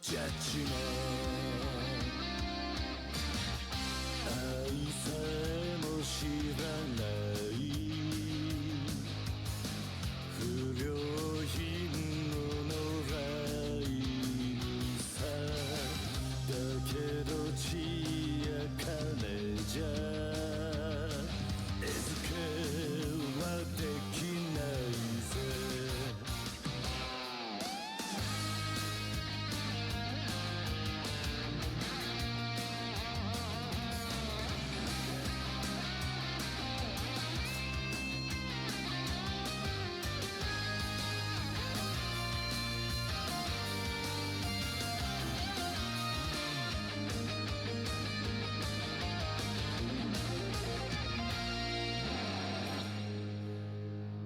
ジャッジも愛さえも知らない不良品の野良犬さだけど血や金じゃ餌付けはできないぜ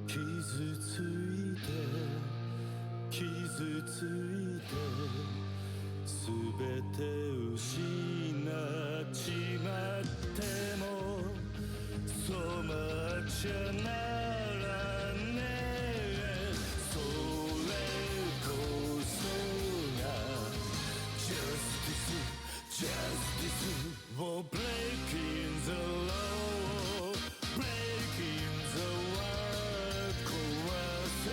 傷ついて傷ついて全て失っちまっても染まっちゃならねえそれこそが Justice を Breaking the law Breaking the world 壊せ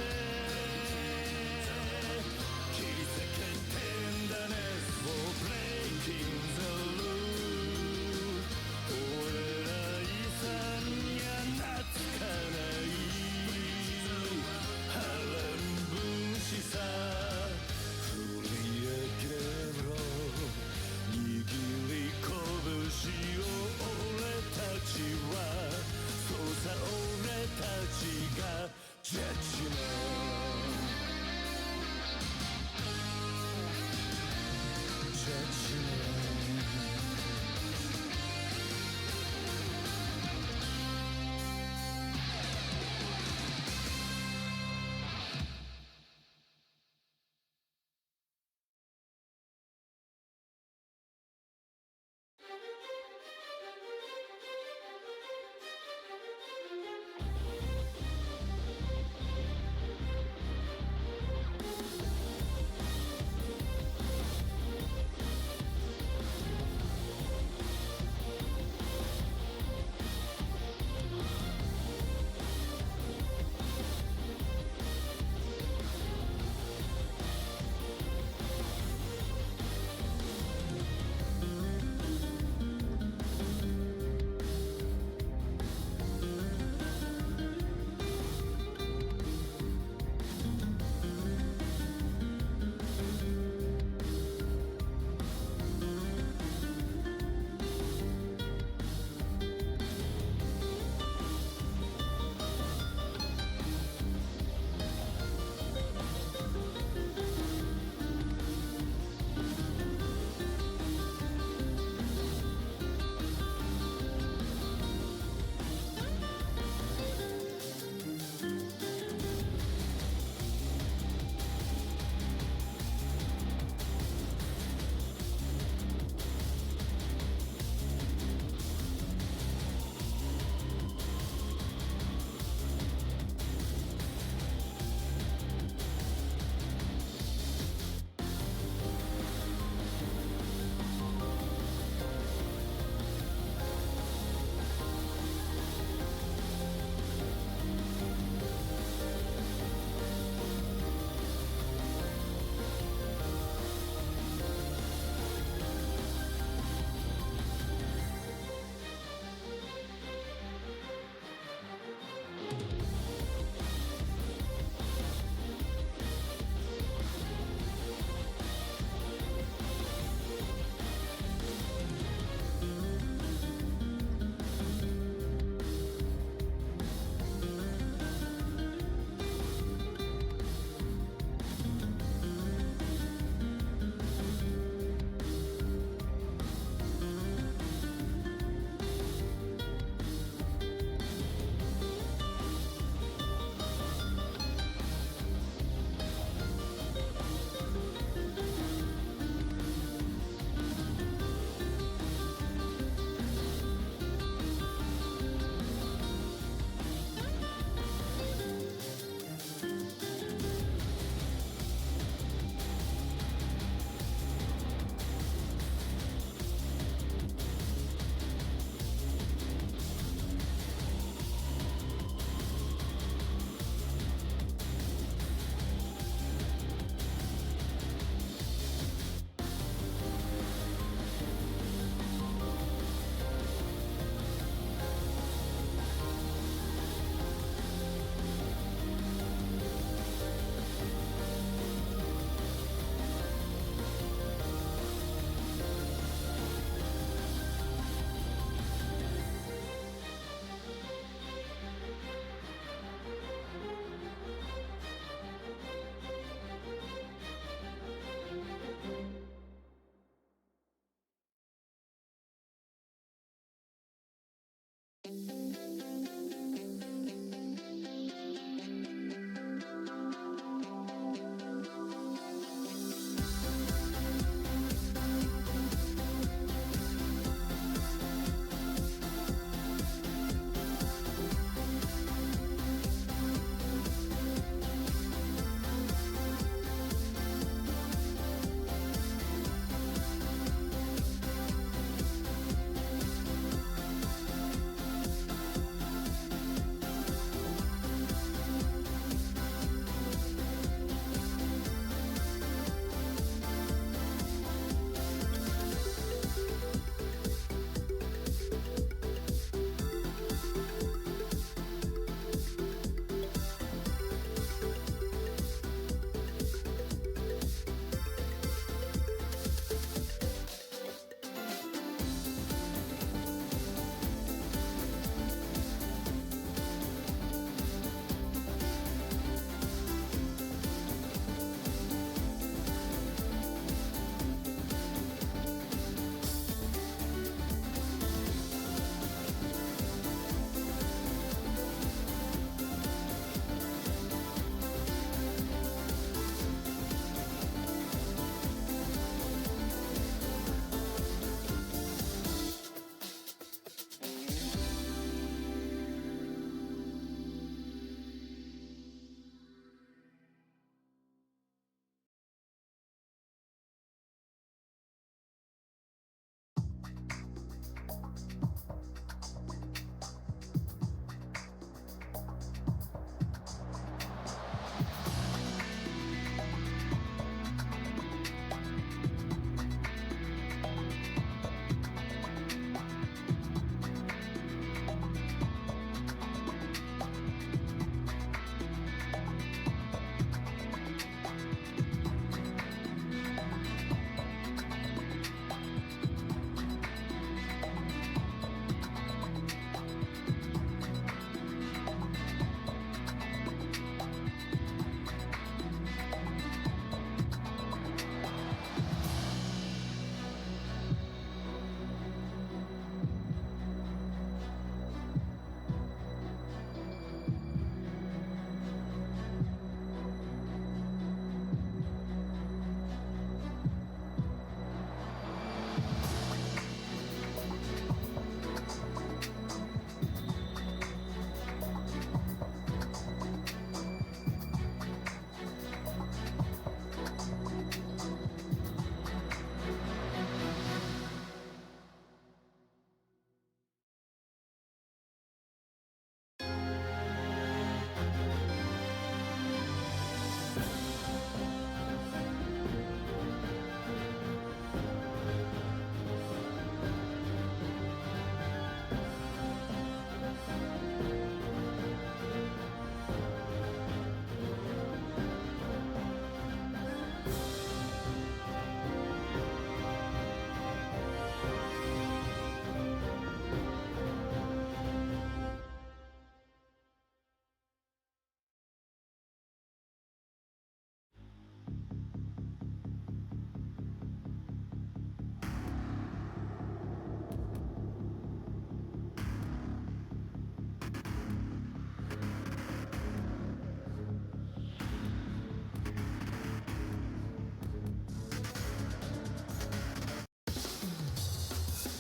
切り裂けてんだね Oh breaking the rule 俺ら遺産にゃ懐かない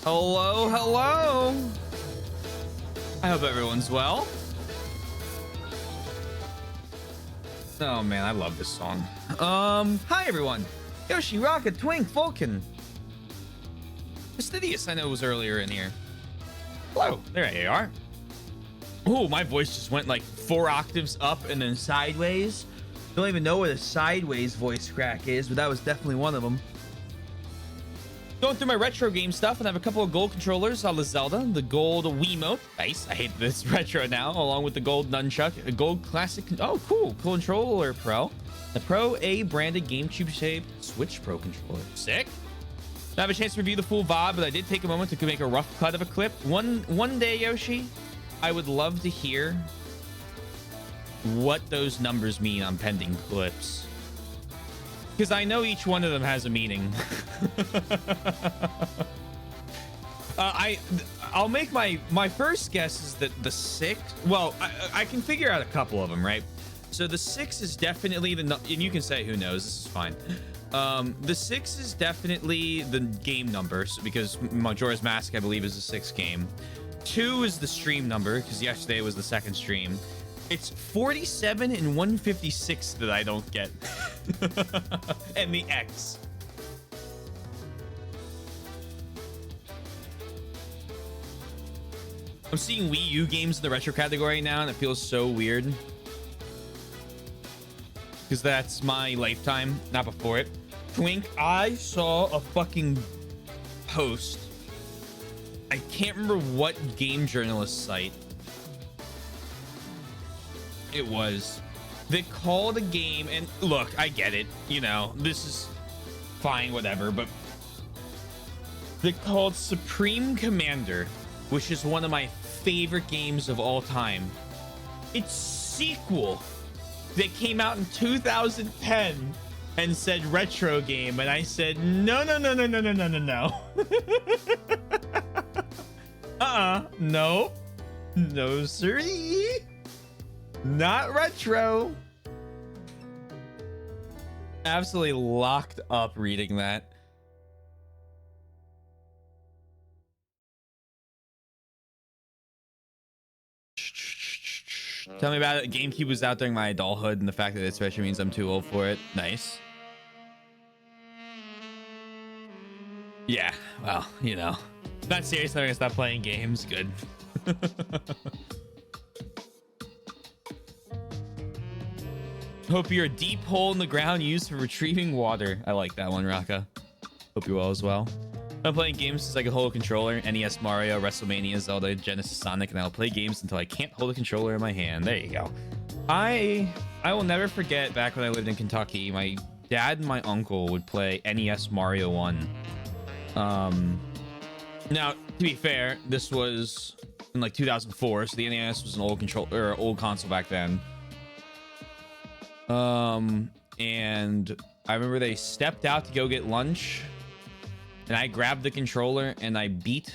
Hello, hello. I hope everyone's well. Oh man, I love this song. Hi everyone. Yoshi, Rocket, Twink, Vulcan. Fastidious, I know was earlier in here. Hello, there you are. Oh, my voice just went like 4 octaves up and then sideways. Don't even know where the sideways voice crack is, but that was definitely one of them. Going through my retro game stuff, and I have a couple of gold controllers on the Zelda, the gold Wiimote. Nice. I hate this retro now, along with the gold nunchuck, a gold classic. Oh, cool. Controller Pro. The Pro A branded GameCube shaped Switch Pro controller. Sick. I have a chance to review the full VOD, but I did take a moment to make a rough cut of a clip. One day, Yoshi, I would love to hear what those numbers mean on pending clips. Because I know each one of them has a meaning. I'll make my first guess is that the 6. Well, I can figure out a couple of them, right? So the 6 is definitely and you can say who knows. This is fine. The 6 is definitely the game numbers because Majora's Mask, I believe, is the 6th game. 2 is the stream number because yesterday was the 2nd stream. It's 47 and 156 that I don't get. And the X. I'm seeing Wii U games in the retro category now, and it feels so weird. Because that's my lifetime, not before it. Twink, I saw a fucking post. I can't remember what game journalist site it was. They called a game, and look, I get it, you know, this is fine, whatever, but they called Supreme Commander, which is one of my favorite games of all time. Its sequel that came out in 2010 and said retro game, and I said no. No siree. Not retro. Absolutely locked up reading that. Tell me about it. GameCube was out during my adulthood, and the fact that it's retro means I'm too old for it. Nice. Yeah, well, you know. Not serious, I'm gonna stop playing games. Good. Hope you're a deep hole in the ground used for retrieving water. I like that one, Raka. Hope you're well as well. I'm playing games since I could hold a controller. NES, Mario, WrestleMania, Zelda, Genesis, Sonic, and I'll play games until I can't hold a controller in my hand. There you go. I will never forget back when I lived in Kentucky, my dad and my uncle would play NES Mario 1. Now, to be fair, this was in like 2004, so the NES was an old controller or old console back then. And I remember they stepped out to go get lunch, and I grabbed the controller and I beat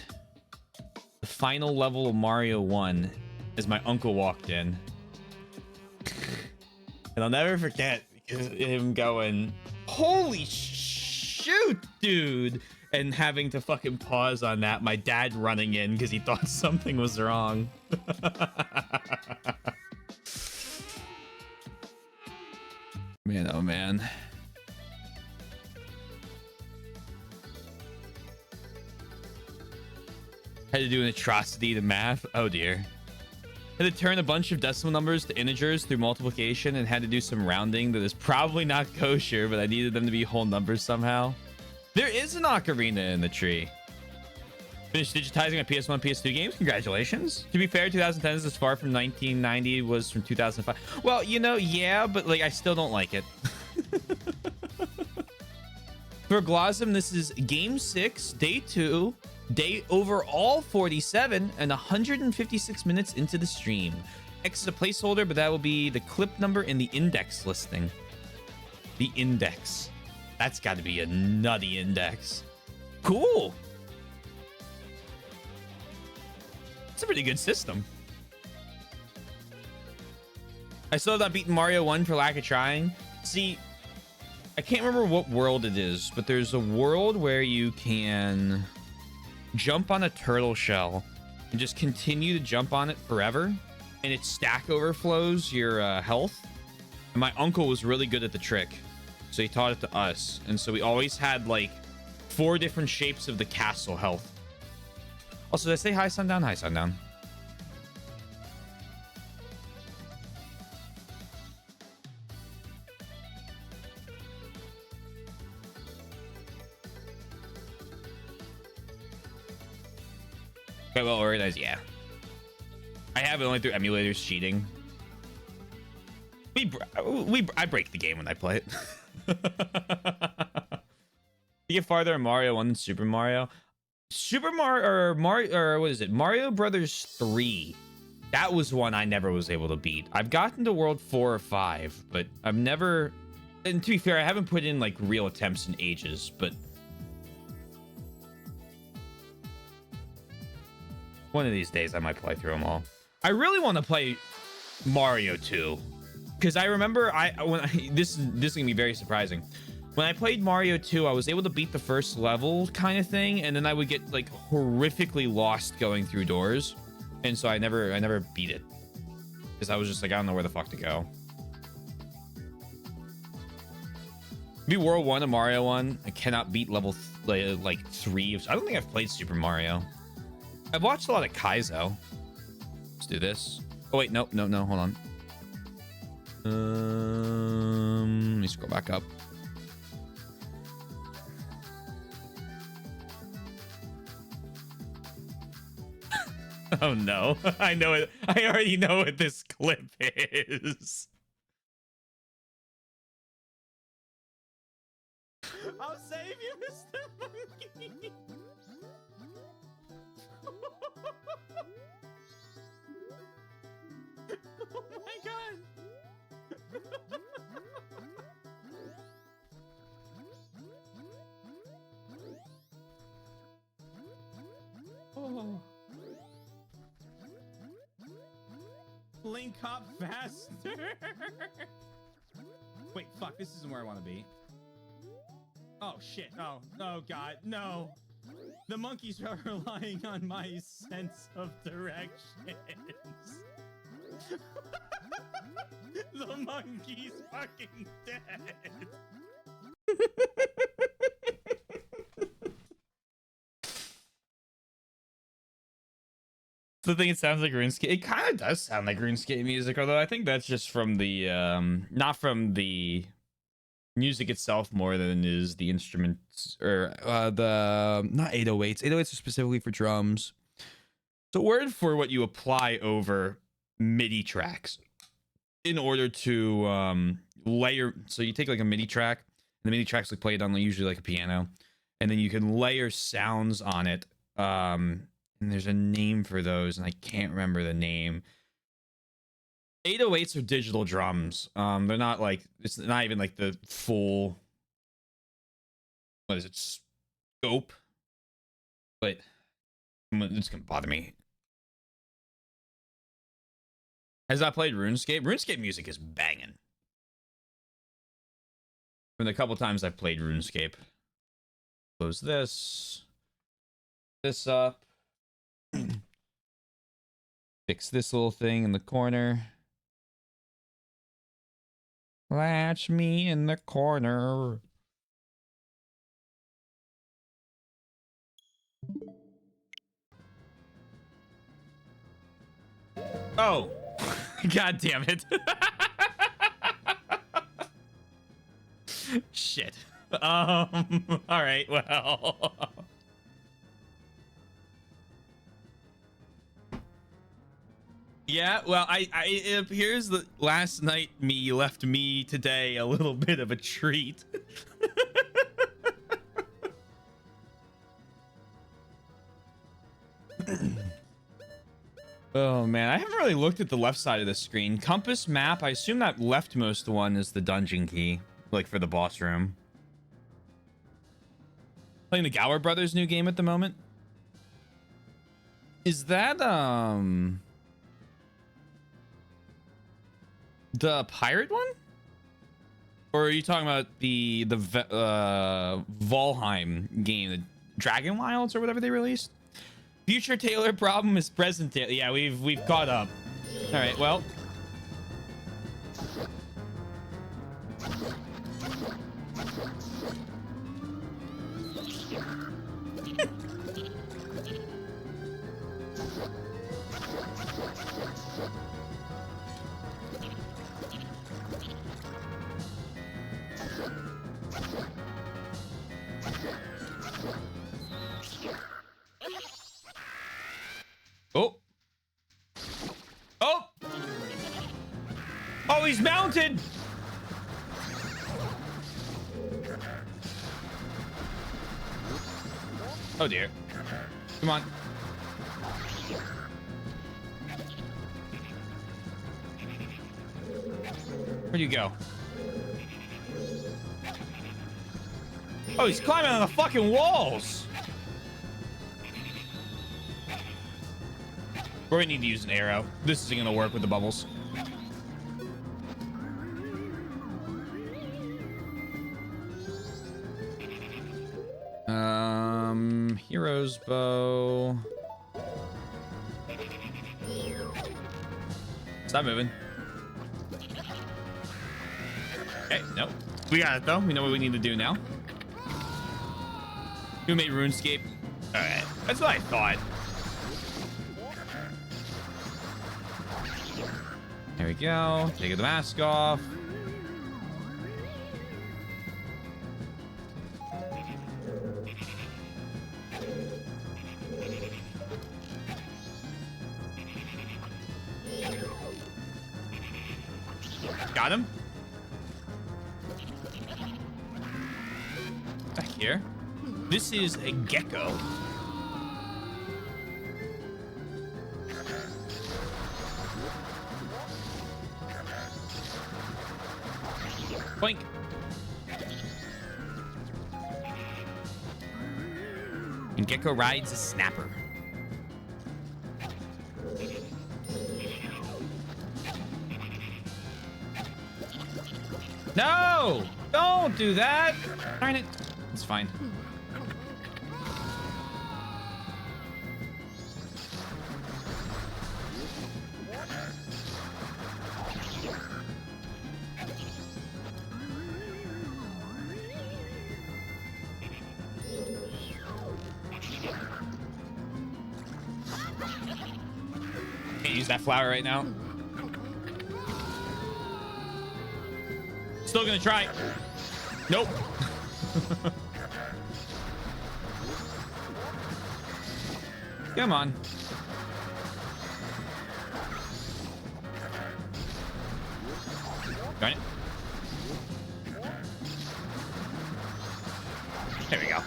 the final level of Mario 1 as my uncle walked in. And I'll never forget because him going, holy shoot, dude, and having to fucking pause on that. My dad running in because he thought something was wrong. Man, oh man. Had to do an atrocity to math. Oh dear. Had to turn a bunch of decimal numbers to integers through multiplication and had to do some rounding that is probably not kosher, but I needed them to be whole numbers somehow. There is an ocarina in the tree. Finished digitizing my PS1, PS2 games. Congratulations. To be fair, 2010 is as far from 1990 was from 2005. Well, you know, yeah, but like I still don't like it. For Glosm, this is game 6, day 2, day overall 47, and 156 minutes into the stream. X is a placeholder, but that will be the clip number in the index listing. The index. That's got to be a nutty index. Cool. It's a pretty good system. I still have not beaten Mario 1 for lack of trying. See, I can't remember what world it is, but there's a world where you can jump on a turtle shell and just continue to jump on it forever, and it stack overflows your health. And my uncle was really good at the trick, so he taught it to us, and so we always had like 4 different shapes of the castle health. Also, did I say hi, Sundown? Hi, Sundown. Okay, well organized, yeah. I have it only through emulators cheating. I break the game when I play it. You get farther in Mario 1 than Super Mario. Super Mario or Mario, or what is it? Mario Brothers 3. That was one I never was able to beat. I've gotten to World 4 or 5, but I've never, and to be fair, I haven't put in like real attempts in ages, but one of these days I might play through them all. I really want to play Mario 2, because I remember this is gonna be very surprising. When I played Mario 2, I was able to beat the first level kind of thing, and then I would get like horrifically lost going through doors, and so I never beat it because I was just like, I don't know where the fuck to go. Be World 1 of Mario 1. I cannot beat level like 3. I don't think I've played Super Mario. I've watched a lot of Kaizo. Let's do this. Oh wait, no, hold on. Let me scroll back up. Oh no, I know it. I already know what this clip is. I'll save you, Mr. Monkey. Oh my god. Oh. Link hop faster. Wait, fuck, this isn't where I want to be. Oh shit. Oh god, no. The monkeys are relying on my sense of directions. The monkey's fucking dead. The thing, it sounds like RuneScape. It kind of does sound like RuneScape music, although I think that's just from the not from the music itself more than it is the instruments, or the not 808s. 808s are specifically for drums. It's a word for what you apply over MIDI tracks in order to layer. So you take like a MIDI track, and the MIDI track's like played on usually like a piano, and then you can layer sounds on it. And there's a name for those, and I can't remember the name. 808s are digital drums. They're not like, it's not even like the full, what is it, scope? But it's gonna bother me. Has not played RuneScape? RuneScape music is banging. From the couple times I've played RuneScape. Close this up. Fix this little thing in the corner. Latch me in the corner. Oh, god damn it. Shit. All right, well. Yeah, well, it appears that last night me left me today a little bit of a treat. Oh man, I haven't really looked at the left side of the screen. Compass map, I assume that leftmost one is the dungeon key, like for the boss room. Playing the Gower Brothers new game at the moment. Is that the pirate one? Or are you talking about the Valheim game Dragon Wilds or whatever they released. Future Taylor problem is present Taylor. Yeah, we've caught up. All right, well. Oh. Oh. Oh, he's mounted. Oh, dear. Come on. Where'd you go? Oh, he's climbing on the fucking walls. We're gonna need to use an arrow. This isn't gonna work with the bubbles. Hero's bow. Stop moving. Okay, nope. We got it though. We know what we need to do now. Who made RuneScape? All right, that's what I thought. There we go. Take the mask off. Got him. Back here. This is a gecko. Boink. And gecko rides a snapper. No! Don't do that! Darn it. It's fine. Can't use that flower right now. Still gonna try. Nope. Come on. Darn it. There we go.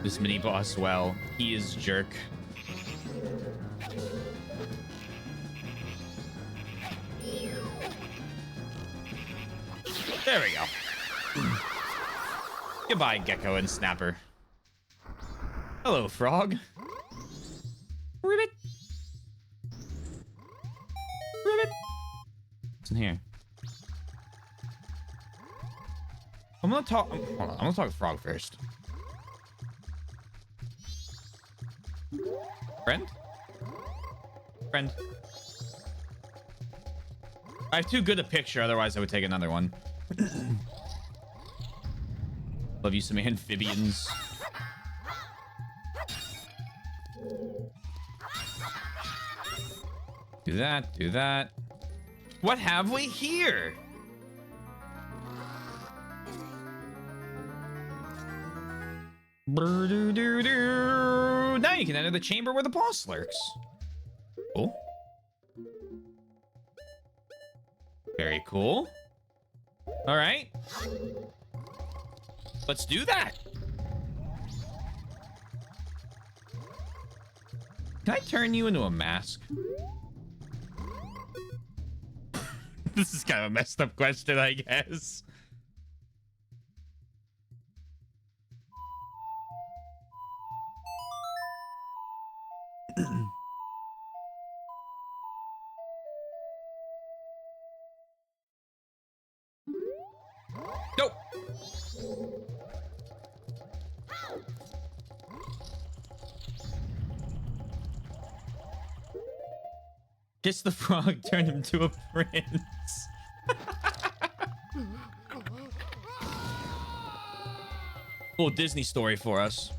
This mini boss, well, he is jerk. There we go. Goodbye, Gecko and Snapper. Hello, Frog. Ribbit. Ribbit. What's in here? I'm gonna talk. Hold on. I'm gonna talk to Frog first. Friend? Friend. I have too good a picture, otherwise I would take another one. Love you some amphibians. Do that, do that. What have we here? Now you can enter the chamber where the boss lurks. Cool. Very cool. All right. Let's do that. Can I turn you into a mask? This is kind of a messed up question, I guess. Nope. Kiss the frog, turn him to a prince. Little Disney story for us.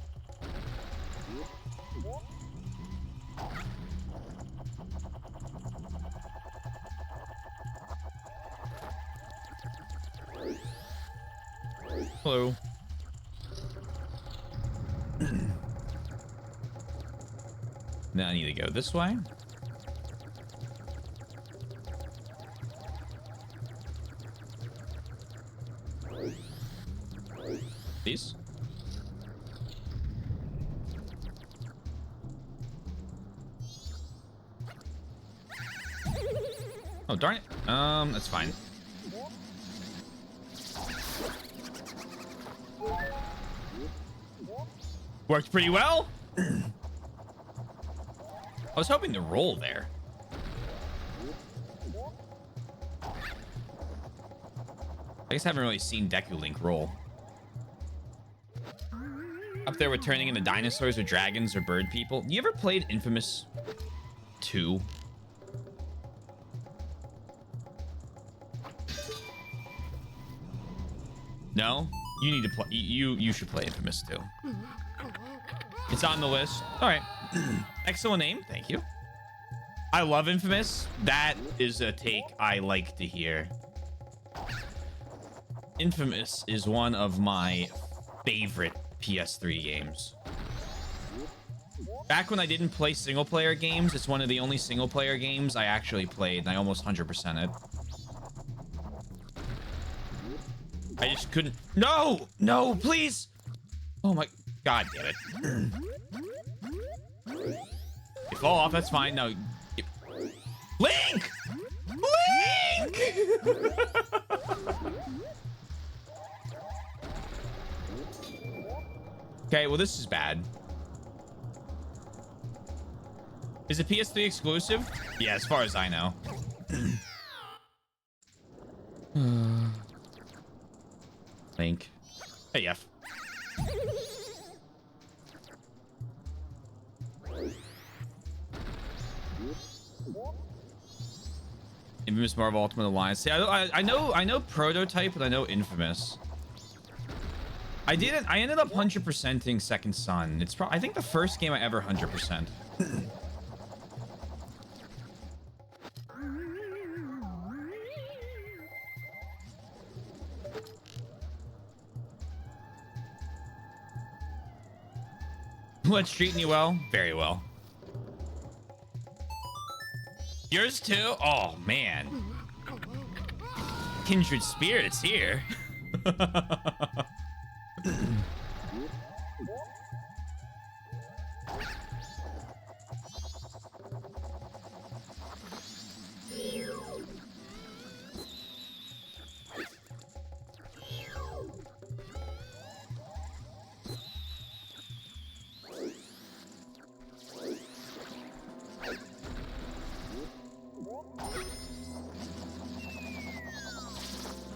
Hello. Now I need to go this way. Please. Oh, darn it. That's fine. Worked pretty well. I was hoping to roll there. I guess I haven't really seen Deku Link roll. Up there with turning into dinosaurs or dragons or bird people. You ever played Infamous 2? No? You need to play. You should play Infamous 2. It's on the list. All right. Excellent name. Thank you. I love Infamous. That is a take I like to hear. Infamous is one of my favorite PS3 games. Back when I didn't play single player games, it's one of the only single player games I actually played, and I almost 100% it. I just couldn't. No, no, please. Oh my god, damn it. You fall off, that's fine. No. Link! Link! Okay, well, this is bad. Is it PS3 exclusive? Yeah, as far as I know. Link. Hey, F. Infamous Marvel Ultimate Alliance. See, I know Prototype, but I know Infamous. I ended up 100%ing Second Son. It's I think the first game I ever 100%. What's treating you well? Very well. Yours too? Oh, man. Kindred spirits here.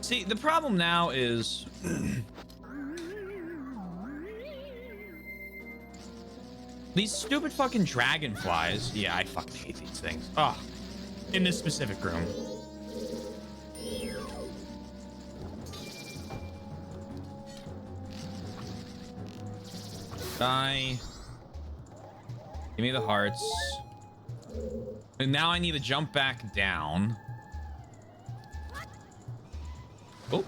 See, the problem now is these stupid fucking dragonflies. Yeah, I fucking hate these things. Oh, in this specific room. Die. Give me the hearts. And now I need to jump back down. Oh.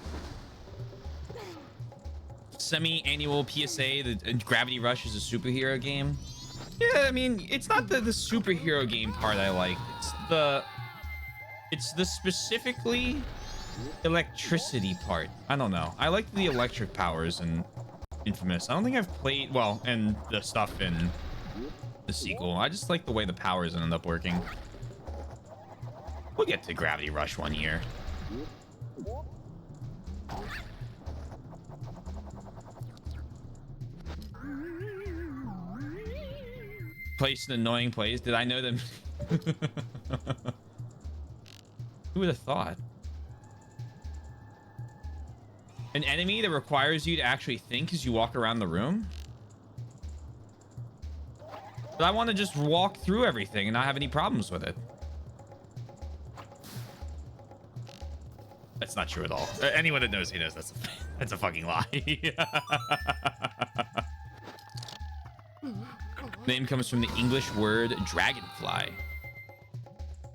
Semi-annual PSA, the Gravity Rush is a superhero game. Yeah, I mean, it's not the superhero game part I like. It's the specifically electricity part. I don't know. I like the electric powers in Infamous. I don't think I've played, well, and the stuff in the sequel. I just like the way the powers end up working. We'll get to Gravity Rush one year. Place an annoying place. Did I know them? Who would have thought? An enemy that requires you to actually think as you walk around the room? But I want to just walk through everything and not have any problems with it. That's not true at all. Anyone that knows me knows that's a fucking lie. Name comes from the English word dragonfly.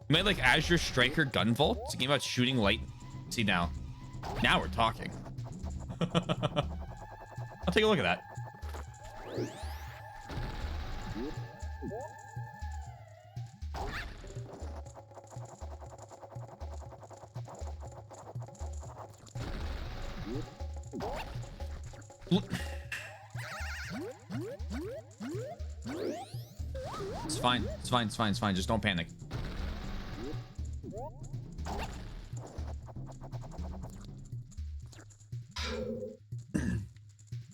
You might like Azure Striker Gunvolt. It's a game about shooting light. See now we're talking. I'll take a look at that. It's fine. It's fine. It's fine. It's fine. Just don't panic.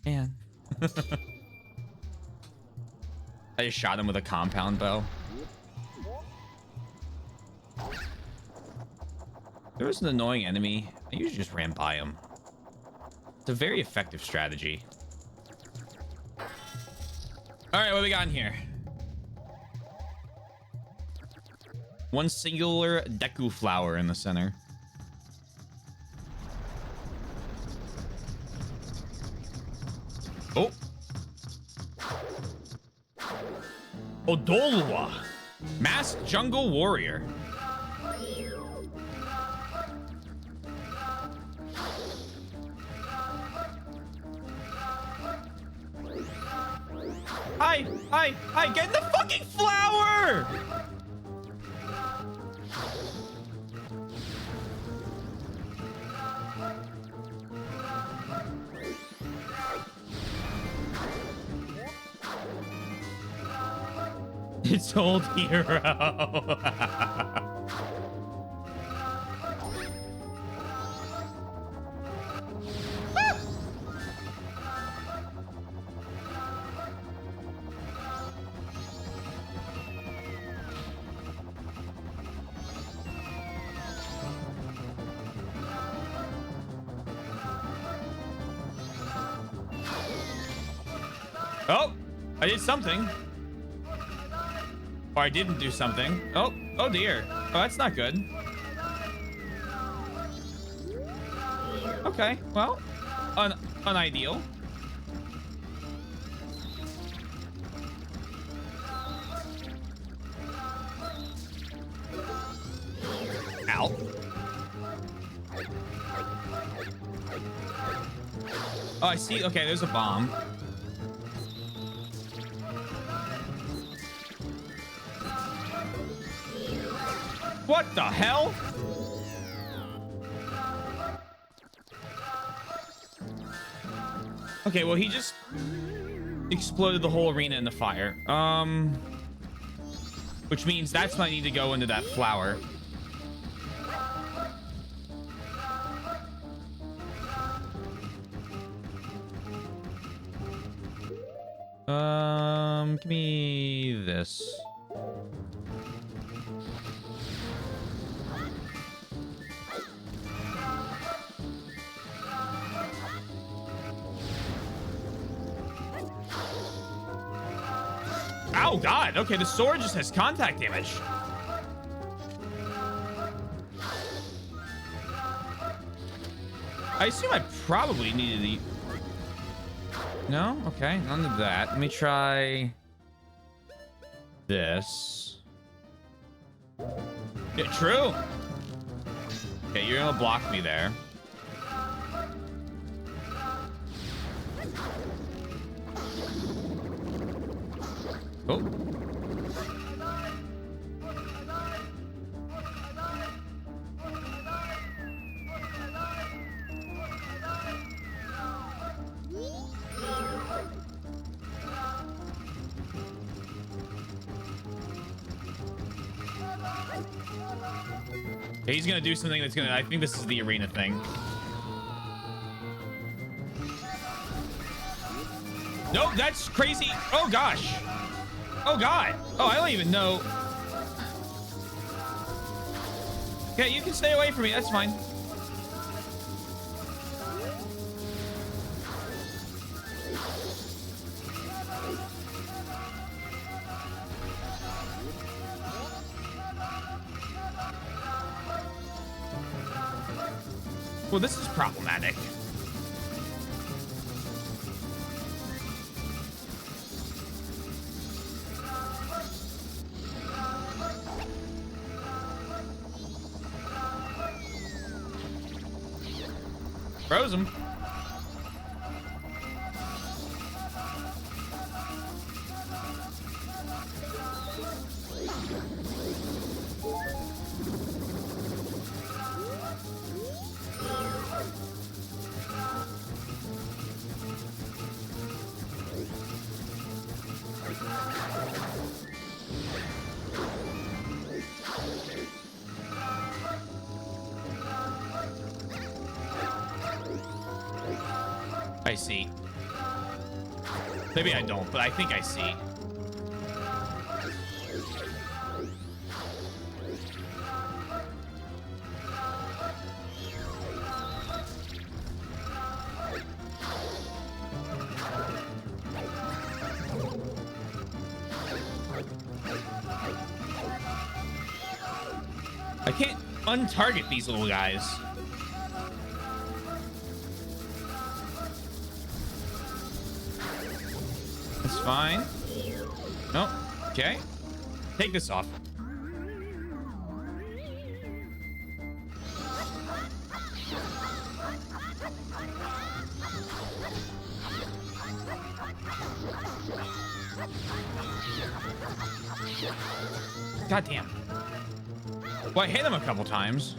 Man. I just shot him with a compound bow. There was an annoying enemy. I usually just ran by him. It's a very effective strategy. All right, what do we got in here? One singular Deku flower in the center. Oh. Odolwa. Masked Jungle Warrior. Hi, get in the fucking flower! It's old hero. Oh, I did something. Or I didn't do something. Oh dear. Oh, that's not good. Okay, well, unideal. Ow. Oh, I see. Okay, there's a bomb. What the hell? Okay, well, he just exploded the whole arena in the fire. Which means that's when I need to go into that flower. Give me this. Oh god, okay, the sword just has contact damage. I assume I probably needed the... No? Okay, none of that. Let me try... this. Yeah, true. Okay, you're gonna block me there. Oh. He's gonna do something that's gonna... I think this is the arena thing. Nope, that's crazy. Oh gosh. Oh god. Oh, I don't even know. Okay, you can stay away from me. That's fine. Well, this is problematic. Froze him. I see. Maybe I don't, but I think I see. I can't untarget these little guys. That's fine. Nope. Okay. Take this off. God damn. Well, I hit him a couple times.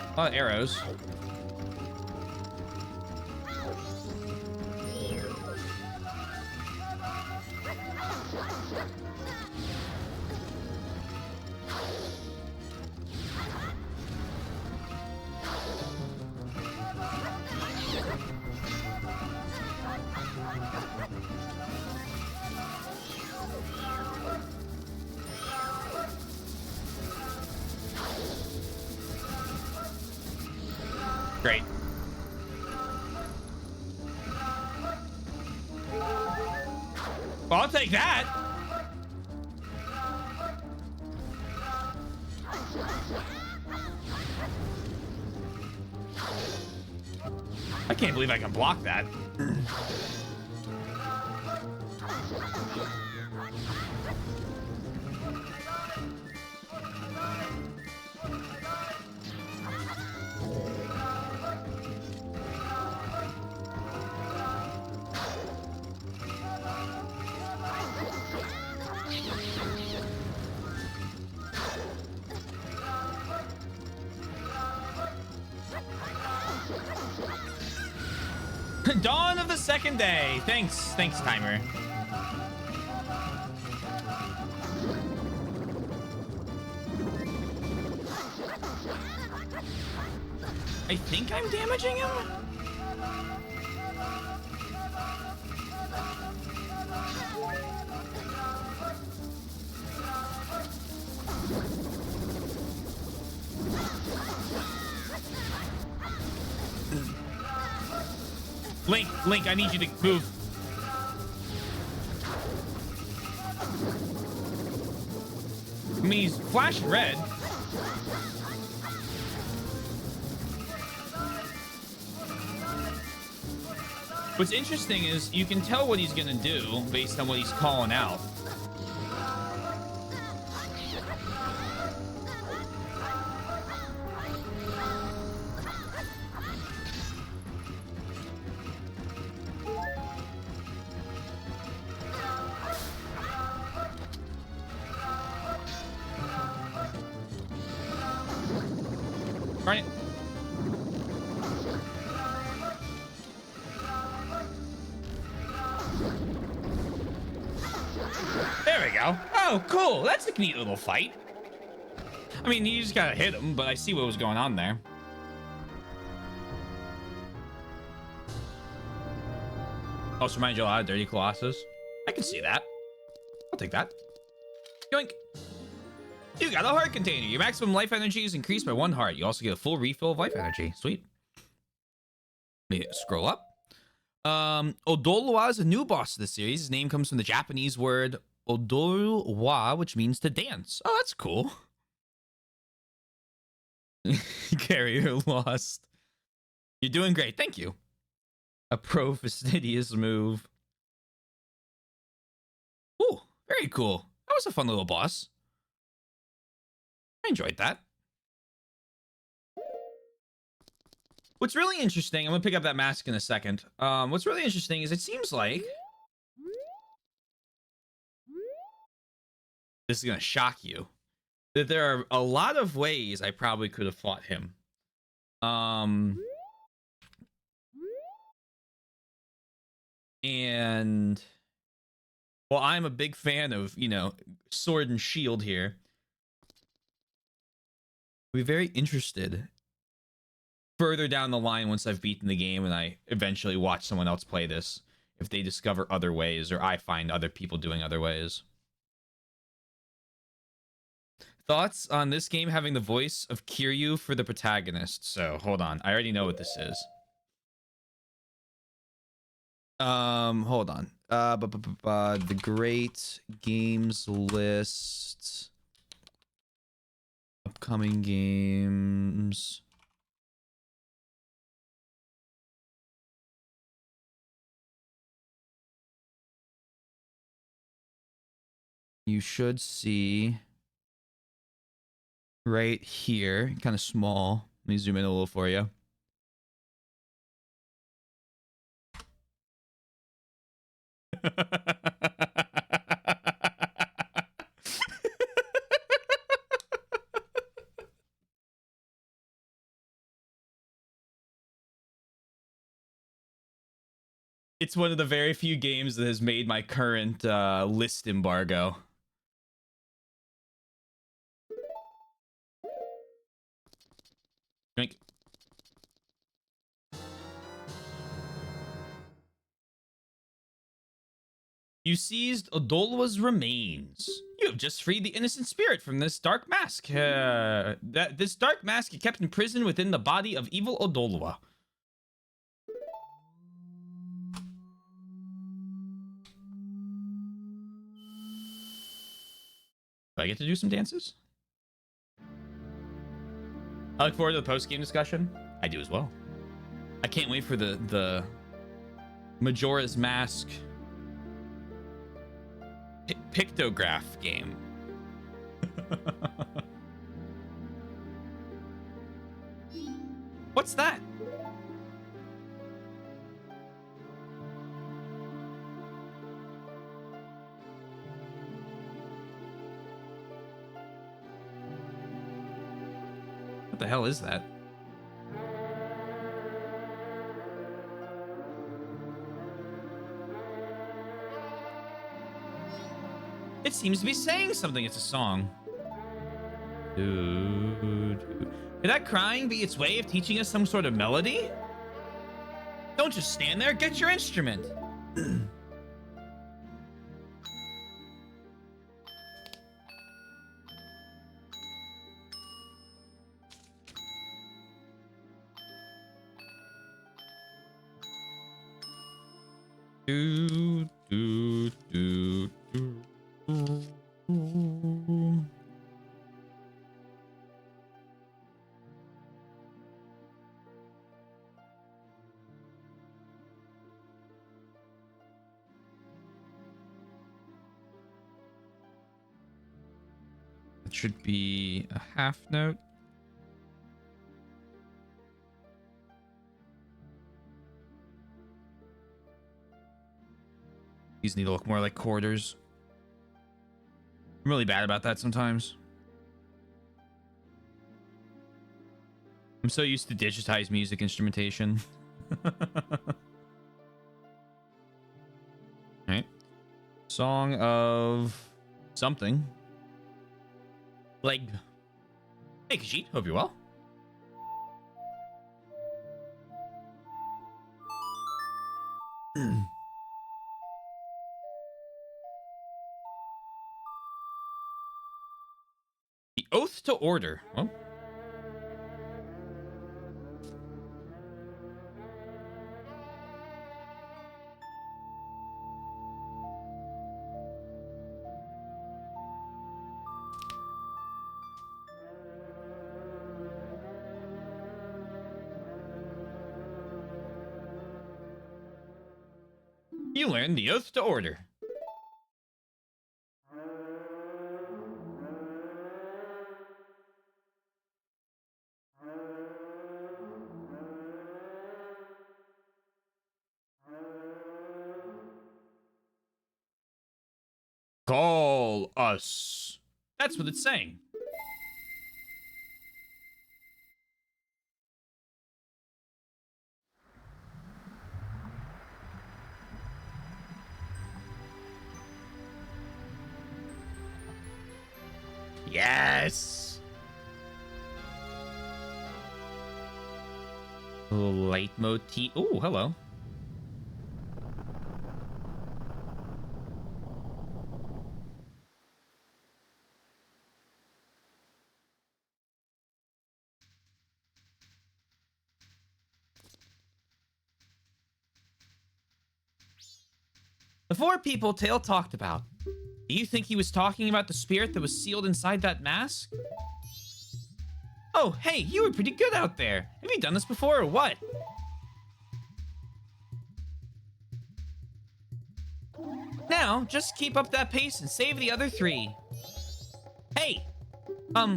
A lot of arrows. Great. Well, I'll take that. I can't believe I can block that. Dawn of the second day. Thanks, timer. I think I'm damaging him. Link, I need you to move. I mean, he's flashing red. What's interesting is you can tell what he's gonna do based on what he's calling out. Darn it. There we go. Oh, cool. That's a neat little fight. I mean, you just gotta hit him, but I see what was going on there. Also reminds you a lot of Dirty Colossus. I can see that. I'll take that. Yoink. You got a heart container. Your maximum life energy is increased by 1 heart. You also get a full refill of life energy. Sweet. Let me scroll up. Odolwa is a new boss of the series. His name comes from the Japanese word Odolwa, which means to dance. Oh, that's cool. Gary, you're lost. You're doing great. Thank you. A pro fastidious move. Ooh, very cool. That was a fun little boss. I enjoyed that. What's really interesting, I'm gonna pick up that mask in a second. What's really interesting is it seems like this is gonna shock you that there are a lot of ways I probably could have fought him. And well, I'm a big fan of, you know, sword and shield here. I'll be very interested further down the line once I've beaten the game and I eventually watch someone else play this, if they discover other ways or I find other people doing other ways. Thoughts on this game having the voice of Kiryu for the protagonist? So hold on, I already know what this is. Hold on. The great games list, upcoming games. You should see right here, kind of small. Let me zoom in a little for you. It's one of the very few games that has made my current list embargo. Drink. You seized Odolwa's remains. You have just freed the innocent spirit from this dark mask. This dark mask is kept in prison within the body of evil Odolwa. Do I get to do some dances? I look forward to the post-game discussion. I do as well. I can't wait for the Majora's Mask pictograph game. What's that? What the hell is that? It seems to be saying something. It's a song. Dude. Could that crying be its way of teaching us some sort of melody? Don't just stand there. Get your instrument. Do, do, do, do. It should be a half note. These need to look more like quarters. I'm really bad about that sometimes. I'm so used to digitized music instrumentation. Alright. Song of something. Leg. Hey, Khajiit. Hope you're well. The Oath to Order. Well. You learn the oath to order. Call us. That's what it's saying. Yes. Leitmotif. Oh, hello. The four people Tail talked about. Do you think he was talking about the spirit that was sealed inside that mask? Oh, hey, you were pretty good out there. Have you done this before or what? Now, just keep up that pace and save the other three. Hey, all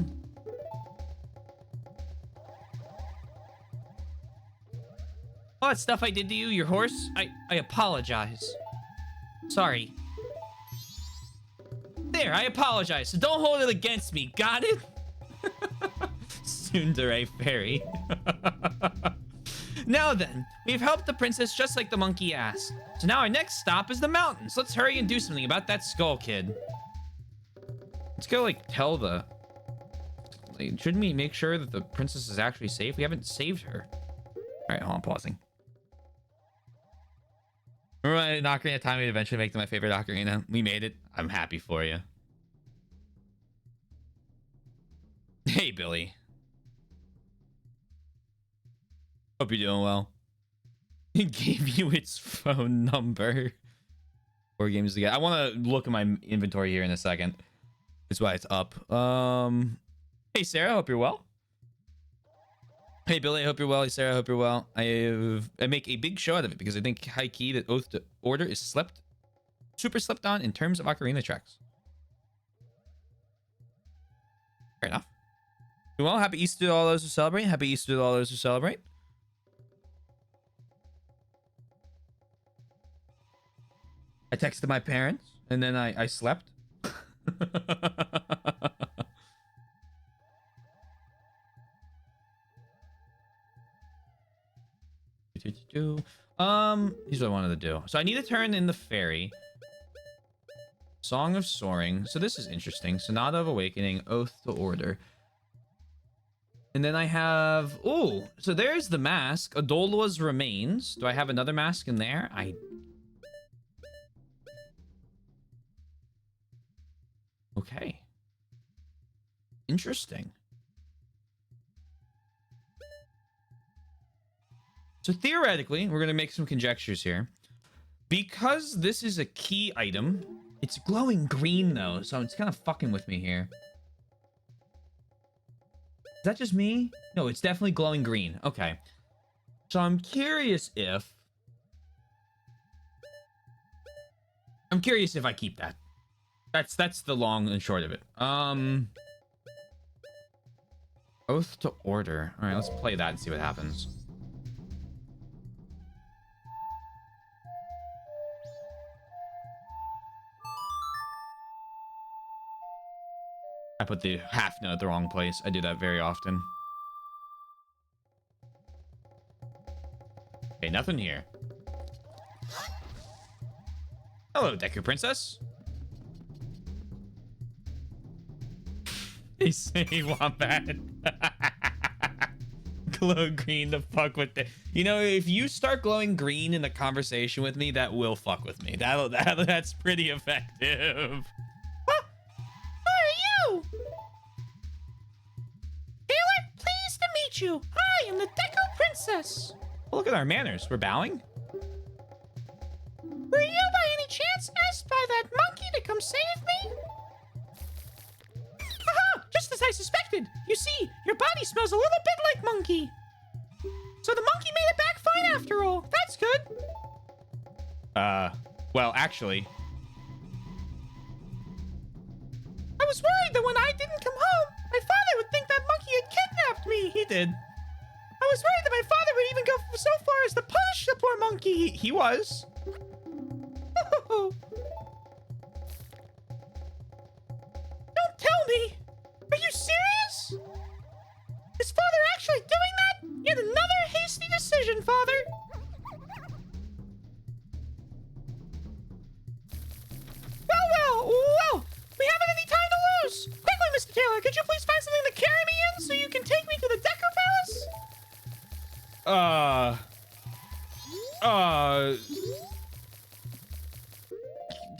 that stuff I did to you, your horse, I apologize. Sorry. There, I apologize, so don't hold it against me, got it? Tsundere fairy. Now then, we've helped the princess just like the monkey asked. So now our next stop is the mountains. Let's hurry and do something about that skull kid. Let's go, like, tell the... Like, shouldn't we make sure that the princess is actually safe? We haven't saved her. All right, hold on, pausing. Right, Ocarina of Time would eventually make my favorite ocarina. We made it. I'm happy for you. Hey, Billy. Hope you're doing well. It gave you its phone number. 4 games to get. I want to look at my inventory here in a second. That's why it's up. Hey, Sarah. Hope you're well. Hey, Billy. I hope you're well. Hey, Sarah. I hope you're well. I make a big show out of it because I think high key that Oath to Order is super slept on in terms of ocarina tracks. Fair enough. Well, happy Easter to all those who celebrate. Happy Easter to all those who celebrate. I texted my parents and then I slept. Here's what I wanted to do. So I need to turn in the fairy. Song of Soaring. So this is interesting. Sonata of Awakening, Oath to Order. And then I have... Oh, so there's the mask. Adolwa's Remains. Do I have another mask in there? Okay. Interesting. So theoretically, we're going to make some conjectures here. Because this is a key item, it's glowing green though, so it's kind of fucking with me here. Is that just me? No, it's definitely glowing green. Okay. So I'm curious if I keep that. That's the long and short of it. Oath to Order. All right, let's play that and see what happens. I put the half note at the wrong place. I do that very often. Okay, nothing here. Hello, Deku Princess. They say Wombat. Glow green to fuck with the... You know, if you start glowing green in a conversation with me, that will fuck with me. That's pretty effective. Taylor, pleased to meet you. I am the Deku Princess. Oh, look at our manners. We're bowing. Were you by any chance asked by that monkey to come save me? Haha, just as I suspected. You see, your body smells a little bit like monkey. So the monkey made it back fine after all. That's good. Well, actually, I was worried that when I didn't come home, my father would think that monkey had kidnapped me. he did. I was worried that my father would even go so far as to punish the poor monkey. He was. Don't tell me. Are you serious? Is father actually doing that? Yet another hasty decision, father. Well. We haven't any time to lose. Quickly, Mr. Taylor, could you please find something to carry me in so you can take me to the Deku Palace?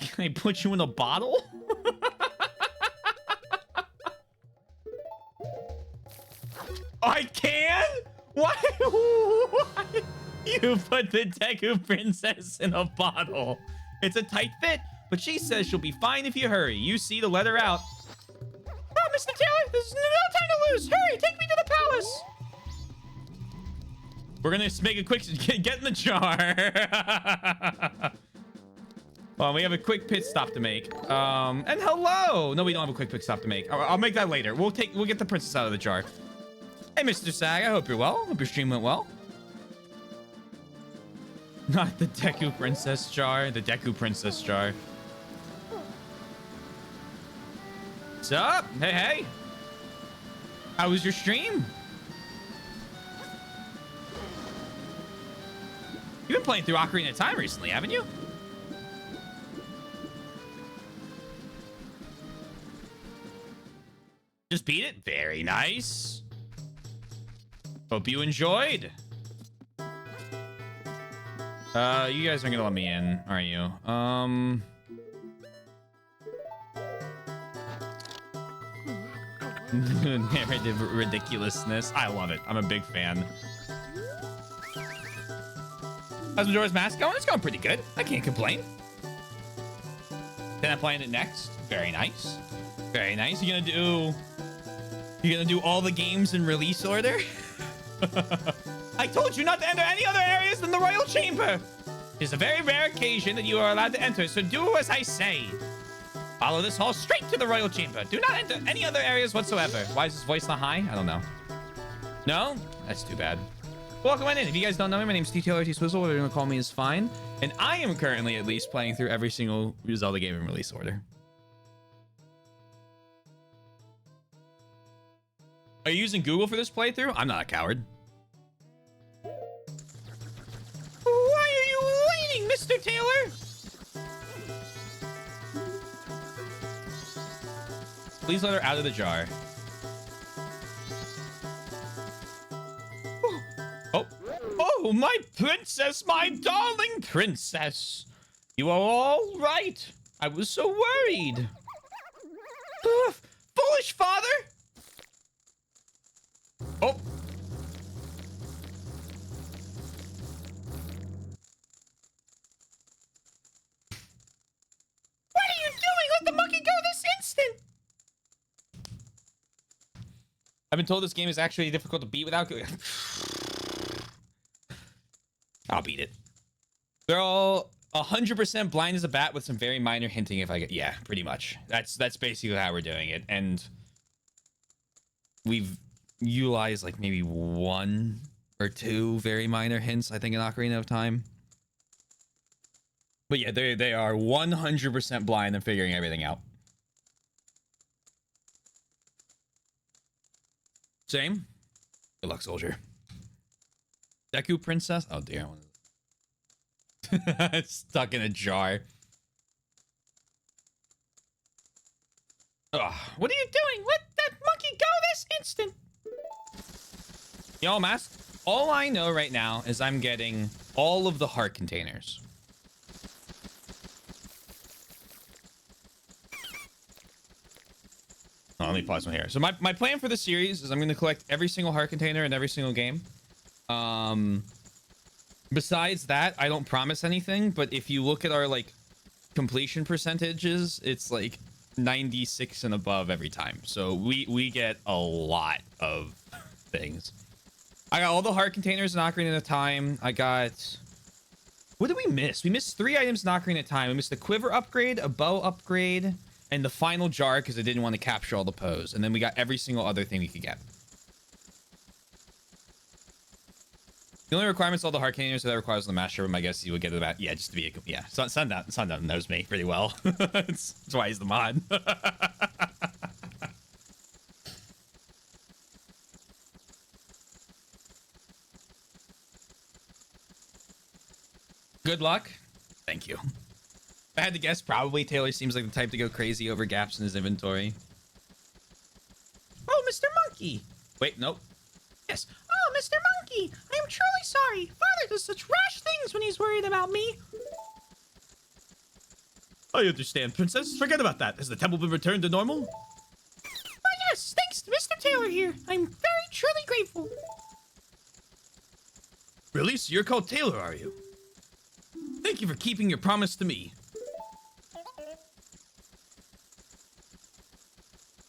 Can I put you in a bottle? I can? Why? Why? You put the Deku Princess in a bottle. It's a tight fit, but she says she'll be fine if you hurry. You see to let her out. Oh, Mr. Taylor, there's no time to lose. Hurry, take me to the palace. We're gonna make a quick get in the jar. Well, we have a quick pit stop to make. And hello. No, we don't have a quick pit stop to make. I'll make that later. We'll get the princess out of the jar. Hey, Mr. Sag, I hope you're well. Hope your stream went well. Not the Deku Princess jar. The Deku Princess jar. What's up? Hey. How was your stream? You've been playing through Ocarina of Time recently, haven't you? Just beat it? Very nice. Hope you enjoyed. You guys aren't gonna let me in, are you? Narrative ridiculousness. I love it. I'm a big fan. How's Majora's Mask going? It's going pretty good. I can't complain. Then I'm playing it next. Very nice. Very nice. You're gonna do all the games in release order? I told you not to enter any other areas than the Royal Chamber. It's a very rare occasion that you are allowed to enter, so do as I say. Follow this hall straight to the Royal Chamber. Do not enter any other areas whatsoever. Why is his voice not high? I don't know. No? That's too bad. Welcome on in. If you guys don't know me, my name's TTLRT Swizzle. Whatever you want to call me is fine. And I am currently at least playing through every single Zelda game in release order. Are you using Google for this playthrough? I'm not a coward. Why are you waiting, Mr. Taylor? Please let her out of the jar. Oh, my princess, my darling princess. You are all right. I was so worried. Foolish father. Oh. What are you doing? Let the monkey go this instant. I've been told this game is actually difficult to beat without... I'll beat it. They're all 100% blind as a bat with some very minor hinting if I get... Yeah, pretty much. That's basically how we're doing it. And we've utilized like maybe 1 or 2 very minor hints, I think, in Ocarina of Time. But yeah, they are 100% blind and figuring everything out. Same. Good luck, soldier. Deku Princess? Oh, dear. Stuck in a jar. Ugh, what are you doing? Let that monkey go this instant. Yo, Mask. All I know right now is I'm getting all of the heart containers. Oh, let me pause one here. So my plan for the series is I'm going to collect every single heart container in every single game. Besides that, I don't promise anything, but if you look at our like completion percentages, it's like 96 and above every time. So we get a lot of things. I got all the heart containers in Ocarina of Time. I got What did we miss? We missed 3 items in Ocarina of Time. We missed the quiver upgrade, a bow upgrade, and the final jar because I didn't want to capture all the pose. And then we got every single other thing we could get. The only requirements all the heart containers that requires the master room, I guess you would get about just to be yeah. Sundown knows me pretty well. That's why he's the mod. Good luck. Thank you. If I had to guess, probably Taylor seems like the type to go crazy over gaps in his inventory. Oh, Mr. Monkey. Wait, nope. Yes. Oh, Mr. Monkey. I am truly sorry. Father does such rash things when he's worried about me. I understand, Princess. Forget about that. Has the temple been returned to normal? Why, yes. Thanks to Mr. Taylor here. I'm very, truly grateful. Really? So you're called Taylor, are you? Thank you for keeping your promise to me.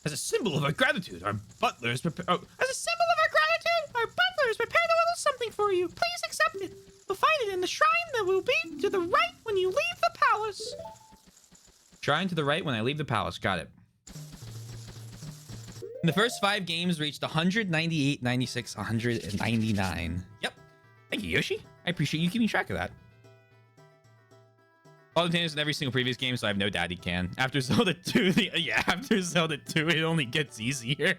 As a symbol of our gratitude, our butler is prepared. As a symbol of our gratitude, our butler has prepared a little something for you. Please accept it. You'll find it in the shrine that will be to the right when you leave the palace. Shrine to the right when I leave the palace. Got it. In the first 5 games reached 198, 96, 199. Yep. Thank you, Yoshi. I appreciate you keeping track of that. All the containers in every single previous game, so I have no doubt he can. After Zelda 2, after Zelda 2, it only gets easier.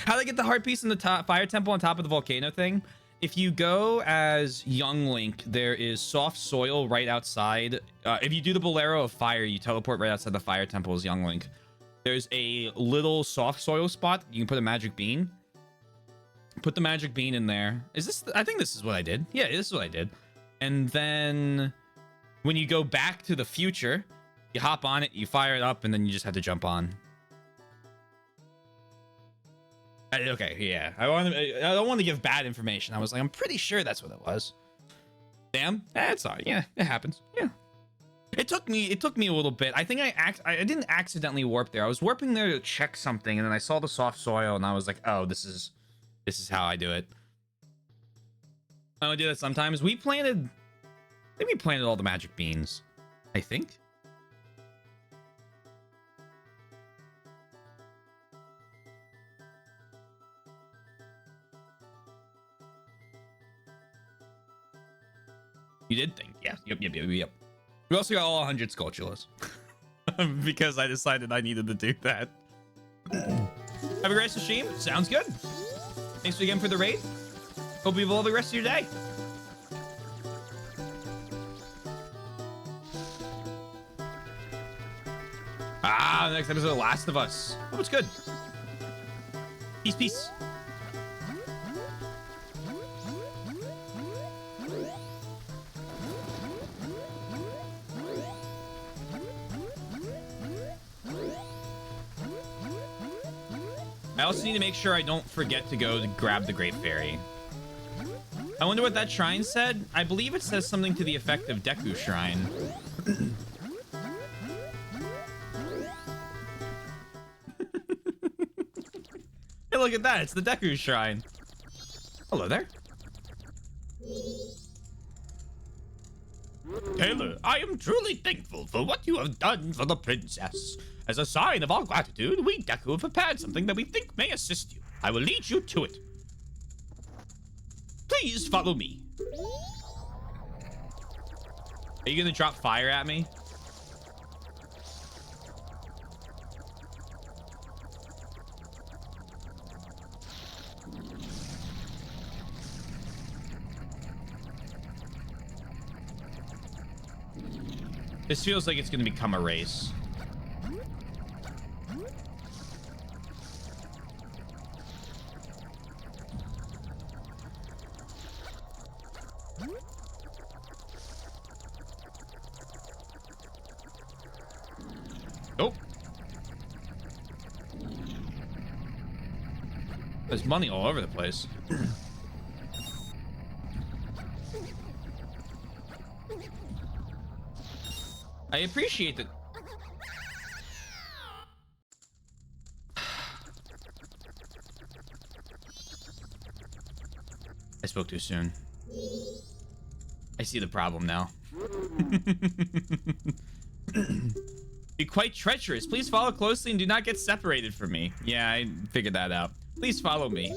How do I get the heart piece in the top fire temple on top of the volcano thing? If you go as young Link, there is soft soil right outside. If you do the Bolero of Fire, you teleport right outside the fire temple as young Link. There's a little soft soil spot. You can put a magic bean. Put the magic bean in there. Is this? I think this is what I did. Yeah, this is what I did. And then when you go back to the future, you hop on it, you fire it up, and then you just have to jump on. Okay, yeah. I don't want to give bad information. I was like, I'm pretty sure that's what it was. Damn, that's all right. Yeah, it happens. Yeah. It took me a little bit. I think I didn't accidentally warp there. I was warping there to check something, and then I saw the soft soil, and I was like, oh, this is how I do it. I would do that sometimes. I think we planted all the magic beans. I think. You did think, yeah. Yep. We also got all 100 Skulltulas. Because I decided I needed to do that. Have a great stream. Sounds good. Thanks again for the raid. Hope you have all the rest of your day. Ah, the next episode of Last of Us. Oh, it's good. Peace. I also need to make sure I don't forget to go to grab the Great Fairy. I wonder what that shrine said. I believe it says something to the effect of Deku Shrine. Hey, look at that. It's the Deku Shrine. Hello there. Taylor, I am truly thankful for what you have done for the princess. As a sign of our gratitude, we Deku have prepared something that we think may assist you. I will lead you to it. Please follow me. Are you gonna drop fire at me? This feels like it's gonna become a race. Oh. There's money all over the place. I appreciate that. I spoke too soon. I see the problem now. Be quite treacherous. Please follow closely and do not get separated from me. Yeah, I figured that out. Please follow me.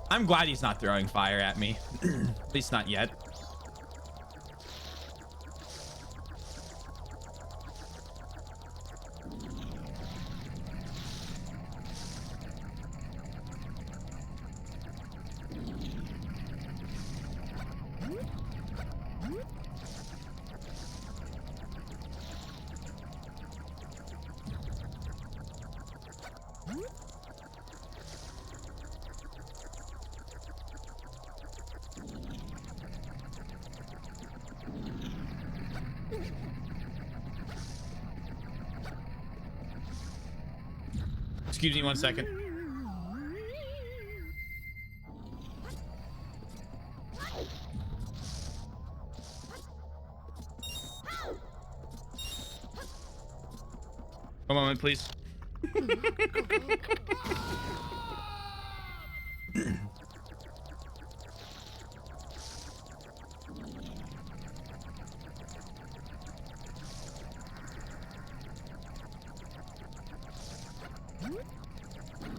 I'm glad he's not throwing fire at me. At least not yet. Excuse me 1 second. One moment, please.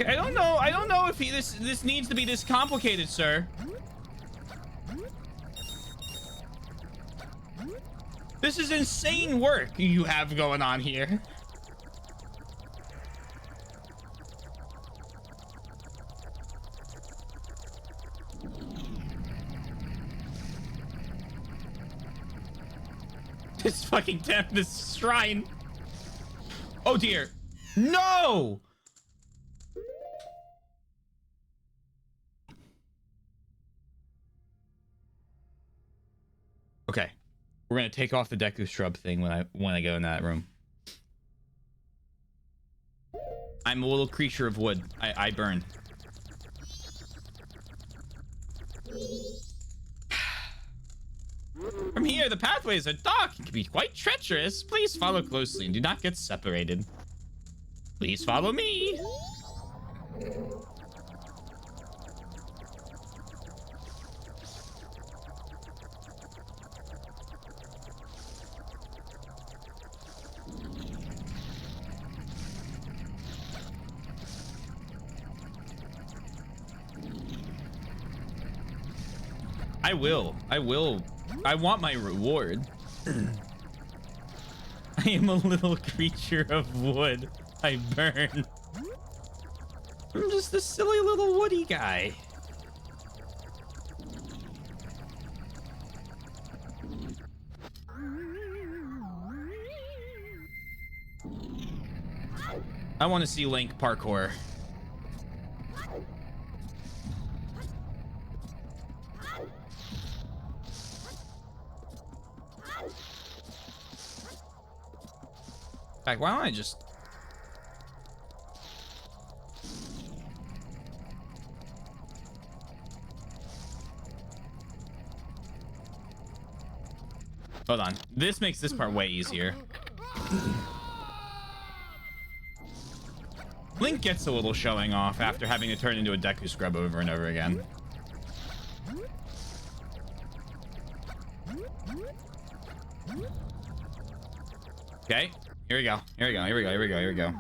I don't know if this needs to be this complicated, sir. This is insane work you have going on here. This fucking this shrine. Oh dear. No! Okay. We're gonna take off the Deku Shrub thing when I go in that room. I'm a little creature of wood. I burn. From here, the pathways are dark and can be quite treacherous. Please follow closely and do not get separated. Please follow me. I will. I want my reward. I am a little creature of wood. I burn. I'm just a silly little woody guy. I want to see Link parkour. In fact, why don't I just... Hold on. This makes this part way easier. Link gets a little showing off after having to turn into a Deku Scrub over and over again. Okay. Here we go. Here we go. Here we go. Here we go. Here we go.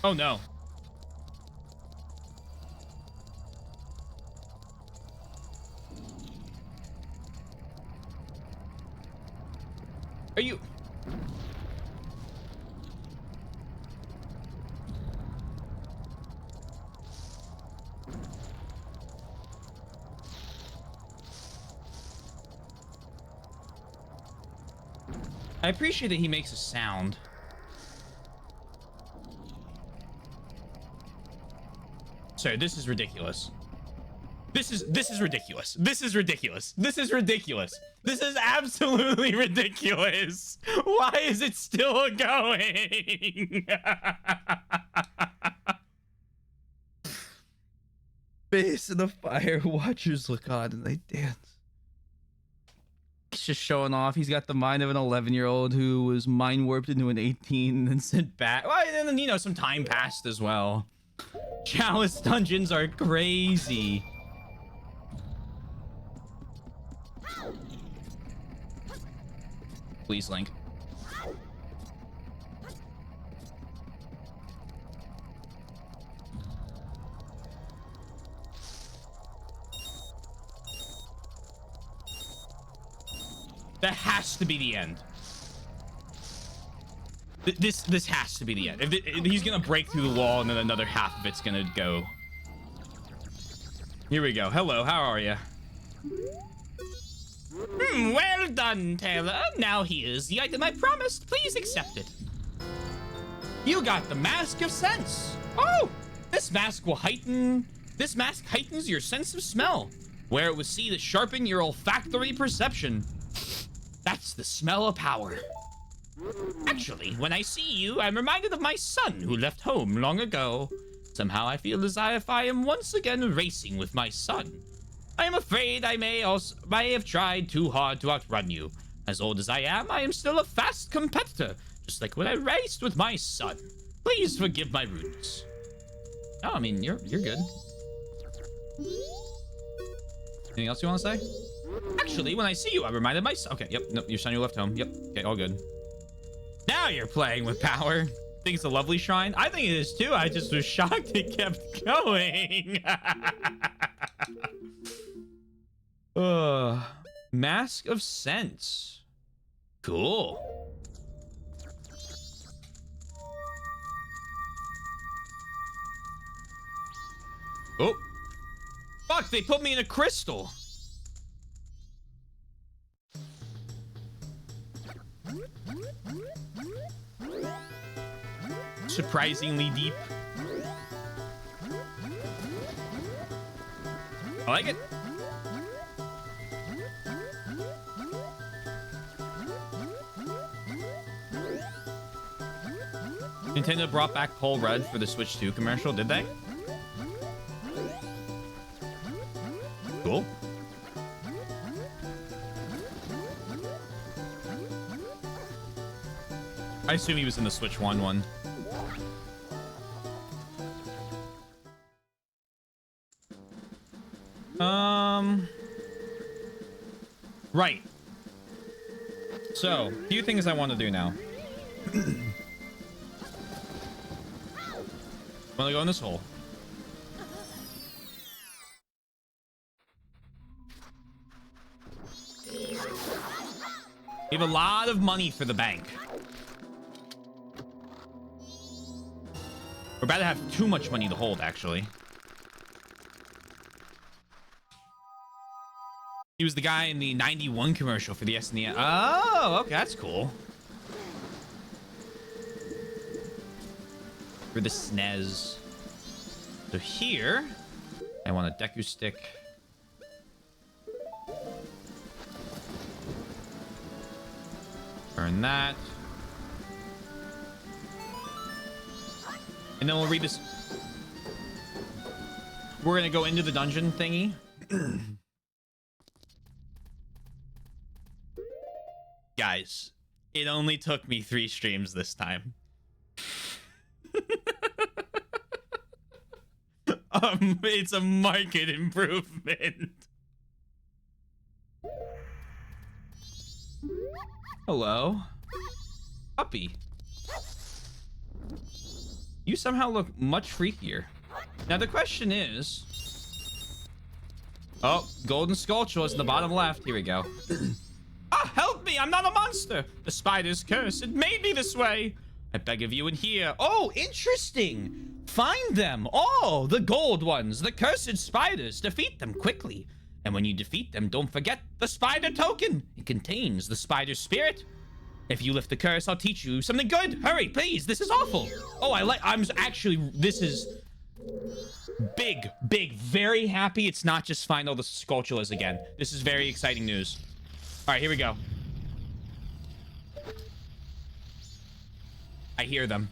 Oh no. Are you... I appreciate that he makes a sound. Sir, this is ridiculous. This is ridiculous. This is ridiculous. This is ridiculous. This is absolutely ridiculous. Why is it still going? Face in the fire, watchers look on and they dance. He's just showing off. He's got the mind of an 11-year-old who was mind warped into an 18 and then sent back. Well, and then, you know, some time passed as well. Chalice dungeons are crazy. Please, Link. That has to be the end. This has to be the end. If he's gonna break through the wall and then another half of it's gonna go. Here we go. Hello, how are you? Well done, Taylor. Now here's the item I promised. Please accept it. You got the Mask of Sense. Oh, this mask heightens your sense of smell. Wear it with C to sharpen your olfactory perception. That's the smell of power. Actually, when I see you, I'm reminded of my son who left home long ago. Somehow I feel as if I am once again racing with my son. I am afraid I may have tried too hard to outrun you. As old as I am still a fast competitor, just like when I raced with my son. Please forgive my rudeness. Oh, I mean, you're good. Anything else you want to say? Actually, when I see you, I'm reminded my son. Okay, yep, nope, your son who left home. Yep, okay, all good. Now you're playing with power. Think it's a lovely shrine? I think it is too. I just was shocked it kept going. Mask of Sense. Cool. Oh. Fuck, they put me in a crystal. Surprisingly deep. I like it. Nintendo brought back Pole Red for the Switch 2 commercial, did they? Cool. I assume he was in the Switch 1 one. Right. So, a few things I want to do now. I'm gonna go in this hole. We have a lot of money for the bank. We're about to have too much money to hold, actually. He was the guy in the 91 commercial for the SNES. Oh, okay, that's cool. For the SNES. So here, I want a Deku stick. Burn that. And then we'll read this. We're gonna go into the dungeon thingy. Guys, it only took me 3 streams this time. It's a market improvement. Hello. Puppy. You somehow look much freakier. Now the question is... Oh, golden skulltula is in the bottom left. Here we go. Ah, help me! I'm not a monster! The spider's curse. It made me this way. I beg of you in here. Oh, interesting. Find them. Oh, the gold ones. The cursed spiders. Defeat them quickly. And when you defeat them, don't forget the spider token. It contains the spider spirit. If you lift the curse, I'll teach you something good. Hurry, please. This is awful. Oh, I'm actually... This is... Big, very happy it's not just final the Skulltulas again. This is very exciting news. All right, here we go. I hear them.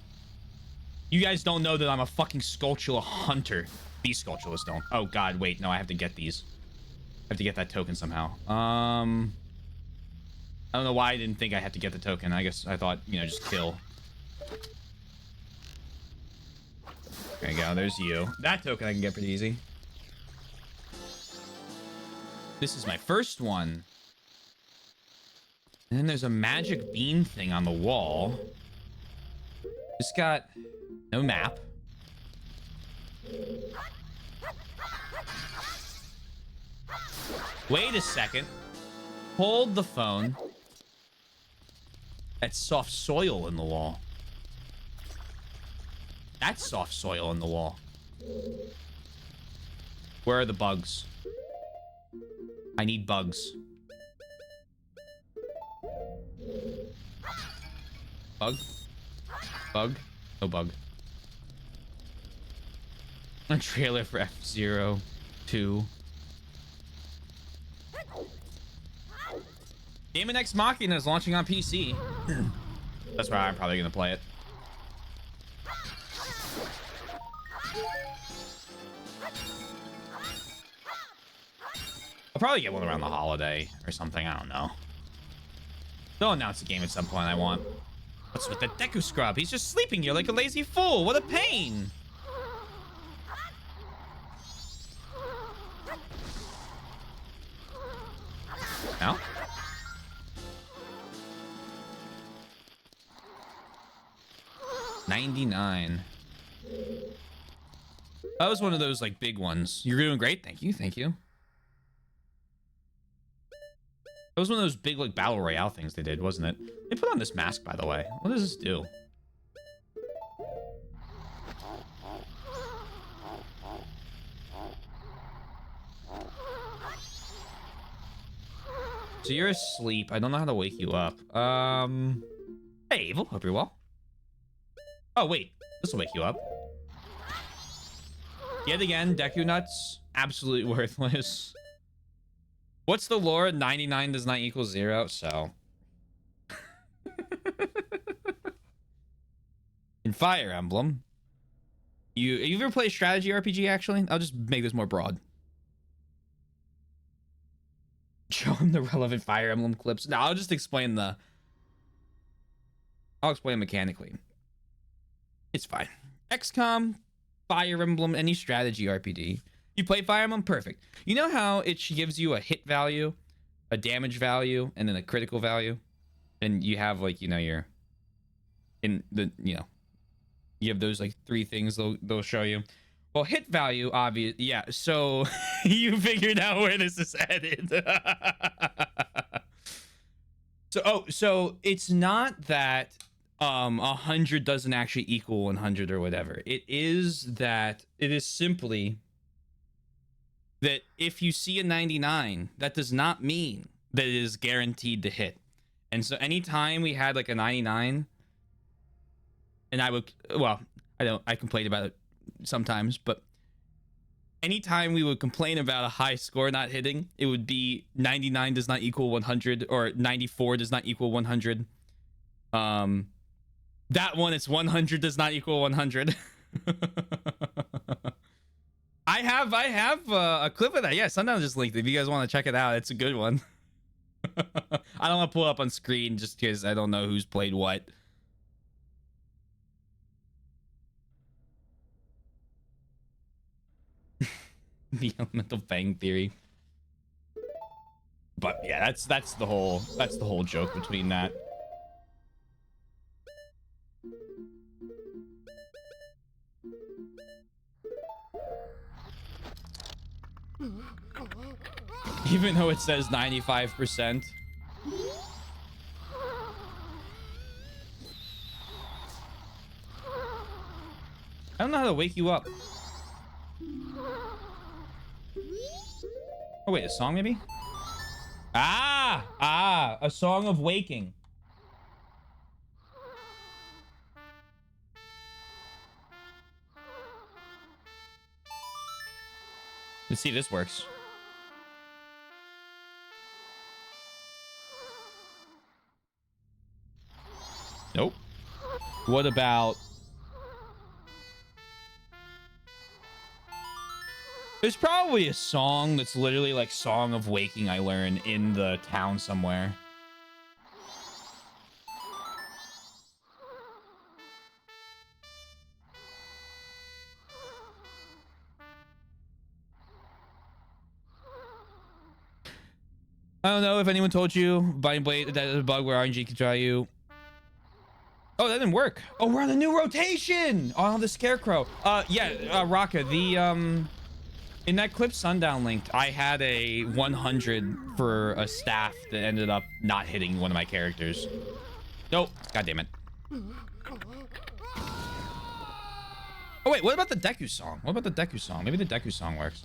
You guys don't know that I'm a fucking Skulltula hunter. These Skulltulas don't. Oh god, wait, no, I have to get these. I have to get that token somehow. I don't know why I didn't think I had to get the token. I guess I thought, you know, just kill. There you go, there's you. That token I can get pretty easy. This is my first one. And then there's a magic bean thing on the wall. It's got no map. Wait a second. Hold the phone. That's soft soil in the wall. That's soft soil in the wall. Where are the bugs? I need bugs. Bug? Bug? No bug. A trailer for F-Zero 2. Game of Ex Machina is launching on PC. That's why I'm probably gonna play it. I'll probably get one around the holiday or something. I don't know. They'll announce a game at some point. I want. What's with the Deku Scrub? He's just sleeping here like a lazy fool. What a pain. No? $99. That was one of those like big ones. You're doing great. Thank you. Thank you. That was one of those big like battle royale things they did, wasn't it? They put on this mask, by the way. What does this do? So you're asleep. I don't know how to wake you up. Hey, Evil. Hope you're well. Oh, wait. This will wake you up. Yet again, Deku Nuts. Absolutely worthless. What's the lore? 99 does not equal 0, so... In Fire Emblem... You ever play strategy RPG, actually? I'll just make this more broad. Show him the relevant Fire Emblem clips. No, I'll just explain the... I'll explain mechanically. It's fine. XCOM, Fire Emblem, any strategy RPG. You play Fire Emblem? Perfect. You know how it gives you a hit value, a damage value, and then a critical value? And you have, like, you know, your... In the, you know... You have those, like, 3 things they'll show you. Well, hit value, obvious. Yeah, so you figured out where this is headed. So it's not that 100 doesn't actually equal 100 or whatever. It is simply that if you see a 99, that does not mean that it is guaranteed to hit. And so anytime we had like a 99, and I complained about it sometimes, but anytime we would complain about a high score not hitting, it would be 99 does not equal 100 or 94 does not equal 100. That one, it's 100 does not equal 100. I have a clip of that. Yeah, sometimes just linked it if you guys want to check it out. It's a good one. I don't want to pull it up on screen just because I don't know who's played what. The elemental fang theory. But yeah, that's the whole joke between that. Even though it says 95%. I don't know how to wake you up. Oh wait, a song maybe? A song of waking. Let's see if this works. Nope. What about... There's probably a song that's literally like Song of Waking I learn in the town somewhere. I don't know if anyone told you, Binding Blade, that is a bug where RNG can try you. Oh, that didn't work. Oh, we're on a new rotation. Oh, the Scarecrow. Yeah, Raka, the, in that clip Sundown linked, I had a 100 for a staff that ended up not hitting one of my characters. Nope. God damn it. Oh, wait, what about the Deku song? What about the Deku song? Maybe the Deku song works.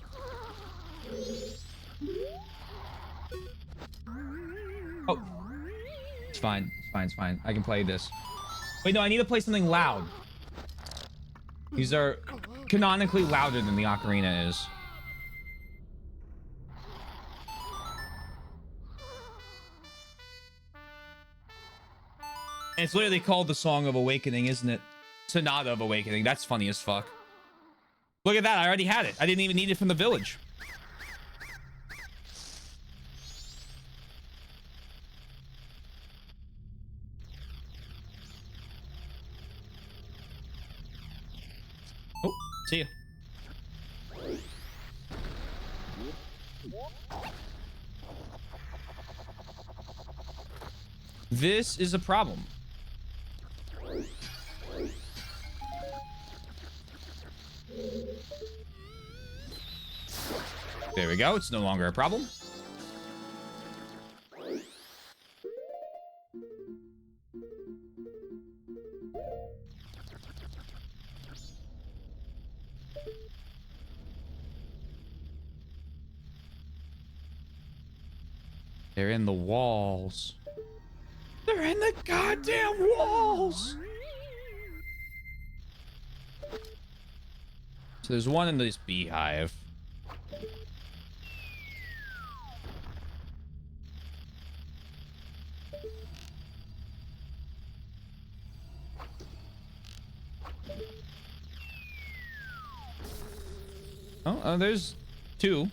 Oh, it's fine. It's fine. It's fine. I can play this. Wait, no, I need to play something loud. These are canonically louder than the ocarina is. And it's literally called the Song of Awakening, isn't it? Sonata of Awakening. That's funny as fuck. Look at that. I already had it. I didn't even need it from the village. Oh, see ya. This is a problem. There we go. It's no longer a problem. They're in the walls. They're in the goddamn walls. So there's one in this beehive. Oh, there's two.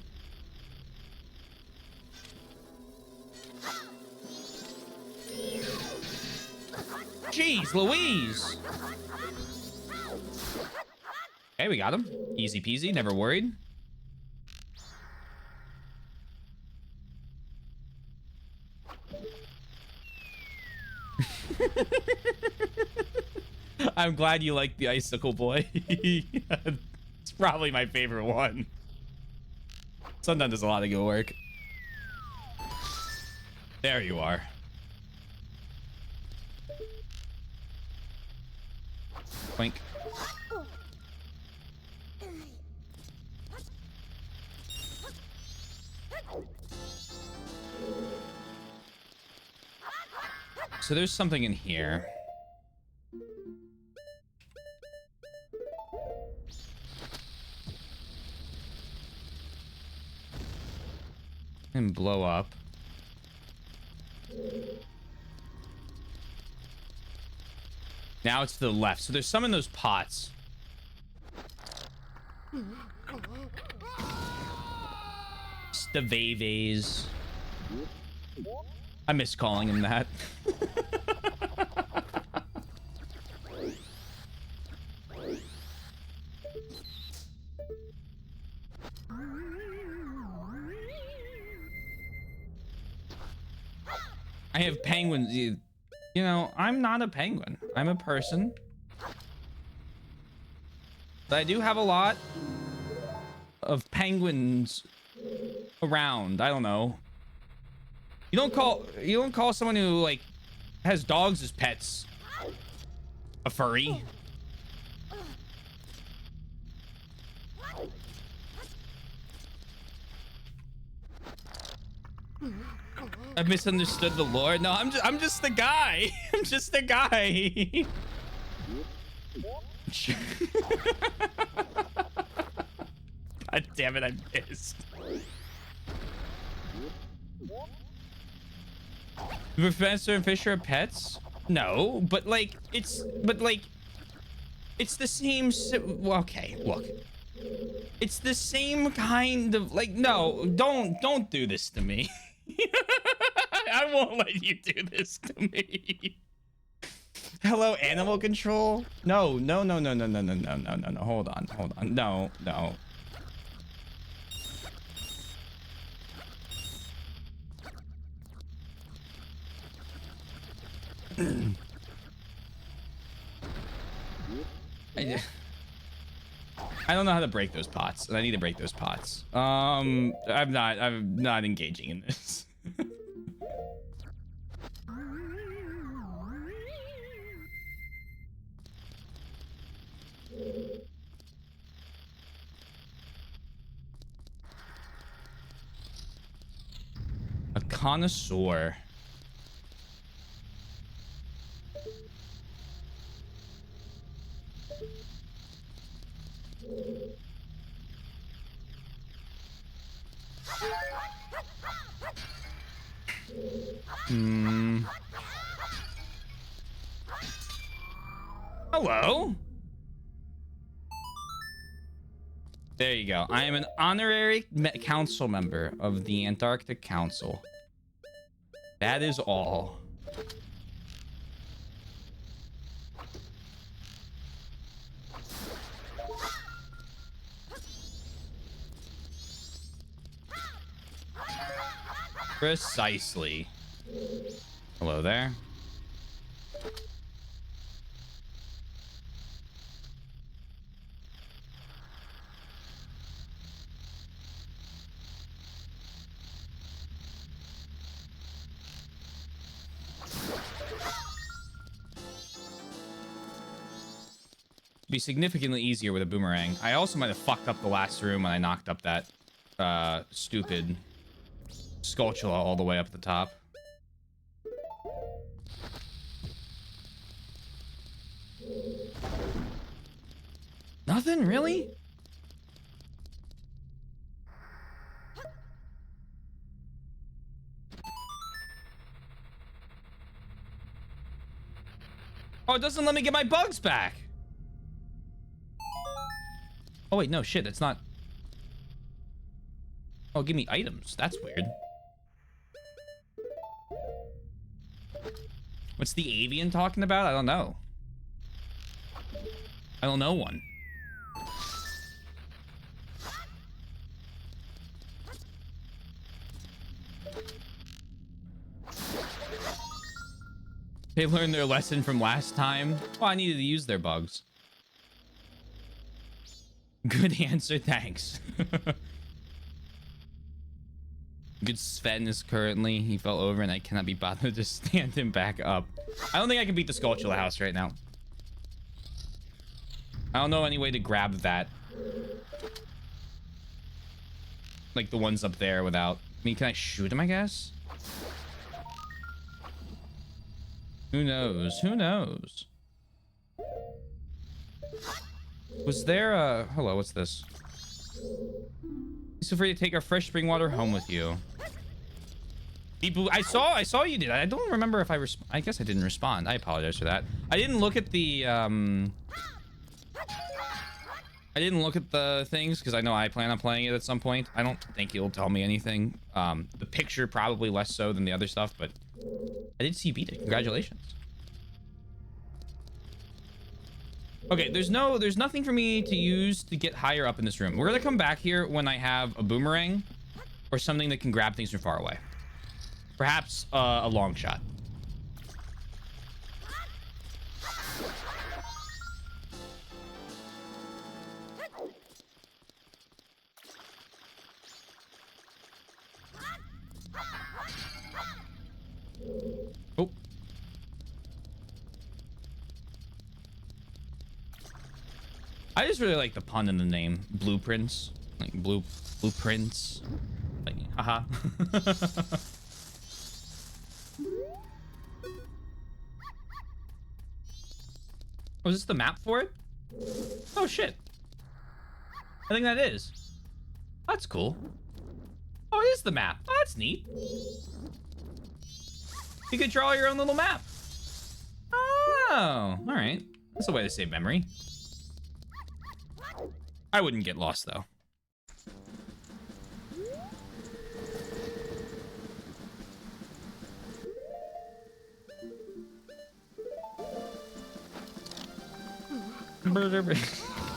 Jeez Louise. Okay, we got him. Easy peasy, never worried. I'm glad you like the icicle boy. It's probably my favorite one. Sundown does a lot of good work. There you are. Boink. So there's something in here. And blow up. Now it's to the left. So there's some in those pots. Stavaves. I miss calling him that. I have penguins. You know, I'm not a penguin. I'm a person. But I do have a lot of penguins around. I don't know. You don't call someone who like has dogs as pets a furry. I misunderstood the lore. No, I'm just the guy. I'm just the guy. God damn it, I missed. Professor and Fisher are pets? No, but like, it's the same. Well, okay, look. It's the same kind of like. No, don't do this to me. I won't let you do this to me. Hello, animal control? No. Hold on. No. I don't know how to break those pots, and I need to break those pots. I'm not engaging in this. A connoisseur. Hello. There you go. I am an honorary council member of the Antarctic Council. That is all. Precisely. Hello there. Be significantly easier with a boomerang. I also might have fucked up the last room when I knocked up that stupid Skulltula all the way up the top. Nothing, really? Oh, it doesn't let me get my bugs back. Oh, wait, no, shit, it's not. Oh, give me items. That's weird. What's the avian talking about? I don't know. I don't know one. They learned their lesson from last time. Well, I needed to use their bugs. Good answer, thanks. Good Sven is currently. He fell over and I cannot be bothered to stand him back up. I don't think I can beat the Skulltula house right now. I don't know any way to grab that. Like the ones up there without... I mean, can I shoot him, I guess? Who knows? Who knows? Was there a... Hello, what's this? Feel free to take our fresh spring water home with you. People, I saw you did. I don't remember if I guess I didn't respond. I apologize for that. I didn't look at the things because I know I plan on playing it at some point. I don't think it'll tell me anything. The picture probably less so than the other stuff, but I did see you beat it. Congratulations. Okay, there's nothing for me to use to get higher up in this room. We're gonna come back here when I have a boomerang or something that can grab things from far away. Perhaps a long shot. Oh. I just really like the pun in the name, blueprints, like blueprints, like haha. Oh, is this the map for it? Oh shit! I think that is. That's cool. Oh, it is the map. Oh, that's neat. You could draw your own little map. Oh, all right. That's a way to save memory. I wouldn't get lost, though.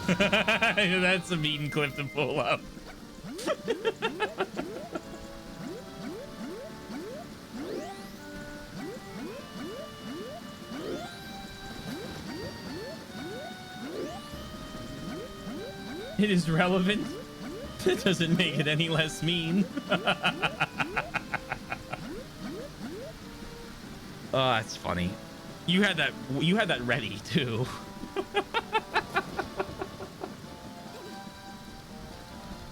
That's a mean clip to pull up. It is relevant. It doesn't make it any less mean. Oh, that's funny. You had that ready too.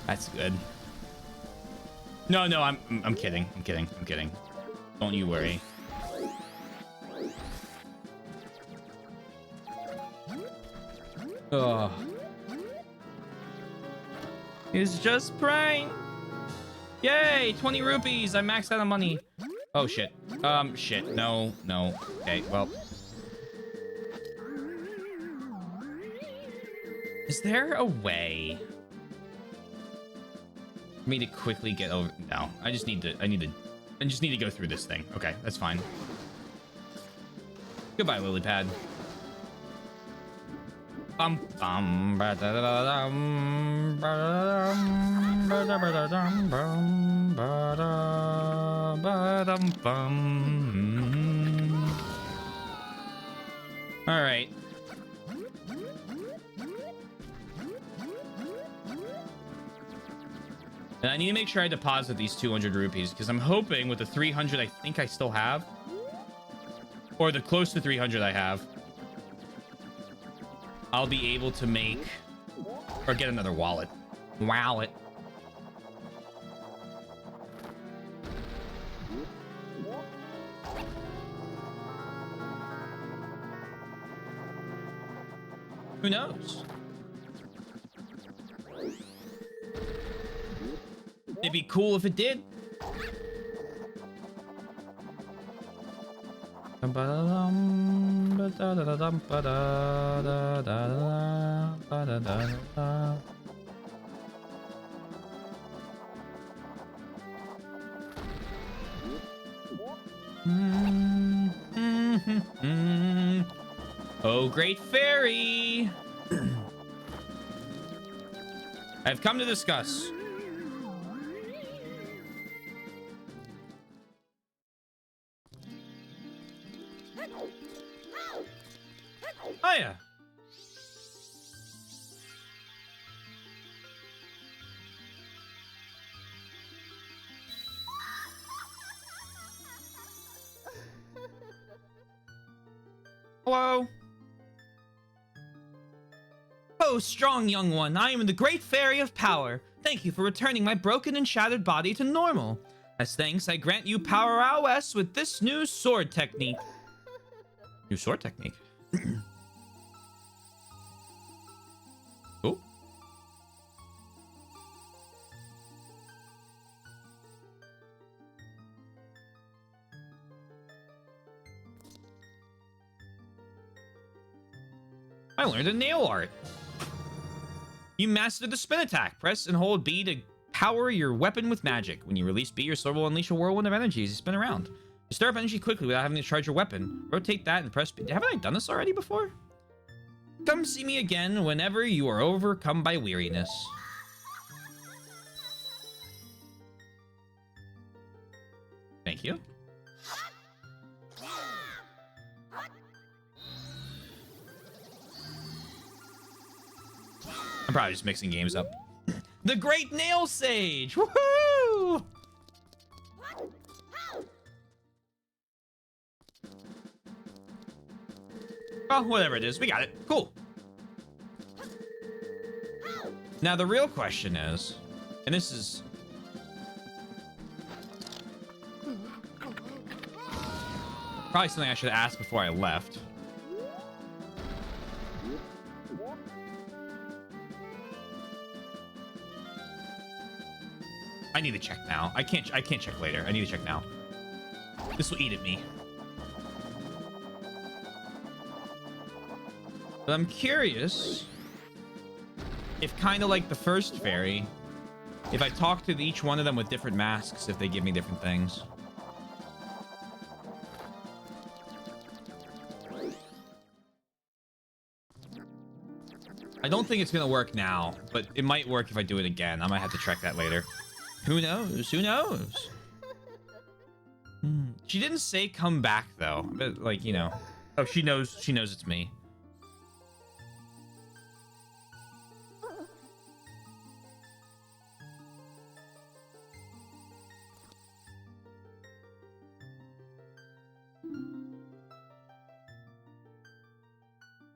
That's good. No, I'm kidding. I'm kidding. Don't you worry. Oh. It's just prank. Yay, 20 rupees. I maxed out on money. Oh shit. Shit. No. Okay, well. Is there a way for me to quickly get over? No, I just need to go through this thing. Okay, that's fine. Goodbye, lily pad. Bum bum ba da da da dum ba da ba da dum bum ba da ba dum bum. All right. And I need to make sure I deposit these 200 rupees because I'm hoping with the 300 I think I still have, or the close to 300 I have, I'll be able to make or get another wallet. Wallet. Who knows? It'd be cool if it did. Oh, great fairy. I've come to discuss. Oh, yeah. Hello? Oh, strong young one, I am the great fairy of power. Thank you for returning my broken and shattered body to normal. As thanks, I grant you power OS with this new sword technique. New sword technique? Oh. I learned a nail art. You mastered the spin attack. Press and hold B to power your weapon with magic. When you release B, your sword will unleash a whirlwind of energy as you spin around. You stir up energy quickly without having to charge your weapon. Rotate that and press B. Haven't I done this already before? Come see me again whenever you are overcome by weariness. Thank you. I'm probably just mixing games up. The Great Nail Sage! Woohoo! Well, whatever it is, we got it. Cool. Now, the real question is, and this is... probably something I should ask before I left. I need to check now. I can't check later. I need to check now. This will eat at me. But I'm curious if, kind of like the first fairy, if I talk to each one of them with different masks, if they give me different things. I don't think it's gonna work now, but it might work if I do it again. I might have to check that later. Who knows? Who knows? She didn't say come back though, but like, you know. Oh, she knows it's me.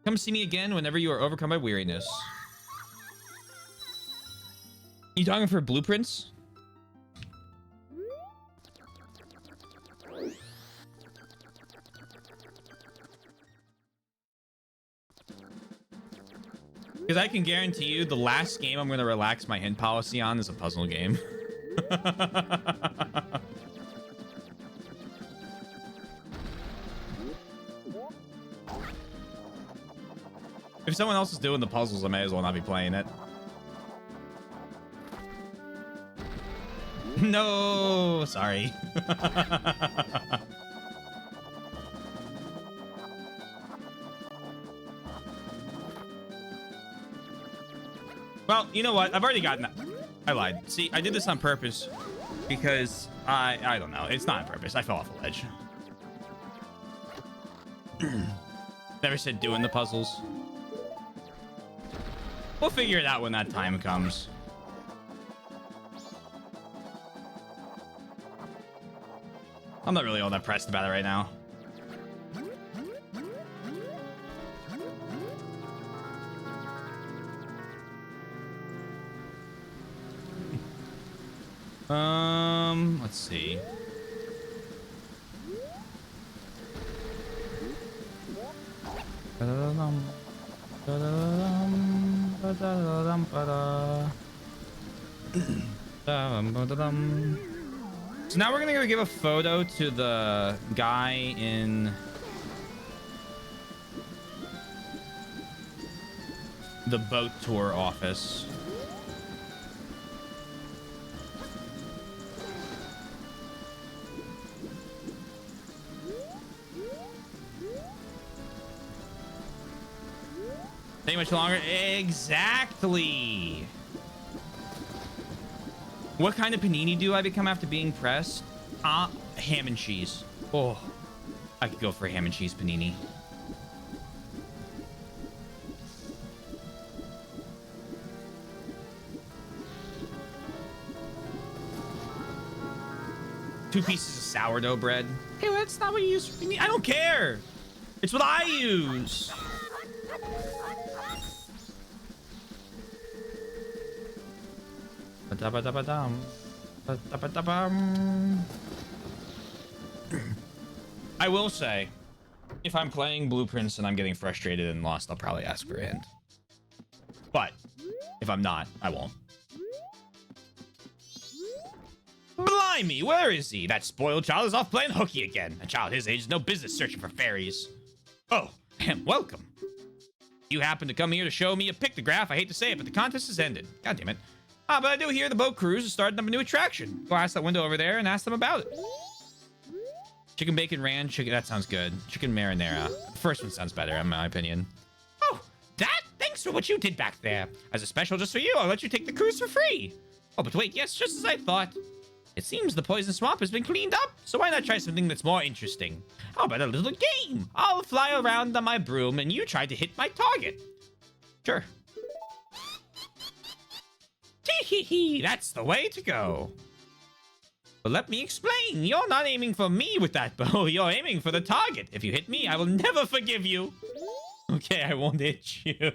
Come see me again whenever you are overcome by weariness. You talking for blueprints? Because I can guarantee you the last game I'm going to relax my hint policy on is a puzzle game. If someone else is doing the puzzles, I may as well not be playing it. No, sorry. Well, you know what? I've already gotten that. I lied. See, I did this on purpose because I don't know. It's not on purpose. I fell off a ledge. Never said doing the puzzles. We'll figure it out when that time comes. I'm not really all that pressed about it right now. Let's see. So now we're gonna go give a photo to the guy in the boat tour office. Take much longer. Exactly. What kind of panini do I become after being pressed? Ham and cheese. Oh, I could go for a ham and cheese panini. Two pieces of sourdough bread. Hey, well, that's not what you use for panini. I don't care. It's what I use. I will say, if I'm playing blueprints and I'm getting frustrated and lost, I'll probably ask for a hint. But if I'm not, I won't. Blimey, where is he? That spoiled child is off playing hooky again. A child his age has no business searching for fairies. Oh, welcome. You happen to come here to show me a pictograph. I hate to say it, but the contest has ended. God damn it. But I do hear the boat cruise is starting up a new attraction. Go ask that window over there and ask them about it. Chicken bacon ranch. Chicken, that sounds good. Chicken marinara. The first one sounds better, in my opinion. Oh, that? Thanks for what you did back there. As a special just for you, I'll let you take the cruise for free. Oh, but wait, yes, just as I thought. It seems the poison swamp has been cleaned up, so why not try something that's more interesting? How about a little game? I'll fly around on my broom and you try to hit my target. Sure. Tee-hee-hee, that's the way to go. But let me explain. You're not aiming for me with that bow. You're aiming for the target. If you hit me, I will never forgive you. Okay, I won't hit you.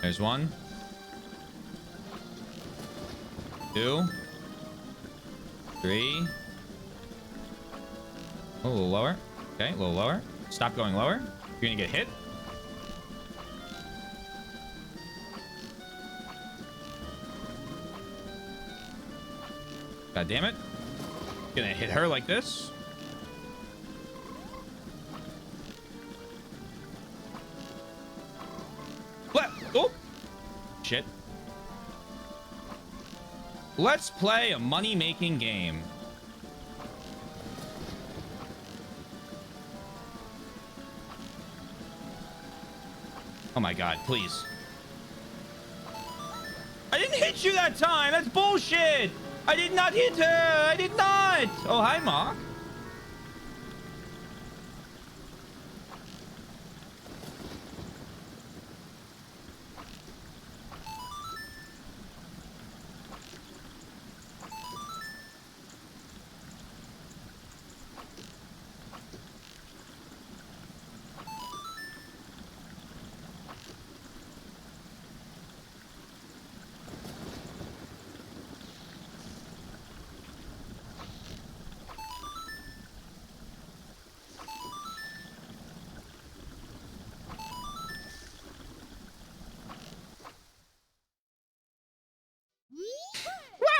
There's one. Two. Three. A little lower. Okay, a little lower. Stop going lower. You're gonna get hit. God damn it. Gonna hit her like this. What? Oh! Shit. Let's play a money-making game. Oh my god, please. I didn't hit you that time! That's bullshit! I did not hit her! I did not! Oh, hi, Mark.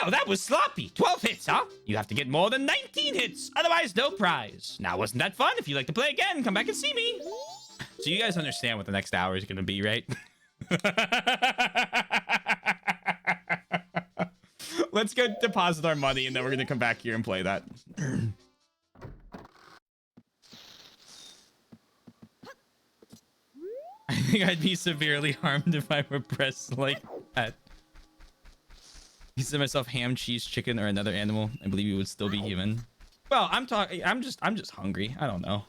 Wow, that was sloppy. 12 hits, huh? You have to get more than 19 hits. Otherwise, no prize. Now, wasn't that fun? If you'd like to play again, come back and see me. So you guys understand what the next hour is going to be, right? Let's go deposit our money, and then we're going to come back here and play that. I think I'd be severely harmed if I were pressed like that. He said myself ham, cheese, chicken, or another animal. I believe you would still be human. Well, I'm just hungry. I don't know.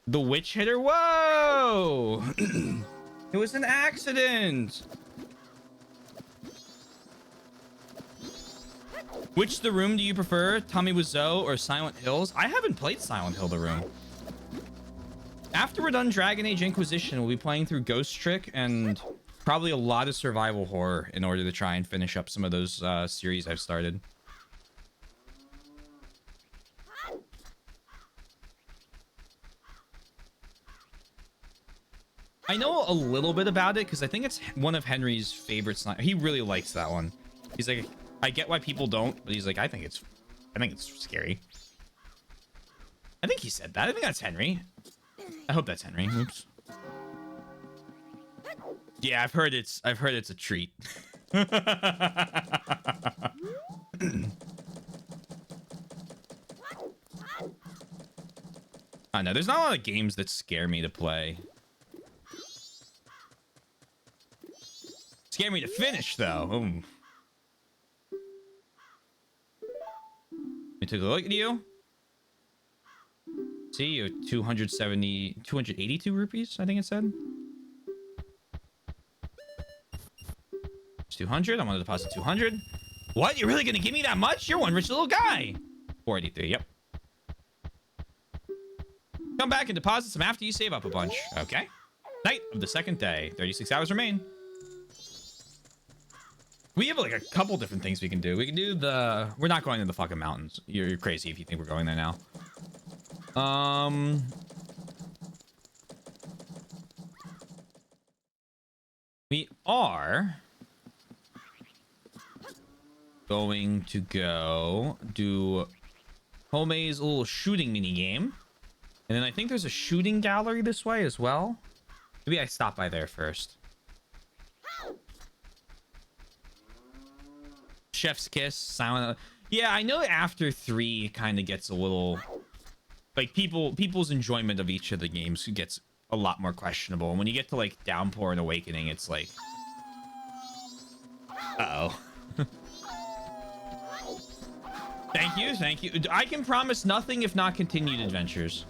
The witch hitter. Whoa! It was an accident. Which The Room do you prefer? Tommy Wiseau or Silent Hills? I haven't played Silent Hill The Room. After we're done Dragon Age Inquisition, we'll be playing through Ghost Trick and probably a lot of survival horror in order to try and finish up some of those series I've started. I know a little bit about it because I think it's one of Henry's favorite snipers. He really likes that one. He's like, I get why people don't, but he's like, I think it's scary. I think he said that. I think that's Henry. I hope that's Henry. Oops. Yeah, I've heard it's a treat. I know there's not a lot of games that scare me to play. Scare me to finish though. Ooh. Let me take a look at you. See, you 282 rupees, I think it said. 200. I'm gonna deposit 200. What? You're really gonna give me that much? You're one rich little guy. 483. Yep. Come back and deposit some after you save up a bunch. Okay. Night of the second day. 36 hours remain. We have like a couple different things we can do. We can do the... We're not going to the fucking mountains. You're crazy if you think we're going there now. We are going to go do Homei's little shooting mini game, and then I think there's a shooting gallery this way as well. Maybe I stop by there first. Chef's Kiss, Silent. Yeah, I know after 3 kind of gets a little like people's enjoyment of each of the games gets a lot more questionable. And when you get to like Downpour and Awakening, it's like, uh-oh. Thank you. I can promise nothing if not continued adventures.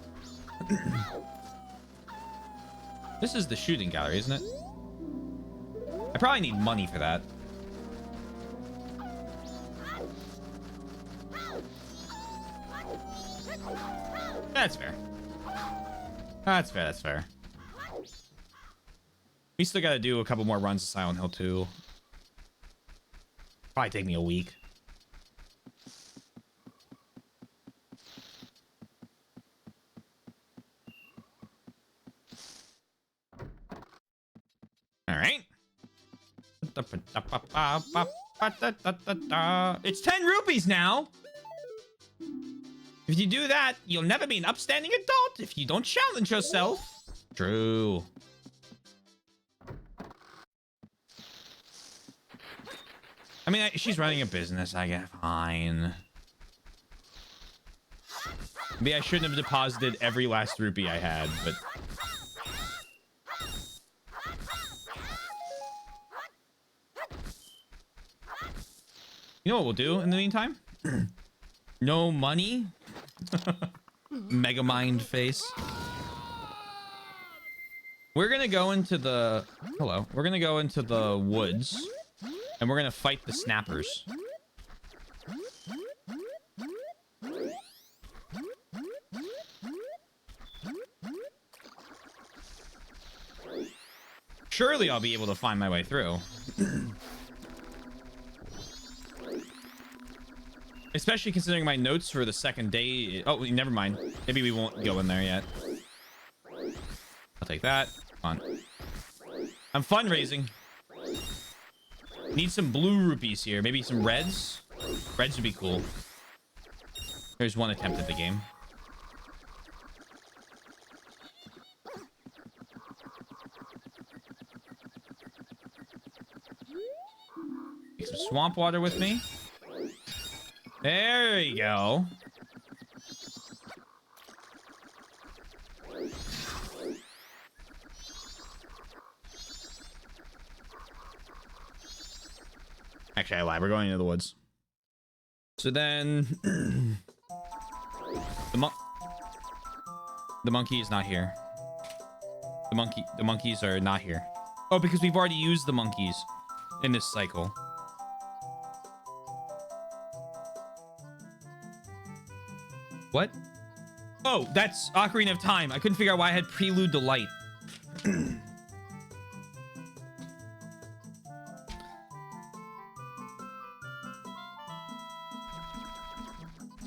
This is the shooting gallery, isn't it? I probably need money for that. That's fair. That's fair. We still gotta do a couple more runs of Silent Hill 2. Probably take me a week. It's 10 rupees now. If you do that, you'll never be an upstanding adult if you don't challenge yourself. True. I mean, she's running a business, I guess. Fine. Maybe I shouldn't have deposited every last rupee I had, but... You know what we'll do in the meantime? No money? Mega mind face. We're gonna go into the... Hello. We're gonna go into the woods. And we're gonna fight the snappers. Surely I'll be able to find my way through. Especially considering my notes for the second day. Oh, never mind. Maybe we won't go in there yet. I'll take that. Come on. I'm fundraising. Need some blue rupees here. Maybe some reds. Reds would be cool. There's one attempt at the game. Take some swamp water with me. There you go. Actually, I lied. We're going into the woods. So then... the monkey is not here. The monkeys are not here. Oh, because we've already used the monkeys in this cycle. What? Oh, that's Ocarina of Time. I couldn't figure out why I had Prelude to Light.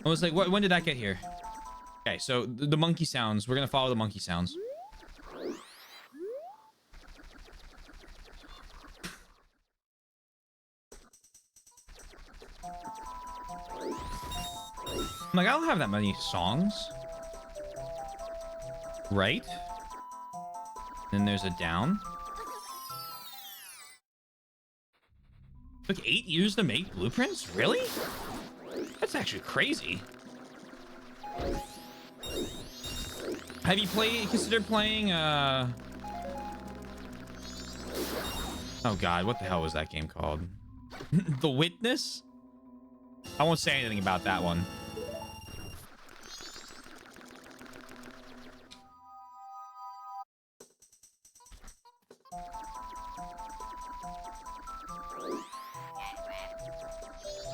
I was like, what? When did that get here? Okay, so the monkey sounds. We're gonna follow the monkey sounds. I'm like, I don't have that many songs. Right? Then there's a down. Took 8 years to make blueprints? Really? That's actually crazy. Have you considered playing, Oh god, what the hell was that game called? The Witness? I won't say anything about that one.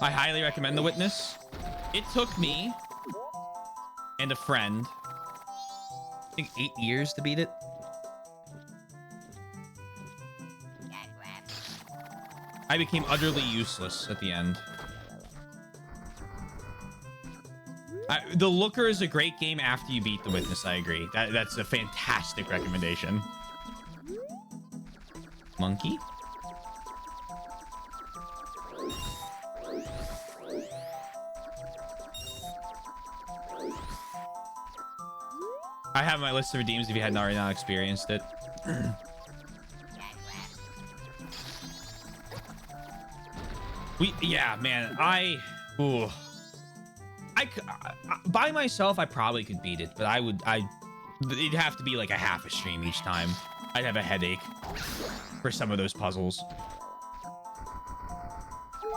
I highly recommend The Witness. It took me and a friend, I think 8 years to beat it. I became utterly useless at the end. The Looker is a great game after you beat The Witness, I agree. That's a fantastic recommendation. Monkey? I have my list of redeems if you hadn't already not experienced it. Yeah, man, by myself, I probably could beat it, but it'd have to be like a half a stream each time. I'd have a headache for some of those puzzles.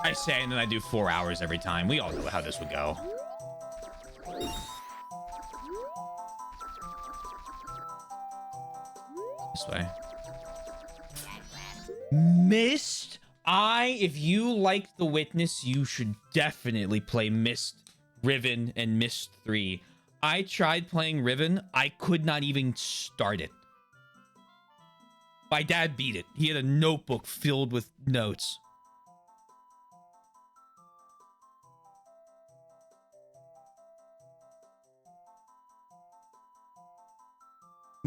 I say, and then I do 4 hours every time. We all know how this would go. This way. Mist? If you like The Witness, you should definitely play Mist, Riven, and Mist 3. I tried playing Riven. I could not even start it. My dad beat it. He had a notebook filled with notes.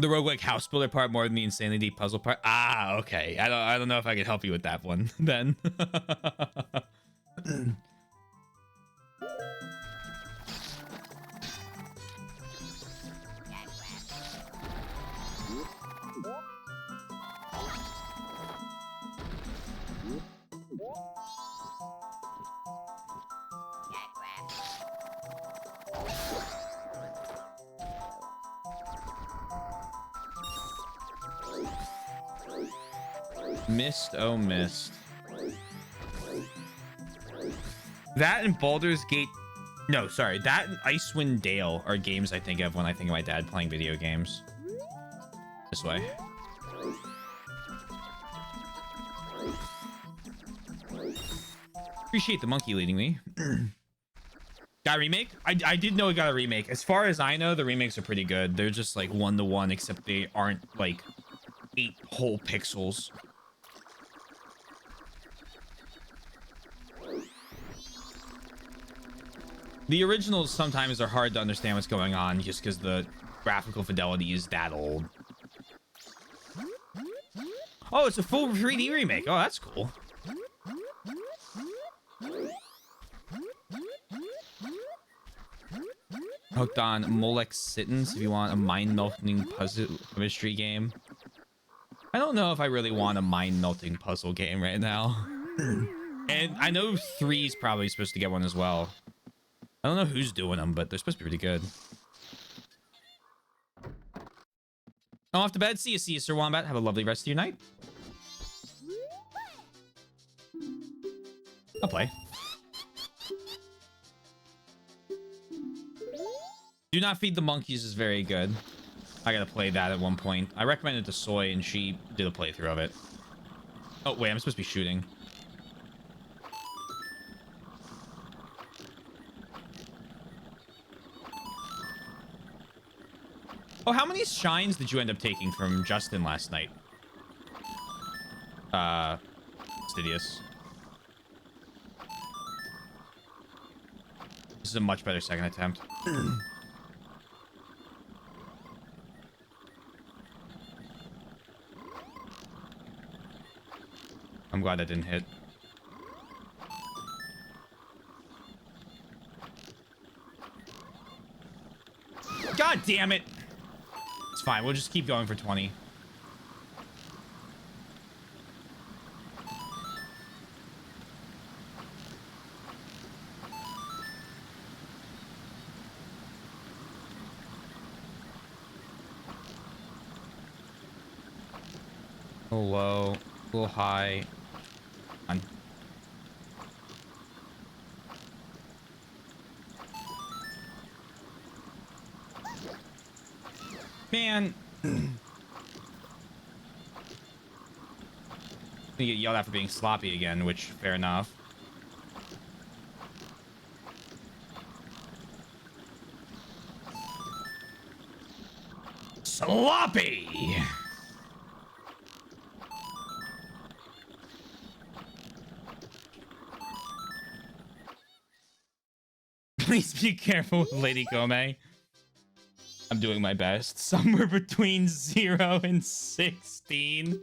The roguelike house builder part more than the insanity puzzle part. Ah, okay. I don't know if I can help you with that one then. Mist, oh mist. That and Baldur's Gate. No, sorry. That and Icewind Dale are games I think of when I think of my dad playing video games. This way. Appreciate the monkey leading me. Got a remake? I did know it got a remake. As far as I know, the remakes are pretty good. They're just like 1-to-1, except they aren't like 8 whole pixels. The originals sometimes are hard to understand what's going on just because the graphical fidelity is that old. Oh, it's a full 3D remake. Oh, that's cool. Hooked on Molex Sittins if you want a mind-melting puzzle mystery game. I don't know if I really want a mind-melting puzzle game right now. And I know 3 is probably supposed to get one as well. I don't know who's doing them, but they're supposed to be pretty good. I'm off to bed. See you, Sir Wombat. Have a lovely rest of your night. I'll play. Do Not Feed the Monkeys is very good. I gotta play that at one point. I recommended it to Soy, and she did a playthrough of it. Oh, wait, I'm supposed to be shooting. Oh, how many shines did you end up taking from Justin last night? Stidious. This is a much better second attempt. I'm glad that didn't hit. God damn it! It's fine. We'll just keep going for 20. A little low, a little high. On. Man. You get yelled at for being sloppy again, which, fair enough. Sloppy! Please be careful with Lady Gome. I'm doing my best. Somewhere between 0 and 16.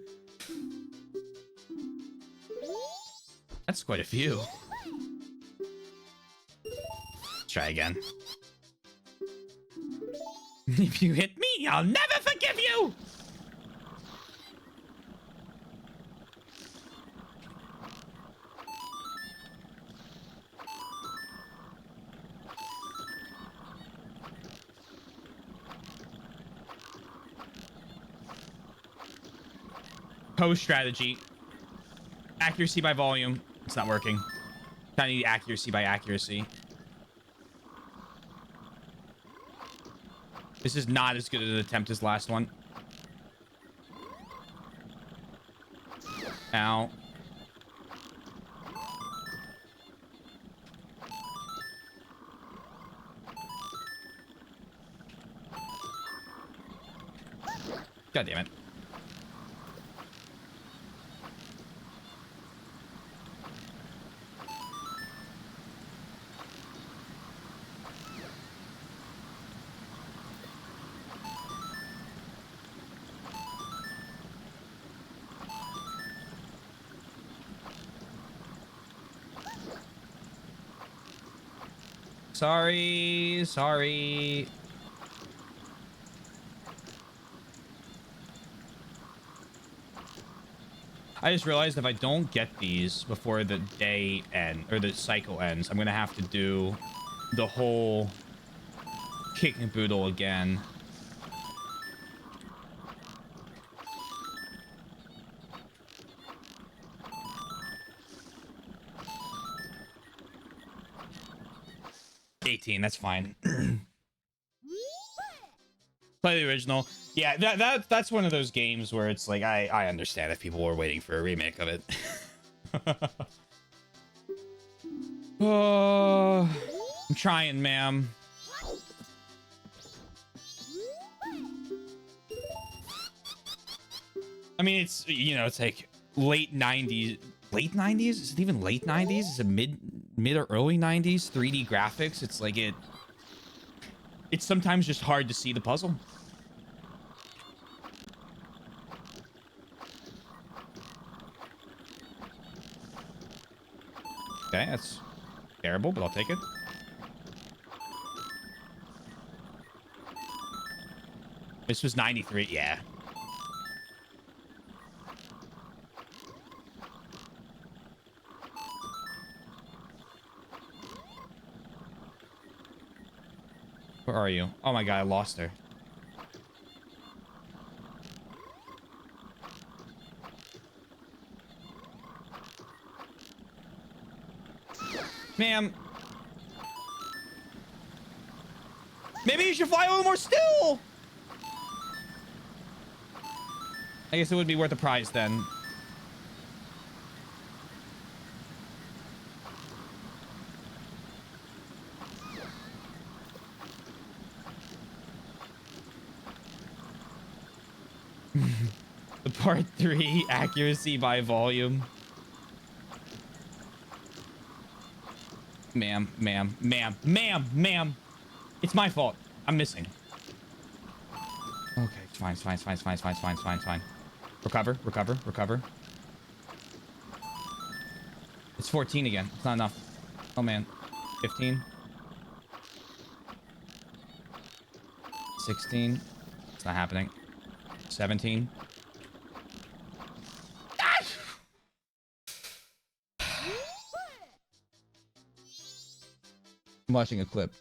That's quite a few. Let's try again. If you hit me, I'll never forgive you! Post strategy. Accuracy by volume. It's not working. I need accuracy by accuracy. This is not as good an attempt as last one. Ow. God damn it. Sorry, sorry. I just realized if I don't get these before the day end or the cycle ends, I'm gonna have to do the whole kick and boodle again. $18, that's fine. Play the original. Yeah, that's one of those games where it's like I understand if people were waiting for a remake of it. Oh, I'm trying, ma'am. I mean, it's, you know, it's like late 90s. Late 90s? Is it even late 90s? Is it mid or early 90s? 3D graphics. It's like it's sometimes just hard to see the puzzle. Okay, that's terrible, but I'll take it. This was 93. Yeah. Where are you? Oh my god, I lost her. Ma'am. Maybe you should fly a little more still. I guess it would be worth a prize then. The part 3 accuracy by volume. Ma'am, ma'am, ma'am, ma'am, ma'am. It's my fault. I'm missing. Okay, it's fine, it's fine, it's fine, it's fine, it's fine, it's fine, it's fine, it's fine. Recover, recover, recover. It's 14 again. It's not enough. Oh man. 15. 16. It's not happening. 17. I'm watching a clip.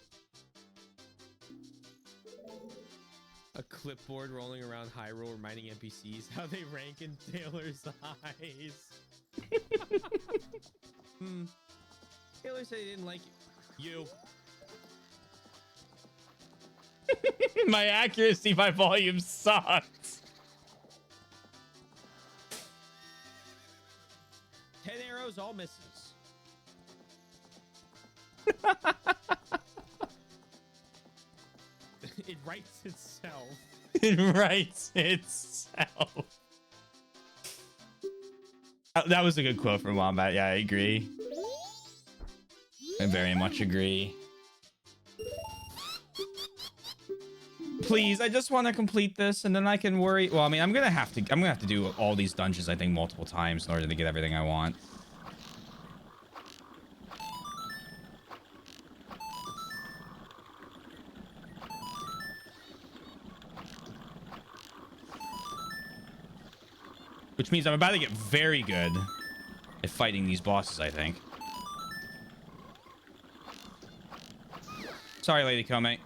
A clipboard rolling around Hyrule reminding NPCs how they rank in Taylor's eyes. Taylor said he didn't like you. My accuracy by volume sucks. 10 arrows, all misses. It writes itself. It writes itself. That was a good quote from Wombat. Yeah, I agree. I very much agree. Please, I just want to complete this and then I can worry. Well, I mean, I'm gonna have to do all these dungeons, I think, multiple times in order to get everything I want. Which means I'm about to get very good at fighting these bosses, I think. Sorry, Lady Kome.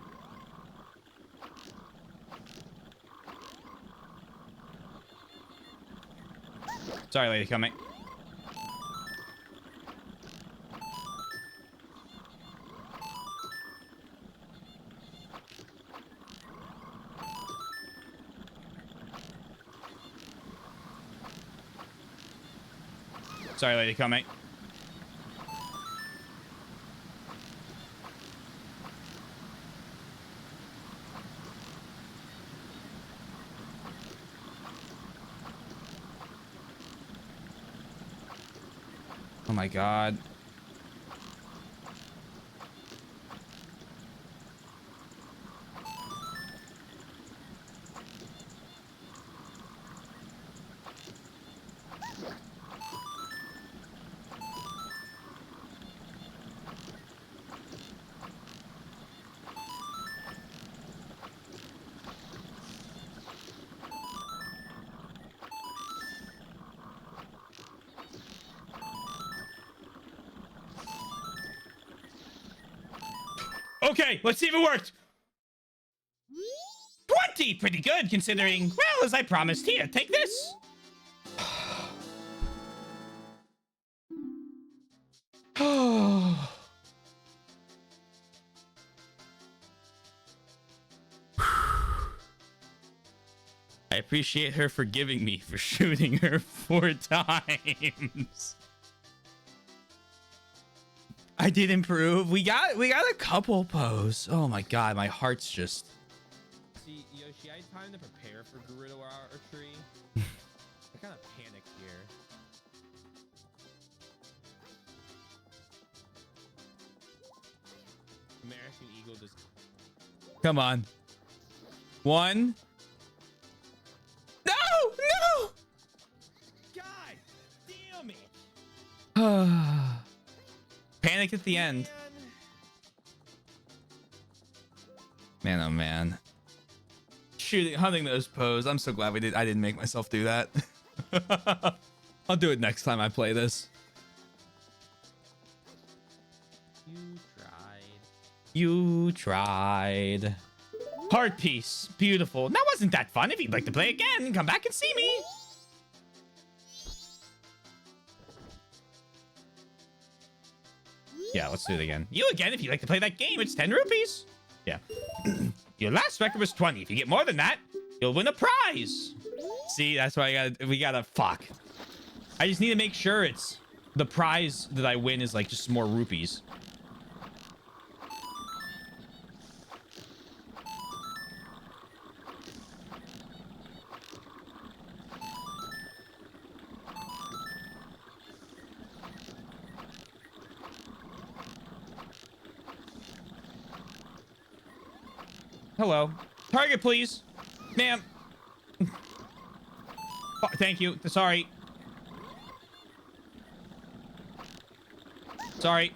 Sorry, Lady Kome. Sorry, Lady Kome. Oh my god. Okay, let's see if it worked. 20, pretty good considering. Well, as I promised, here, take this. I appreciate her forgiving me for shooting her 4 times. I did improve. We got a couple pose. Oh my god, my heart's just. See, Yoshi, I had time to prepare for Gerudo archery. I kind of panicked here. American Eagle just. Come on. 1. No! God damn it! No! Panic at the end. Man, oh man. Shooting, hunting those pose. I'm so glad I didn't make myself do that. I'll do it next time I play this. You tried. You tried. Heart piece. Beautiful. That wasn't that fun. If you'd like to play again, come back and see me. Yeah, let's do it again. You again if you'd like to play that game. It's 10 rupees. Yeah. Your last record was 20. If you get more than that, you'll win a prize. See, that's why we gotta fuck. I just need to make sure it's the prize that I win is like just more rupees. Hello. Target, please. Ma'am. Oh, thank you. Sorry. Sorry.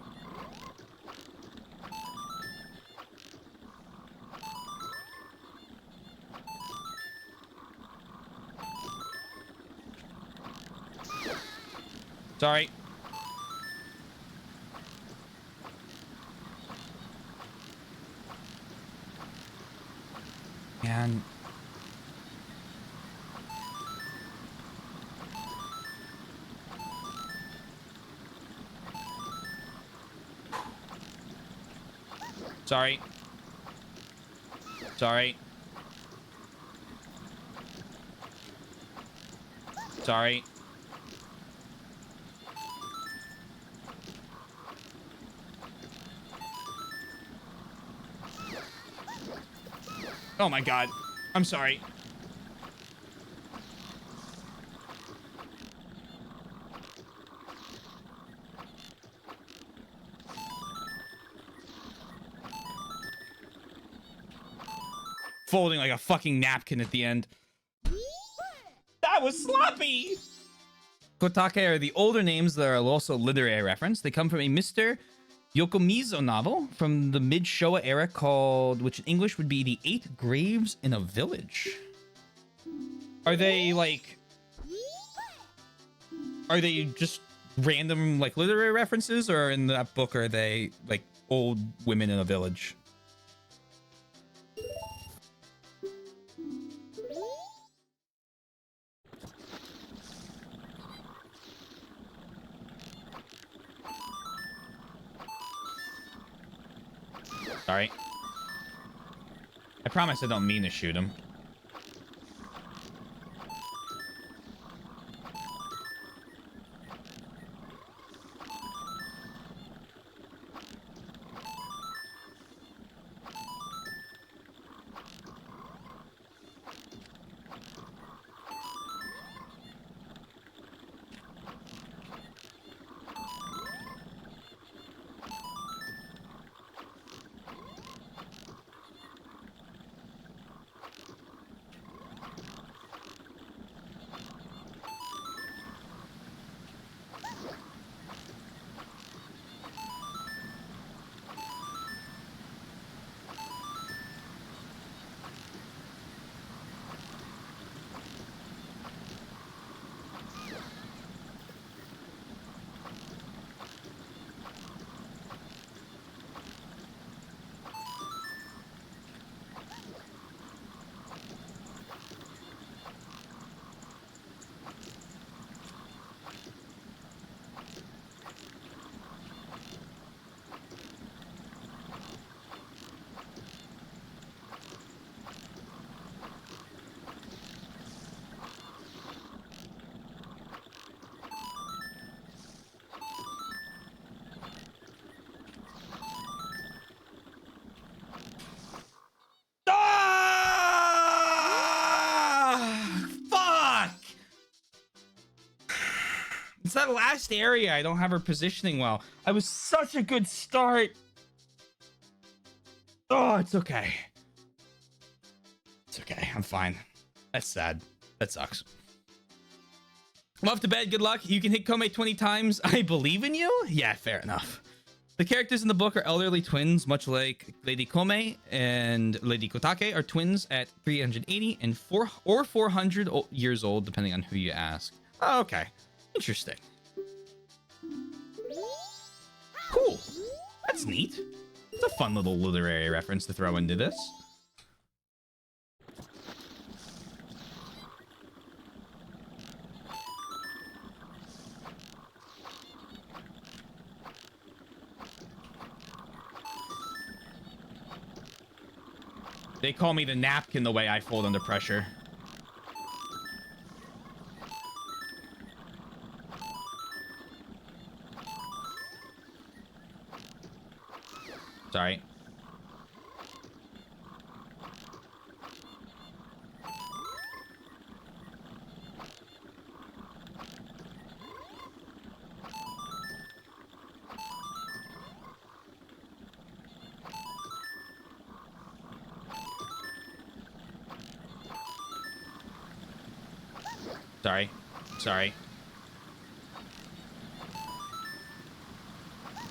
Sorry. And sorry. Sorry. Sorry. Oh my god. I'm sorry. Folding like a fucking napkin at the end. That was sloppy! Kotake are the older names that are also literary reference. They come from a Mr. Yokomizo novel from the mid-Showa era called, which in English would be The 8 Graves in a Village. Are they like... Are they just random like literary references, or in that book are they like old women in a village? Sorry. I promise I don't mean to shoot him. that last area, I don't have her positioning well. I was such a good start. Oh, it's okay. It's okay. I'm fine. That's sad. That sucks. I'm off to bed. Good luck. You can hit Kome 20 times. I believe in you? Yeah, fair enough. The characters in the book are elderly twins, much like Lady Kome and Lady Kotake are twins at 380 and 400 years old, depending on who you ask. Oh, okay. Interesting. Cool. That's neat. It's a fun little literary reference to throw into this. They call me the napkin the way I fold under pressure. Sorry. Sorry. Sorry.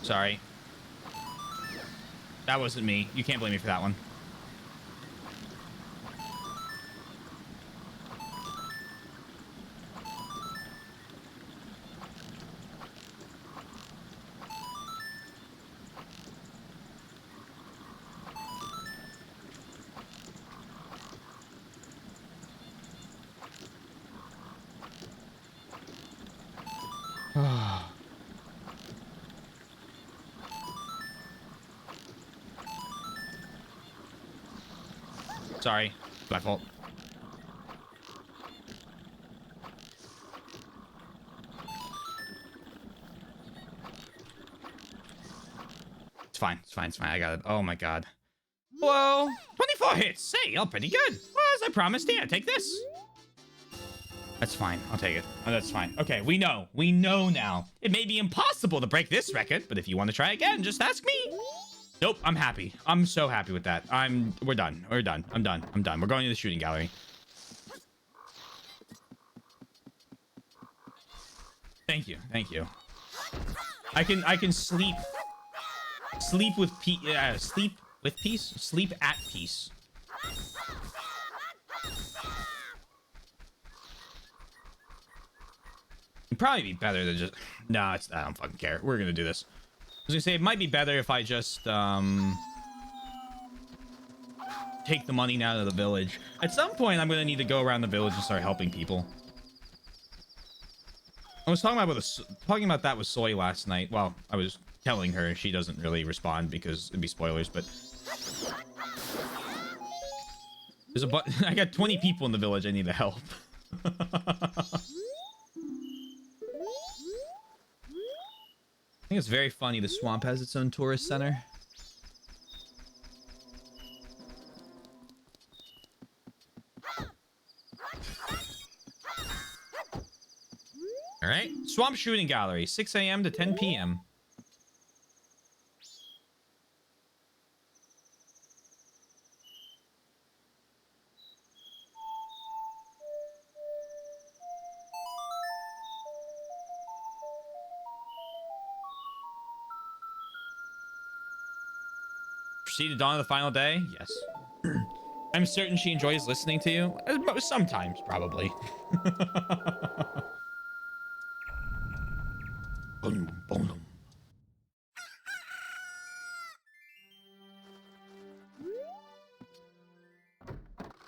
Sorry. That wasn't me. You can't blame me for that one. Sorry. My fault. It's fine. It's fine. It's fine. I got it. Oh my god. Whoa. 24 hits. Hey, you're pretty good. Well, as I promised. Here, take this. That's fine. I'll take it. Oh, that's fine. Okay, we know. We know now. It may be impossible to break this record, but if you want to try again, just ask me. Nope, I'm happy. I'm so happy with that. We're done. We're done. I'm done. I'm done. We're going to the shooting gallery. Thank you. Thank you. I can sleep with sleep with peace. Sleep at peace. It'd probably be better to just... No, I don't fucking care. We're gonna do this. I was gonna say, it might be better if I just, take the money out of the village. At some point, I'm gonna need to go around the village and start helping people. I was talking about that with Soy last night. Well, I was telling her. She doesn't really respond because it'd be spoilers, but... There's I got 20 people in the village I need to help. I think it's very funny the swamp has its own tourist center. All right. Swamp Shooting Gallery, 6 a.m. to 10 p.m. Proceed to dawn of the final day? Yes. I'm certain she enjoys listening to you. Sometimes, probably.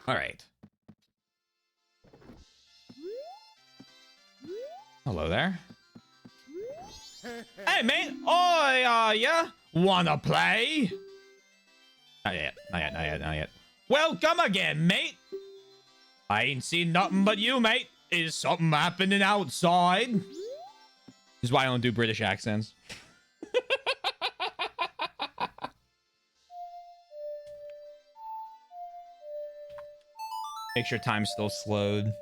All right. Hello there. Hey, mate. Oh, yeah. Wanna play? Not yet. Not yet. Not yet. Not yet. Welcome again, mate. I ain't seen nothing but you, mate. Is something happening outside? This is why I don't do British accents. Make sure time's still slowed.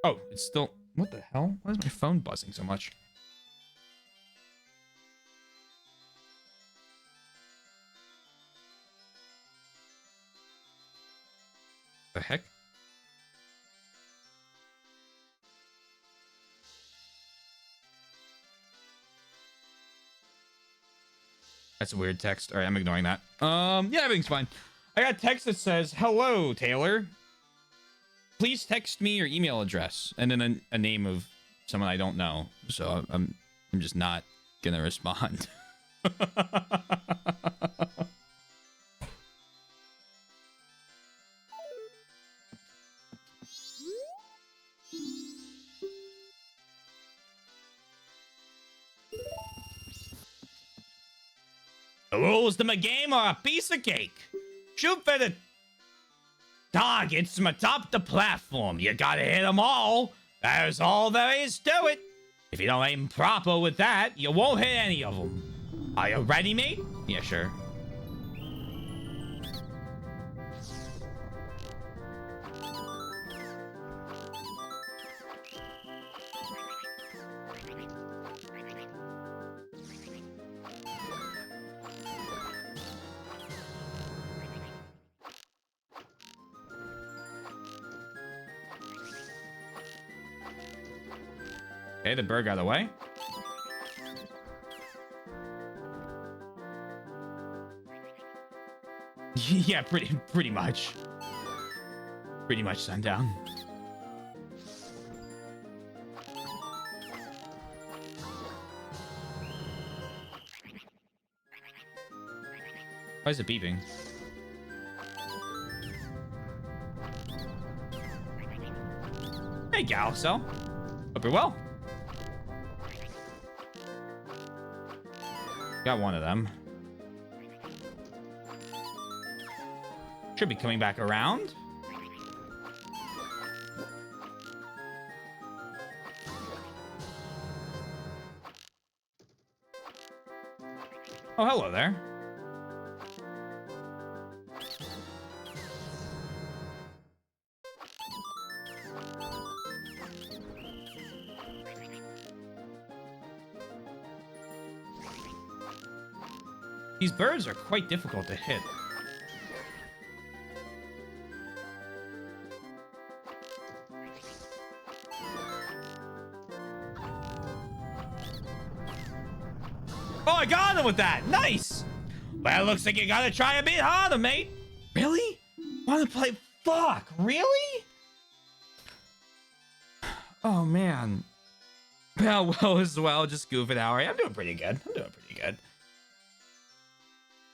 Oh, it's still... What the hell? Why is my phone buzzing so much? The heck? That's a weird text. All right, I'm ignoring that. Yeah, everything's fine. I got a text that says, "Hello, Taylor. Please text me your email address," and then a name of someone I don't know. So I'm just not gonna respond. The rules to my game are a piece of cake. Shoot for the targets from atop the platform. You gotta hit them all. That's all there is to it. If you don't aim proper with that, you won't hit any of them. Are you ready, mate? Yeah, sure. Okay, the bird got away. Yeah, pretty much. Pretty much sundown. Why is it beeping? Hey, Galcel. Hope you're well. Got one of them. Should be coming back around. Oh, hello there. These birds are quite difficult to hit. Oh, I got him with that. Nice. Well, looks like you gotta try a bit harder, mate. Really? Want to play? Fuck, really? Oh, man. Well, as well, just goofing out. I'm doing pretty good.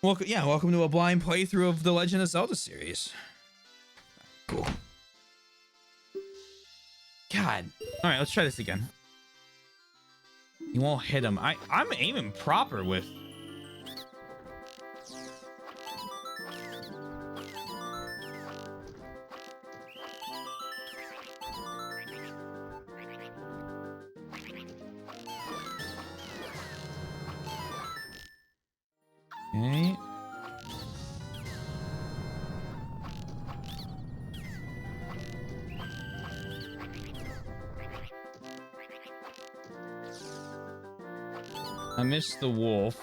Welcome to a blind playthrough of the Legend of Zelda series. Cool. God. All right, let's try this again. You won't hit him. I'm aiming proper with... Okay. I missed the wolf.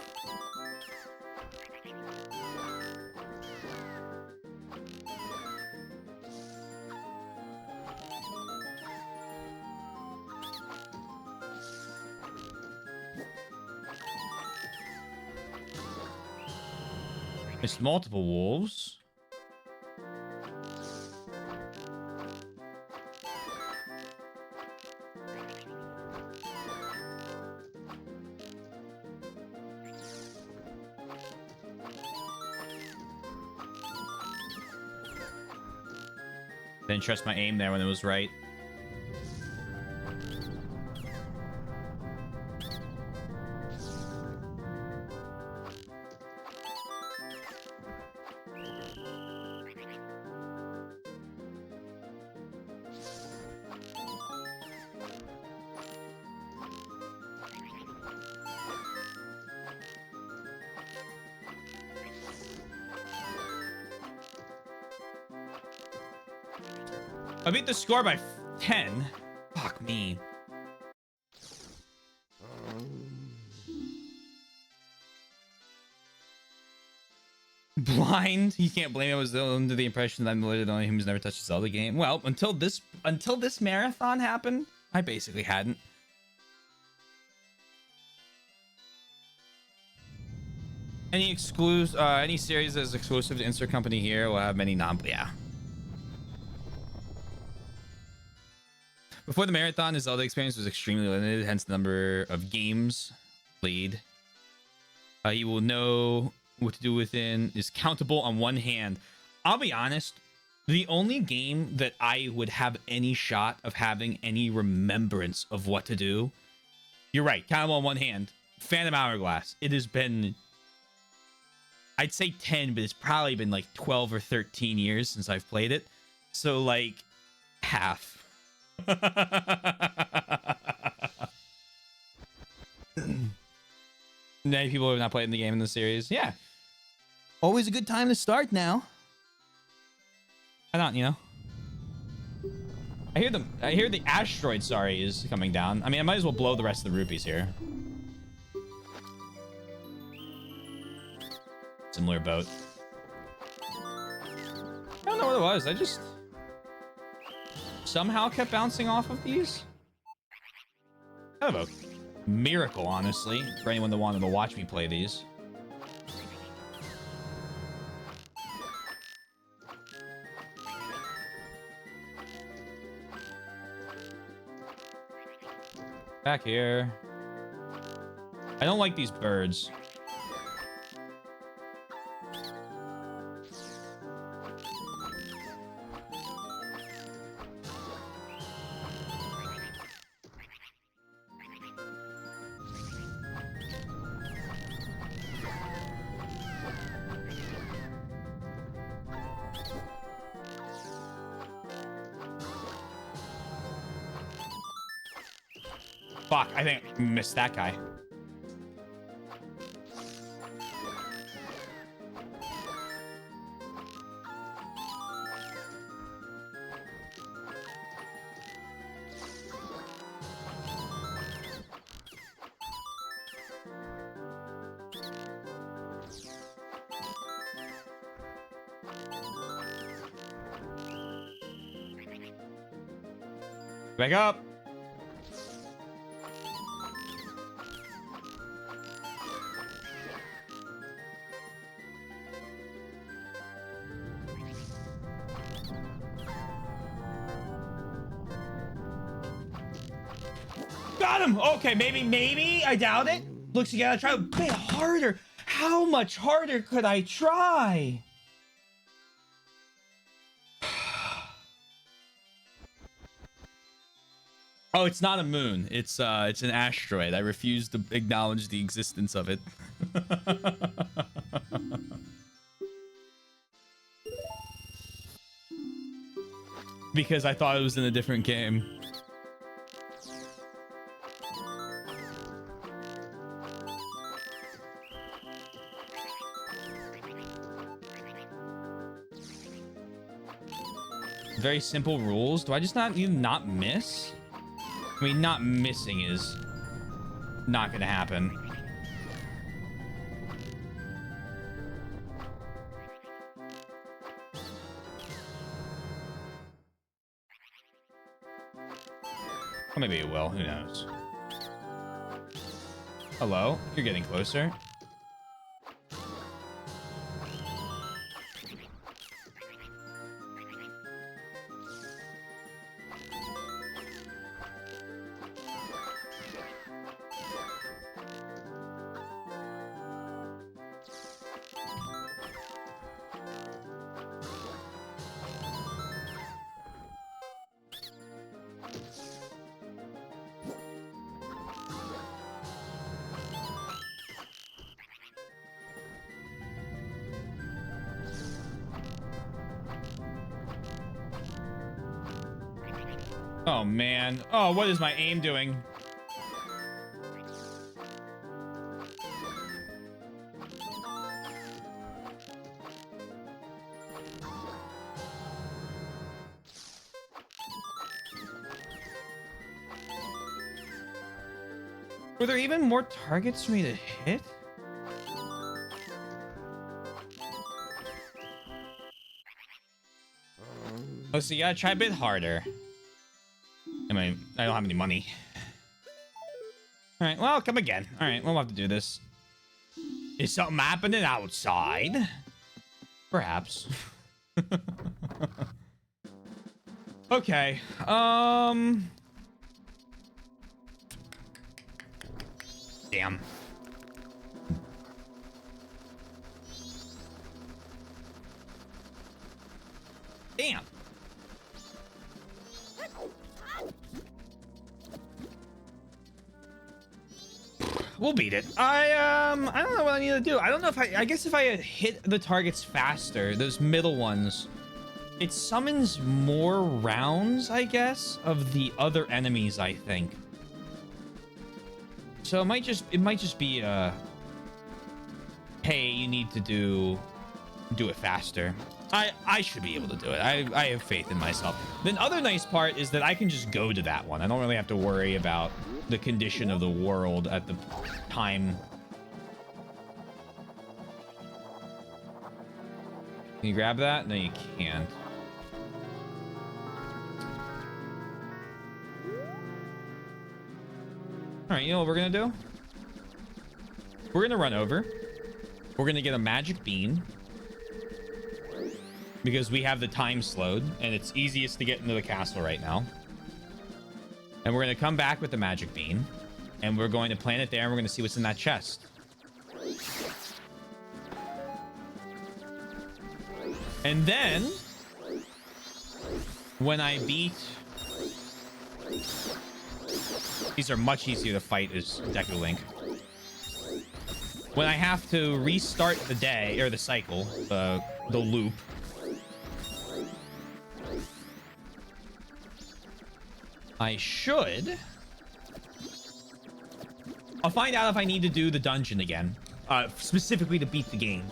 Missed multiple wolves. Didn't trust my aim there when it was right. I beat the score by 10. Fuck me. Blind. You can't blame me. I was under the impression that I'm literally the only human who's never touched a Zelda game. Well, until this marathon happened, I basically hadn't. Any series that is exclusive to Insert Company here will have many yeah. Before the marathon, his Zelda experience was extremely limited, hence the number of games played. He will know what to do within is countable on one hand. I'll be honest, the only game that I would have any shot of having any remembrance of what to do, you're right, countable on one hand, Phantom Hourglass. It has been, I'd say 10, but it's probably been like 12 or 13 years since I've played it. So like half. Many people have not played in the game in the series. Yeah. Always a good time to start now. I don't, you know. I hear the asteroid, sorry, is coming down. I mean, I might as well blow the rest of the rupees here. Similar boat. I don't know what it was. I just somehow kept bouncing off of these. Kind of a miracle, honestly, for anyone that wanted to watch me play these. Back here. I don't like these birds. Fuck, I think I missed that guy. Back up. Got him. Okay, maybe. I doubt it. Looks, you gotta try a bit harder. How much harder could I try? Oh, it's not a moon. It's an asteroid. I refuse to acknowledge the existence of it. Because I thought it was in a different game. Very simple rules. Do I just not miss? I mean, not missing is not gonna happen. Or maybe it will. Who knows? Hello? You're getting closer. Oh, man. Oh, what is my aim doing? Were there even more targets for me to hit? Oh, so you gotta try a bit harder. I don't have any money. All right, well, come again. All right, we'll have to do this. Is something happening outside? Perhaps. Okay. Damn. Damn. We'll beat it. I don't know what I need to do. I don't know if I guess if I had hit the targets faster, those middle ones, it summons more rounds, I guess, of the other enemies, I think. So it might just be hey, you need to do it faster. I should be able to do it. I have faith in myself. The other nice part is that I can just go to that one. I don't really have to worry about the condition of the world at the time. Can you grab that? No, you can't. All right, you know what we're gonna do? We're gonna run over. We're gonna get a magic bean because we have the time slowed and it's easiest to get into the castle right now. And we're gonna come back with the magic bean and we're going to plant it there and we're gonna see what's in that chest. And then when I beat, these are much easier to fight as Deku Link. When I have to restart the day or the cycle, the loop, I should. I'll find out if I need to do the dungeon again, specifically to beat the game.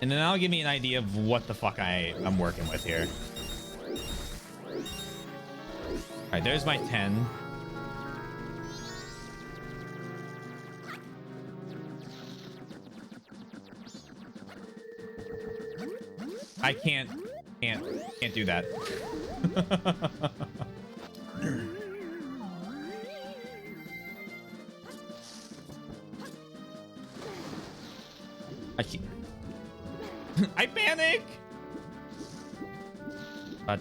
And then that'll give me an idea of what the fuck I'm working with here. All right, there's my 10. I can't do that. I can't. I panic. I'm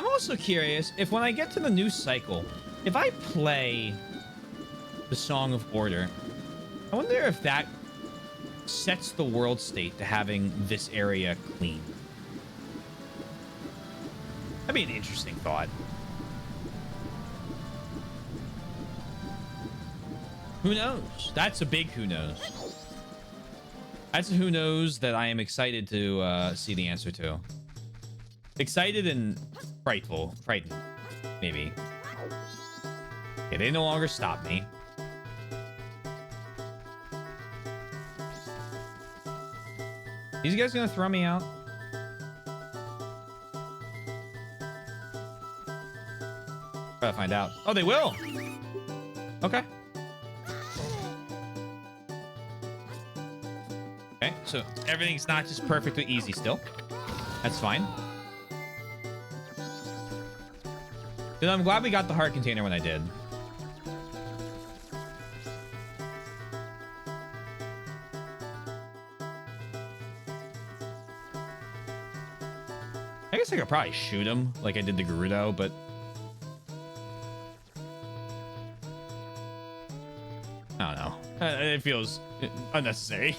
also curious if when I get to the new cycle, if I play the Song of Order, I wonder if that sets the world state to having this area clean. That'd be an interesting thought. Who knows? That's a big who knows. That's a who knows that I am excited to see the answer to. Excited and frightened, maybe. Okay, they no longer stop me. These guys gonna throw me out? Gotta find out. Oh, they will. Okay. Okay, so everything's not just perfectly easy still. That's fine. Then I'm glad we got the heart container when I did. I guess I could probably shoot him like I did the Gerudo, but I don't know. It feels unnecessary.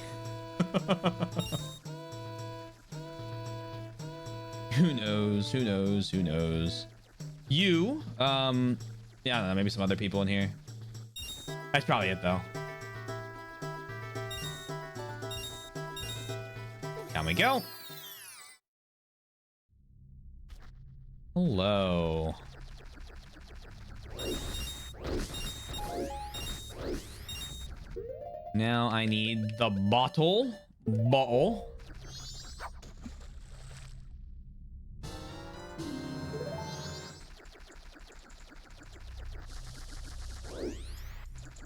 Who knows? Who knows? Who knows? You, yeah, I don't know. Maybe some other people in here. That's probably it, though. Down we go. Hello. Now I need the bottle.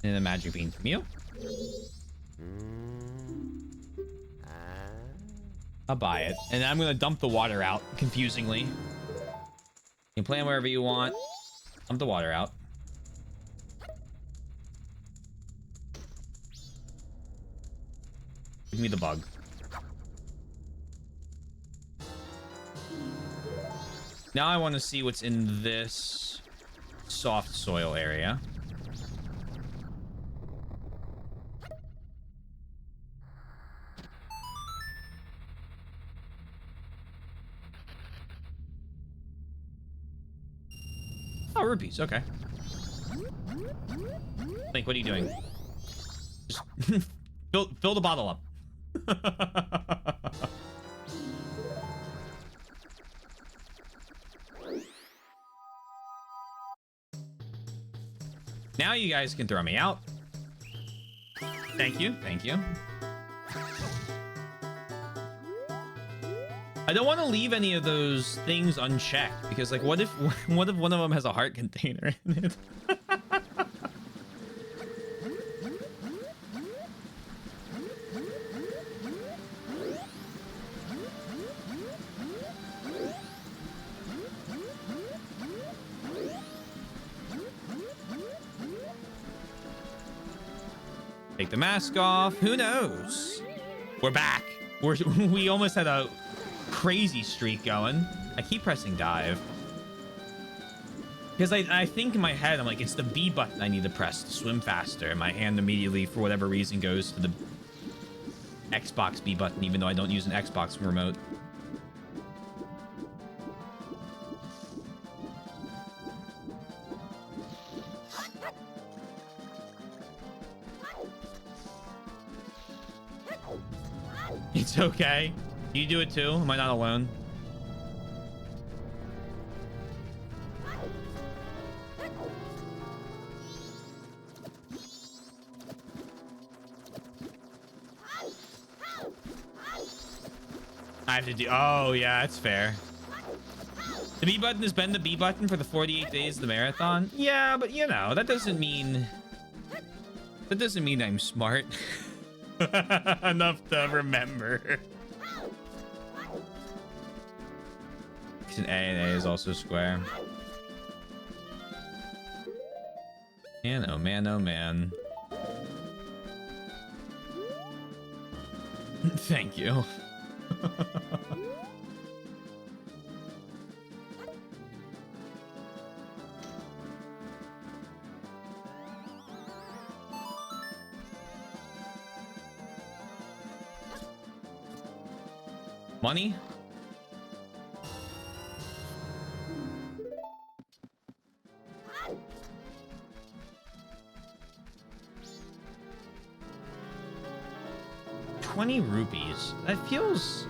And a magic bean from you. I'll buy it. And I'm going to dump the water out, confusingly. You can plan wherever you want. Dump the water out. Give me the bug. Now I want to see what's in this soft soil area. Oh, rupees. Okay. Link, what are you doing? Just fill the bottle up. Now you guys can throw me out. Thank you. Thank you. I don't want to leave any of those things unchecked because, like, what if one of them has a heart container in it? Take the mask off. Who knows? We're back. We almost had a crazy streak going. I keep pressing dive because I think in my head I'm like, it's the B button I need to press to swim faster, and my hand immediately for whatever reason goes to the Xbox B button, even though I don't use an Xbox remote. It's okay. You do it too? Am I not alone? I have to do... Oh, yeah, that's fair. The B button has been the B button for the 48 days of the marathon. Yeah, but you know, that doesn't mean... That doesn't mean I'm smart. Enough to remember. An A and A is also square. Man, oh man, oh man. Thank you. Money? $20. That feels...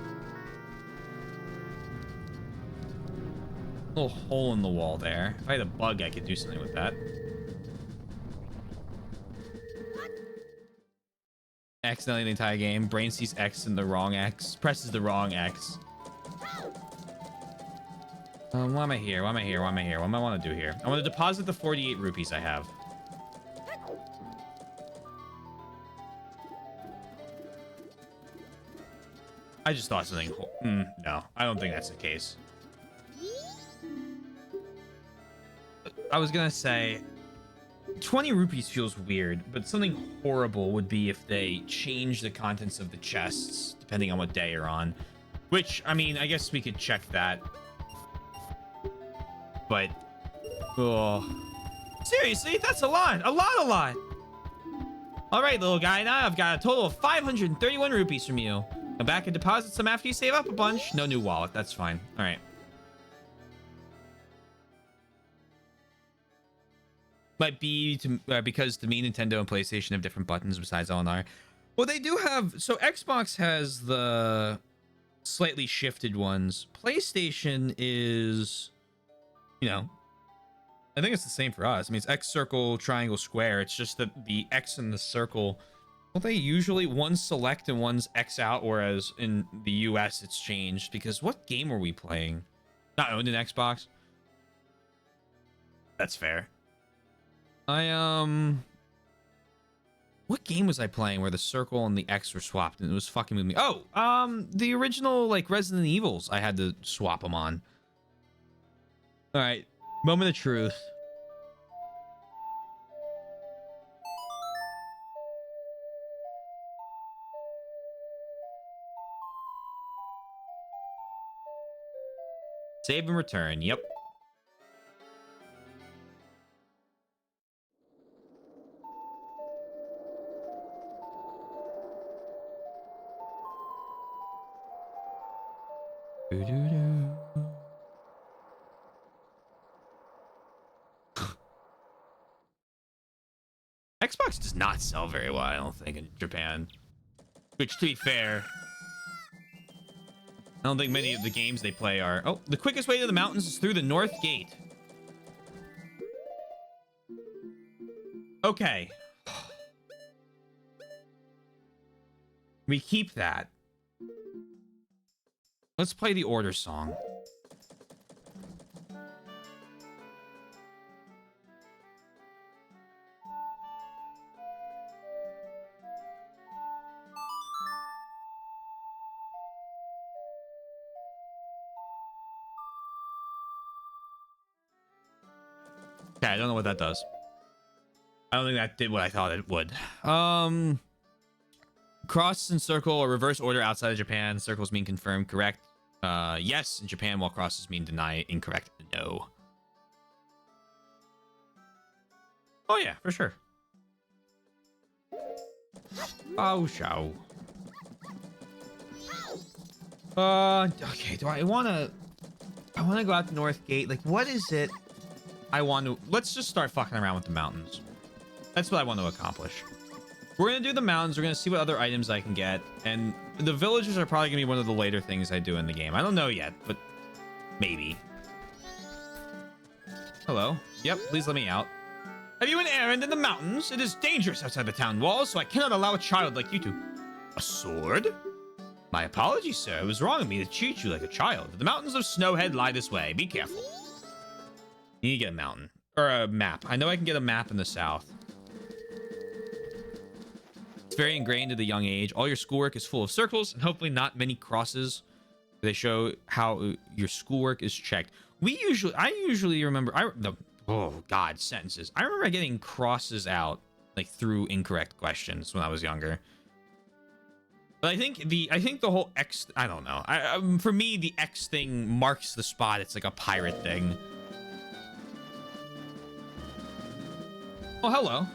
a little hole in the wall there. If I had a bug, I could do something with that. Accidentally the entire game. Brain sees X in the wrong X. Presses the wrong X. Why am I here? Why am I here? Why am I here? What do I want to do here? I want to deposit the 48 rupees I have. I just thought something... no, I don't think that's the case. I was gonna say 20 rupees feels weird, but something horrible would be if they change the contents of the chests depending on what day you're on. Which, I mean, I guess we could check that. But, oh, seriously, that's a lot. A lot. All right, little guy, now I've got a total of 531 rupees from you. Come back and deposit some after you save up a bunch. No new wallet. That's fine. All right. Might be because to me, Nintendo and PlayStation have different buttons besides LNR. Well, they do have... So Xbox has the slightly shifted ones. PlayStation is... You know, I think it's the same for us. I mean, it's X, circle, triangle, square. It's just that the X and the circle... Well, they usually one's select and one's X out, whereas in the US it's changed because what game were we playing? Not owned an Xbox. That's fair. What game was I playing where the circle and the X were swapped and it was fucking with me? Oh, the original like Resident Evils. I had to swap them on. All right, moment of truth. Save and return. Yep. Doo-doo-doo. Xbox does not sell very well, I don't think, in Japan. Which, to be fair, I don't think many of the games they play are... Oh, the quickest way to the mountains is through the North Gate. Okay. We keep that. Let's play the order song. Okay, I don't know what that does. I don't think that did what I thought it would. Cross and circle or reverse order outside of Japan. Circles mean confirm, correct. Yes in Japan, while crosses mean deny, incorrect. No. Oh yeah, for sure. Oh, show. Okay, do I wanna go out the North Gate? Like, what is it I want to... Let's just start fucking around with the mountains. That's what I want to accomplish. We're gonna do the mountains. We're gonna see what other items I can get. And the villagers are probably gonna be one of the later things I do in the game. I don't know yet, but maybe. Hello. Yep, please let me out. Have you an errand in the mountains? It is dangerous outside the town walls, so I cannot allow a child like you to... A sword? My apologies, sir. It was wrong of me to treat you like a child. The mountains of Snowhead lie this way. Be careful. You need to get a mountain. Or a map. I know I can get a map in the south. It's very ingrained at a young age. All your schoolwork is full of circles, and hopefully not many crosses. They show how your schoolwork is checked. I usually remember... Oh, God, sentences. I remember getting crosses out, like, through incorrect questions when I was younger. But I think the whole X... I don't know. For me, the X thing marks the spot. It's like a pirate thing. Oh, hello.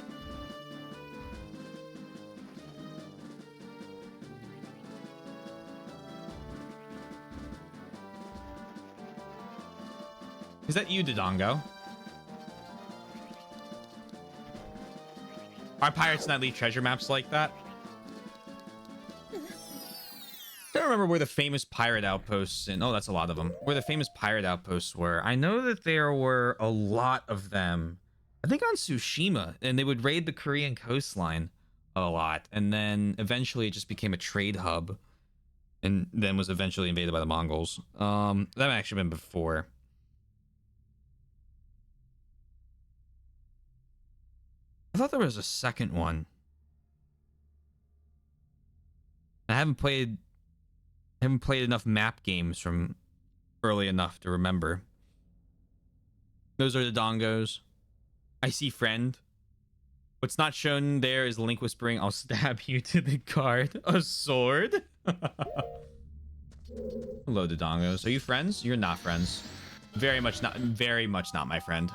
Is that you, Dodongo? Are pirates not leave treasure maps like that? I don't remember where the famous pirate outposts in... Oh, that's a lot of them. Where the famous pirate outposts were. I know that there were a lot of them. I think on Tsushima. And they would raid the Korean coastline a lot. And then eventually it just became a trade hub. And then was eventually invaded by the Mongols. That might actually been before. I thought there was a second one. I haven't played enough map games from early enough to remember. Those are the Dongos. I see friend. What's not shown there is Link whispering, "I'll stab you" to the guard. A sword? Hello, the Dongos. Are you friends? You're not friends. Very much not my friend.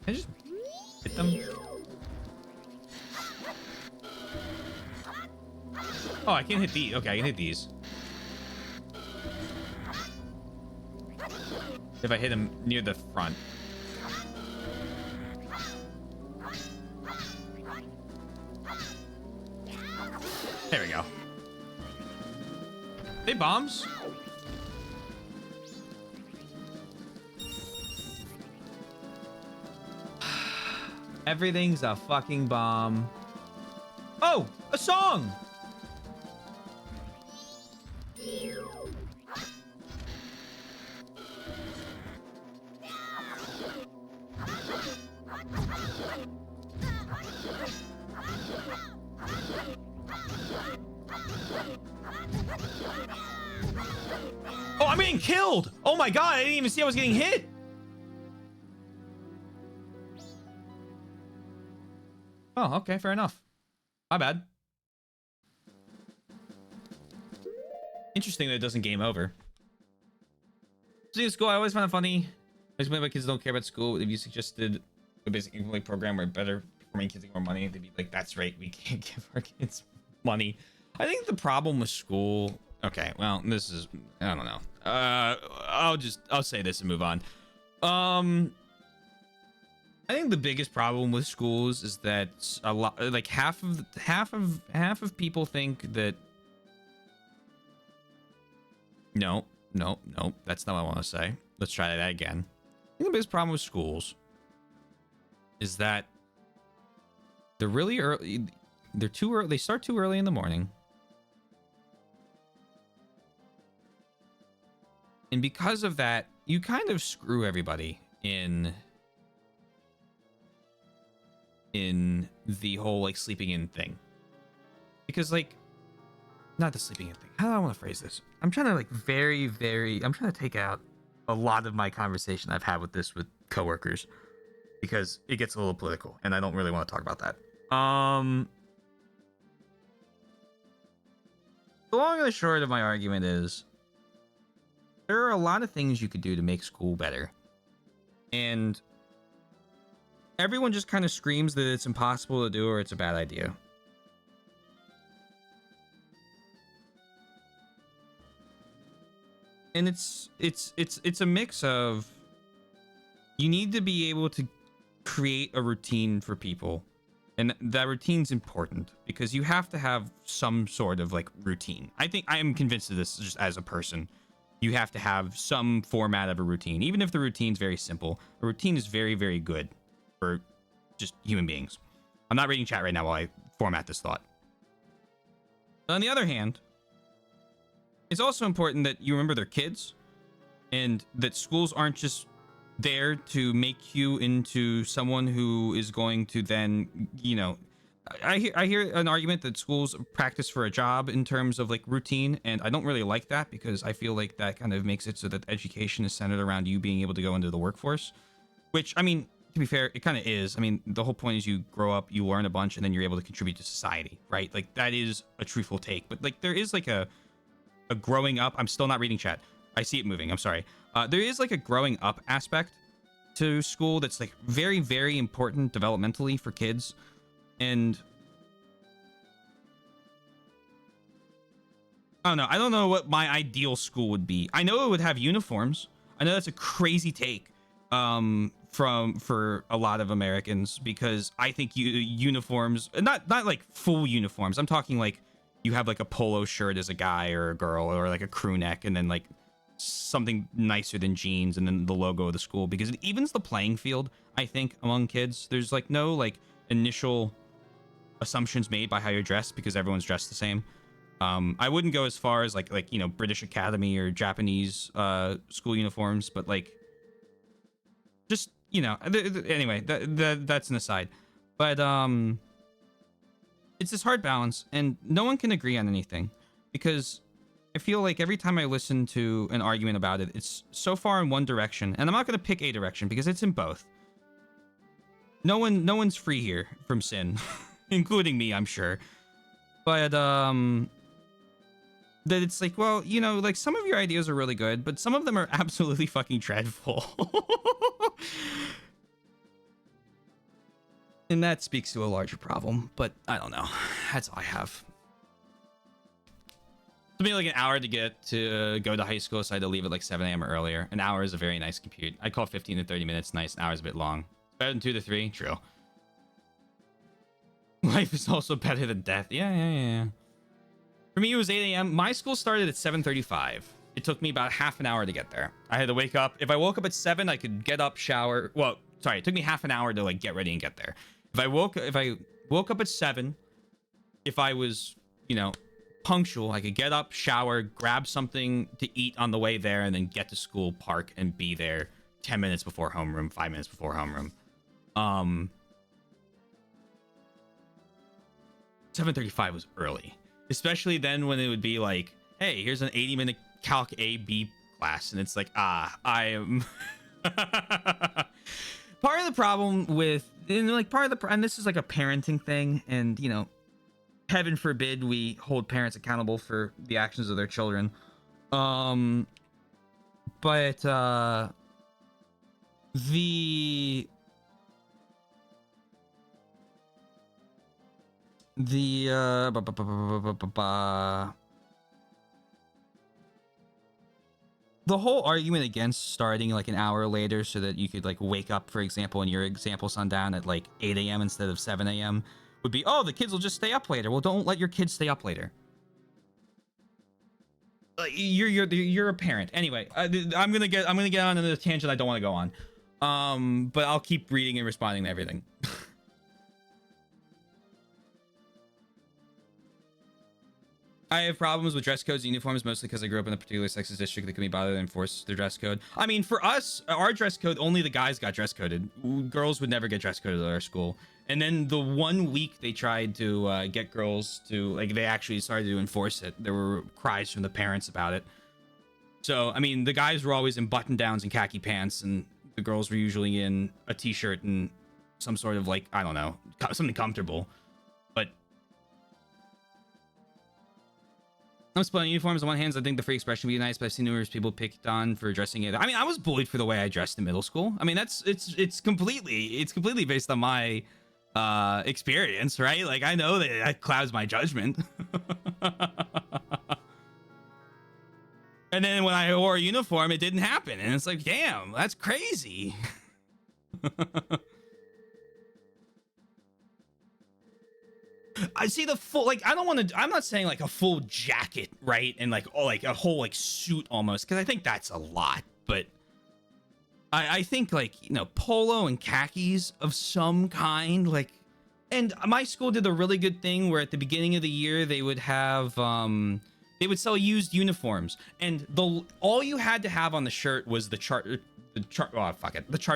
Can I just hit them? Oh, I can't hit these. Okay, I can hit these. If I hit him near the front. There we go. They bombs? Everything's a fucking bomb. Oh, a song. Oh, I'm getting killed. Oh my god, I didn't even see I was getting hit. Oh, okay, fair enough. My bad. Interesting that it doesn't game over. Speaking of school, I always find it funny. I explain why kids don't care about school. If you suggested a basic income program where better performing kids get more money, they'd be like, that's right, we can't give our kids money. I think the problem with school... Okay, well, this is... I don't know. I'll say this and move on. I think the biggest problem with schools is that a lot, like half of people think that... No, that's not what I want to say. Let's try that again. I think the biggest problem with schools is that they're really early. They're too early. They start too early in the morning. And because of that, you kind of screw everybody in the whole like sleeping in thing. Because like, not the sleeping in thing. How do I want to phrase this? I'm trying to like I'm trying to take out a lot of my conversation I've had with this with coworkers because it gets a little political and I don't really want to talk about that. The long and the short of my argument is there are a lot of things you could do to make school better. And everyone just kind of screams that it's impossible to do or it's a bad idea. And it's a mix of you need to be able to create a routine for people. And that routine's important because you have to have some sort of like routine. I am convinced of this just as a person. You have to have some format of a routine. Even if the routine's very simple, a routine is very, very good for just human beings. I'm not reading chat right now while I format this thought. But on the other hand, it's also important that you remember they're kids and that schools aren't just there to make you into someone who is going to then, you know, I hear an argument that schools practice for a job in terms of like routine, and I don't really like that because I feel like that kind of makes it so that education is centered around you being able to go into the workforce, which, I mean, to be fair, it kind of is. I mean, the whole point is you grow up, you learn a bunch, and then you're able to contribute to society, right? Like, that is a truthful take, but like there is like a growing up. I'm still not reading chat. I see it moving. I'm sorry. There is like a growing up aspect to school that's like very, very important developmentally for kids. And I don't know. I don't know what my ideal school would be. I know it would have uniforms. I know that's a crazy take for a lot of Americans because I think uniforms, not like full uniforms. I'm talking like you have like a polo shirt as a guy or a girl or like a crew neck and then like something nicer than jeans and then the logo of the school because it evens the playing field, I think, among kids. There's like no like initial assumptions made by how you're dressed because everyone's dressed the same. I wouldn't go as far as like you know, British Academy or Japanese school uniforms, but like just, you know, anyway, that's an aside. But it's this hard balance and no one can agree on anything because I feel like every time I listen to an argument about it, it's so far in one direction, and I'm not going to pick a direction because it's in both. No one's free here from sin, including me, I'm sure. But that it's like, well, you know, like some of your ideas are really good, but some of them are absolutely fucking dreadful. And that speaks to a larger problem, but I don't know. That's all I have. It took me like an hour to get to go to high school, so I had to leave at like 7 a.m. or earlier. An hour is a very nice commute. I'd call 15 to 30 minutes nice. An hour is a bit long. Better than 2 to 3. True. Life is also better than death. Yeah. For me, it was 8 a.m. My school started at 7:35. It took me about half an hour to get there. I had to wake up. If I woke up at 7, I could get up, shower. Well, sorry, it took me half an hour to like get ready and get there. If I woke up at 7, if I was, you know, punctual, I could get up, shower, grab something to eat on the way there, and then get to school, park, and be there 10 minutes before homeroom, 5 minutes before homeroom. 7:35 was early, especially then when it would be like hey, here's an 80-minute Calc A B class, and it's like, I am. Part of the problem with, and like part of the, and this is like a parenting thing, and you know, heaven forbid we hold parents accountable for the actions of their children. But the whole argument against starting like an hour later so that you could like wake up, for example, in your example, sundown at like 8 a.m. instead of 7 a.m. would be, oh, the kids will just stay up later. Well, don't let your kids stay up later. You're a parent. Anyway, I'm gonna get on another tangent I don't want to go on. But I'll keep reading and responding to everything. I have problems with dress codes and uniforms mostly because I grew up in a particular sexist district that can be bothered to enforce their dress code. I mean, for us, our dress code, only the guys got dress coded. Girls would never get dress coded at our school. And then the 1 week they tried to get girls to, like, they actually started to enforce it, there were cries from the parents about it. So, I mean, the guys were always in button downs and khaki pants, and the girls were usually in a t-shirt and some sort of, like, I don't know, something comfortable. But I'm splitting uniforms. On one hand, I think the free expression would be nice, but I've seen numerous people picked on for dressing it. I mean, I was bullied for the way I dressed in middle school. I mean, it's completely based on my experience, right? Like, I know that clouds my judgment. And then when I wore a uniform, it didn't happen, and it's like, damn, that's crazy. I see the full, like, I don't want to, I'm not saying like a full jacket, right? And like, oh, like a whole like suit almost, because I think that's a lot. But I think like, you know, polo and khakis of some kind, like, and my school did a really good thing where at the beginning of the year they would have, they would sell used uniforms, and all you had to have on the shirt was the charter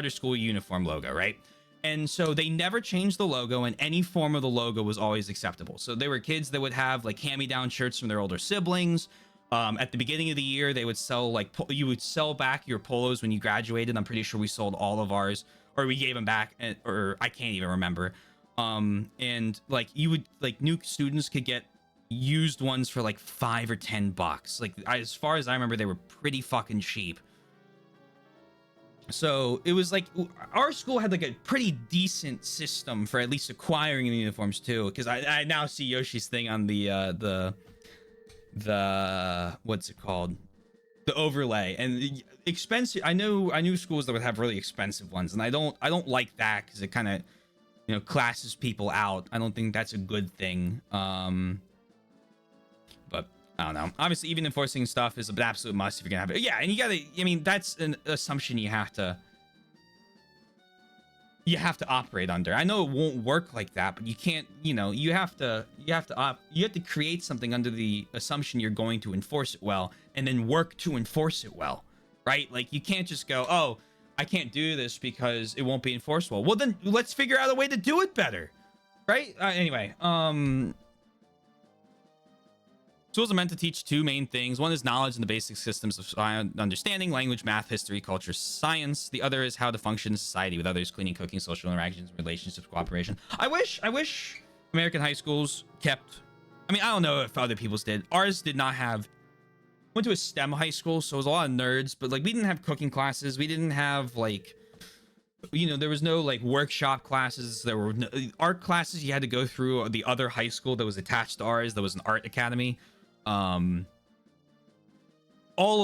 school uniform logo, right? And so they never changed the logo, and any form of the logo was always acceptable. So there were kids that would have like hand-me-down shirts from their older siblings. At the beginning of the year, they would sell like, you would sell back your polos when you graduated. I'm pretty sure we sold all of ours, or we gave them back, or I can't even remember. And like, you would, like, new students could get used ones for like $5 or $10. Like, as far as I remember, they were pretty fucking cheap. So it was like, our school had like a pretty decent system for at least acquiring the uniforms too, because I now see Yoshi's thing on the what's it called, the overlay, and expensive. I knew schools that would have really expensive ones, and I don't like that, because it kind of, you know, classes people out. I don't think that's a good thing. But I don't know. Obviously, even enforcing stuff is an absolute must if you're gonna have it. Yeah, and you gotta, I mean, that's an assumption you have to operate under. I know it won't work like that, but you can't, you know, you have to create something under the assumption you're going to enforce it well, and then work to enforce it well, right? Like, you can't just go, oh, I can't do this because it won't be enforced well. Well, then let's figure out a way to do it better, right? Anyway, schools are meant to teach two main things. One is knowledge and the basic systems of understanding, language, math, history, culture, science. The other is how to function in society with others, cleaning, cooking, social interactions, relationships, cooperation. I wish American high schools kept, I mean, I don't know if other people's did. Ours did not have, went to a STEM high school, so it was a lot of nerds, but like, we didn't have cooking classes. We didn't have like, you know, there was no like workshop classes. There were no art classes. You had to go through the other high school that was attached to ours. That was an art academy. All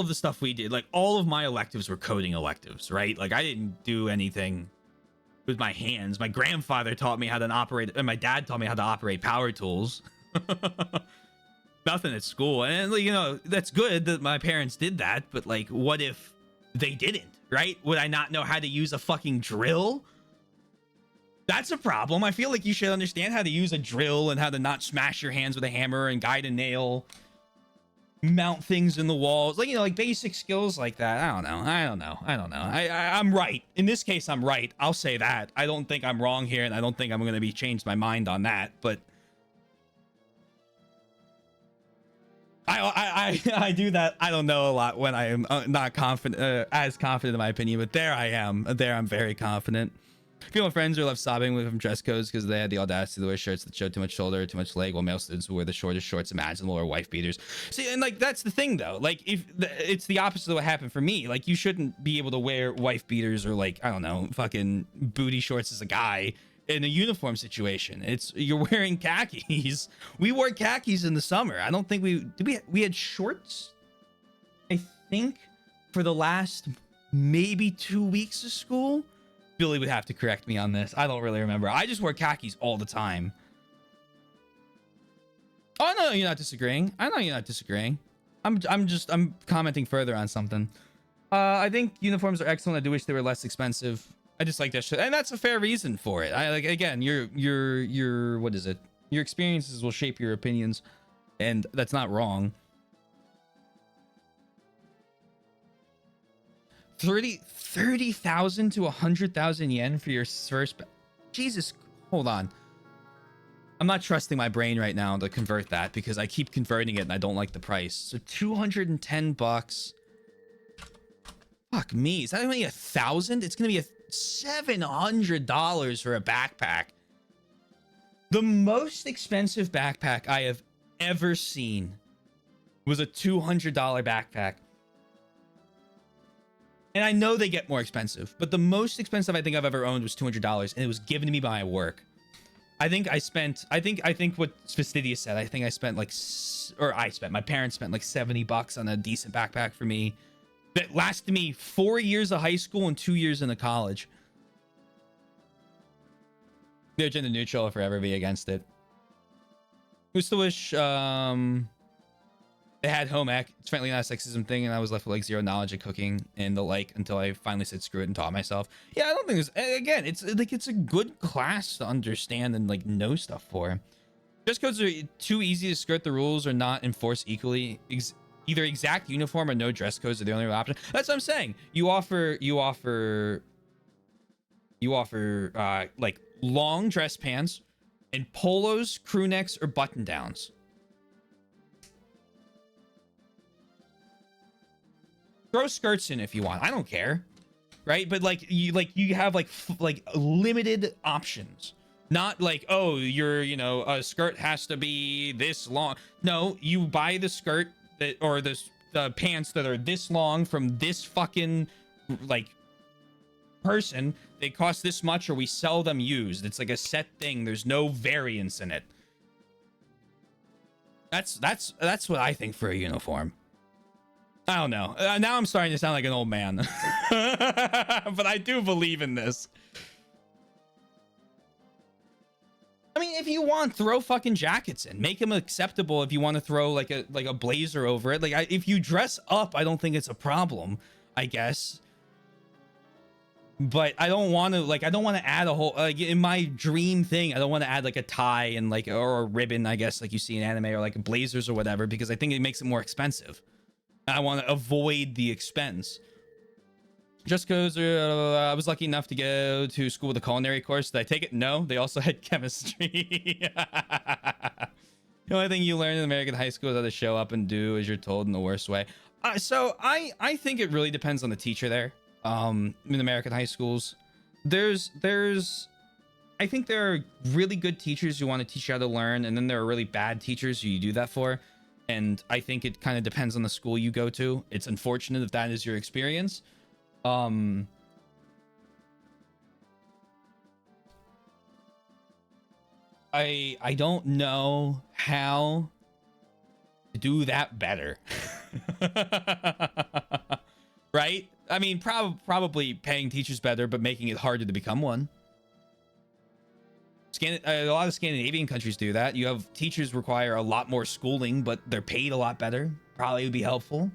of the stuff we did, like, all of my electives were coding electives, right? Like, I didn't do anything with my hands. My grandfather taught me how to operate, and my dad taught me how to operate power tools. Nothing at school. And, you know, that's good that my parents did that, but like, what if they didn't, right? Would I not know how to use a fucking drill? That's a problem. I feel like you should understand how to use a drill and how to not smash your hands with a hammer and guide a nail, mount things in the walls, like, you know, like basic skills like that. I don't know. I'm right. In this case, I'm right. I'll say that. I don't think I'm wrong here, and I don't think I'm going to be changed my mind on that, but I do that. I don't know a lot when I am not confident, as confident in my opinion, but there I am. There I'm very confident. Female friends are left sobbing with dress codes because they had the audacity to wear shirts that showed too much shoulder or too much leg, while male students who wear the shortest shorts imaginable or wife beaters. See, and like that's the thing though. Like it's the opposite of what happened for me. Like you shouldn't be able to wear wife beaters or like I don't know, fucking booty shorts as a guy in a uniform situation. It's you're wearing khakis. We wore khakis in the summer. I don't think we had shorts. I think for the last maybe 2 weeks of school. Billy would have to correct me on this. I don't really remember. I just wore khakis all the time. Oh no, you're not disagreeing. I know you're not disagreeing. I'm commenting further on something. I think uniforms are excellent. I do wish they were less expensive. I just like that shit, and that's a fair reason for it. I like again, your what is it? Your experiences will shape your opinions, and that's not wrong. 30,000 to 100,000 yen for your first. Jesus, hold on. I'm not trusting my brain right now to convert that because I keep converting it and I don't like the price. So 210 bucks. Fuck me. Is that only 1,000? It's gonna be $700 for a backpack. The most expensive backpack I have ever seen was a $200 backpack. And I know they get more expensive, but the most expensive I think I've ever owned was $200, and it was given to me by my work. I think what Fastidious said, I think I spent like, my parents spent like 70 bucks on a decent backpack for me that lasted me 4 years of high school and 2 years into college. They're gender neutral, if I ever be against it. Who's to wish, they had home ec. It's frankly not a sexism thing, and I was left with like zero knowledge of cooking and the like until I finally said screw it and taught myself. Yeah, I don't think there's again. It's like it's a good class to understand and like know stuff for. Dress codes are too easy to skirt the rules or not enforce equally. Either exact uniform or no dress codes are the only real option. That's what I'm saying. You offer like long dress pants and polos, crew necks, or button downs. Throw skirts in if you want. I don't care, right? But like you have like limited options. Not like, oh, a skirt has to be this long. No, you buy the skirt that or the pants that are this long from this fucking like person. They cost this much, or we sell them used. It's like a set thing. There's no variance in it. That's what I think for a uniform. I don't know. Now I'm starting to sound like an old man. But I do believe in this. I mean, if you want, throw fucking jackets in. Make them acceptable if you want to throw like a blazer over it. Like if you dress up, I don't think it's a problem, I guess. But I don't want to add a whole like in my dream thing. I don't want to add like a tie and like or a ribbon, I guess, like you see in anime, or like blazers or whatever, because I think it makes it more expensive. I want to avoid the expense. Just because I was lucky enough to go to school with a culinary course. Did I take it? No. They also had chemistry. The only thing you learn in American high school is how to show up and do as you're told in the worst way. So I think it really depends on the teacher there. In American high schools, I think there are really good teachers who want to teach you how to learn, and then there are really bad teachers who you do that for. And I think it kind of depends on the school you go to. It's unfortunate if that is your experience. I don't know how to do that better. Right? I mean, probably paying teachers better, but making it harder to become one. A lot of Scandinavian countries do that. You have teachers require a lot more schooling, but they're paid a lot better. Probably would be helpful.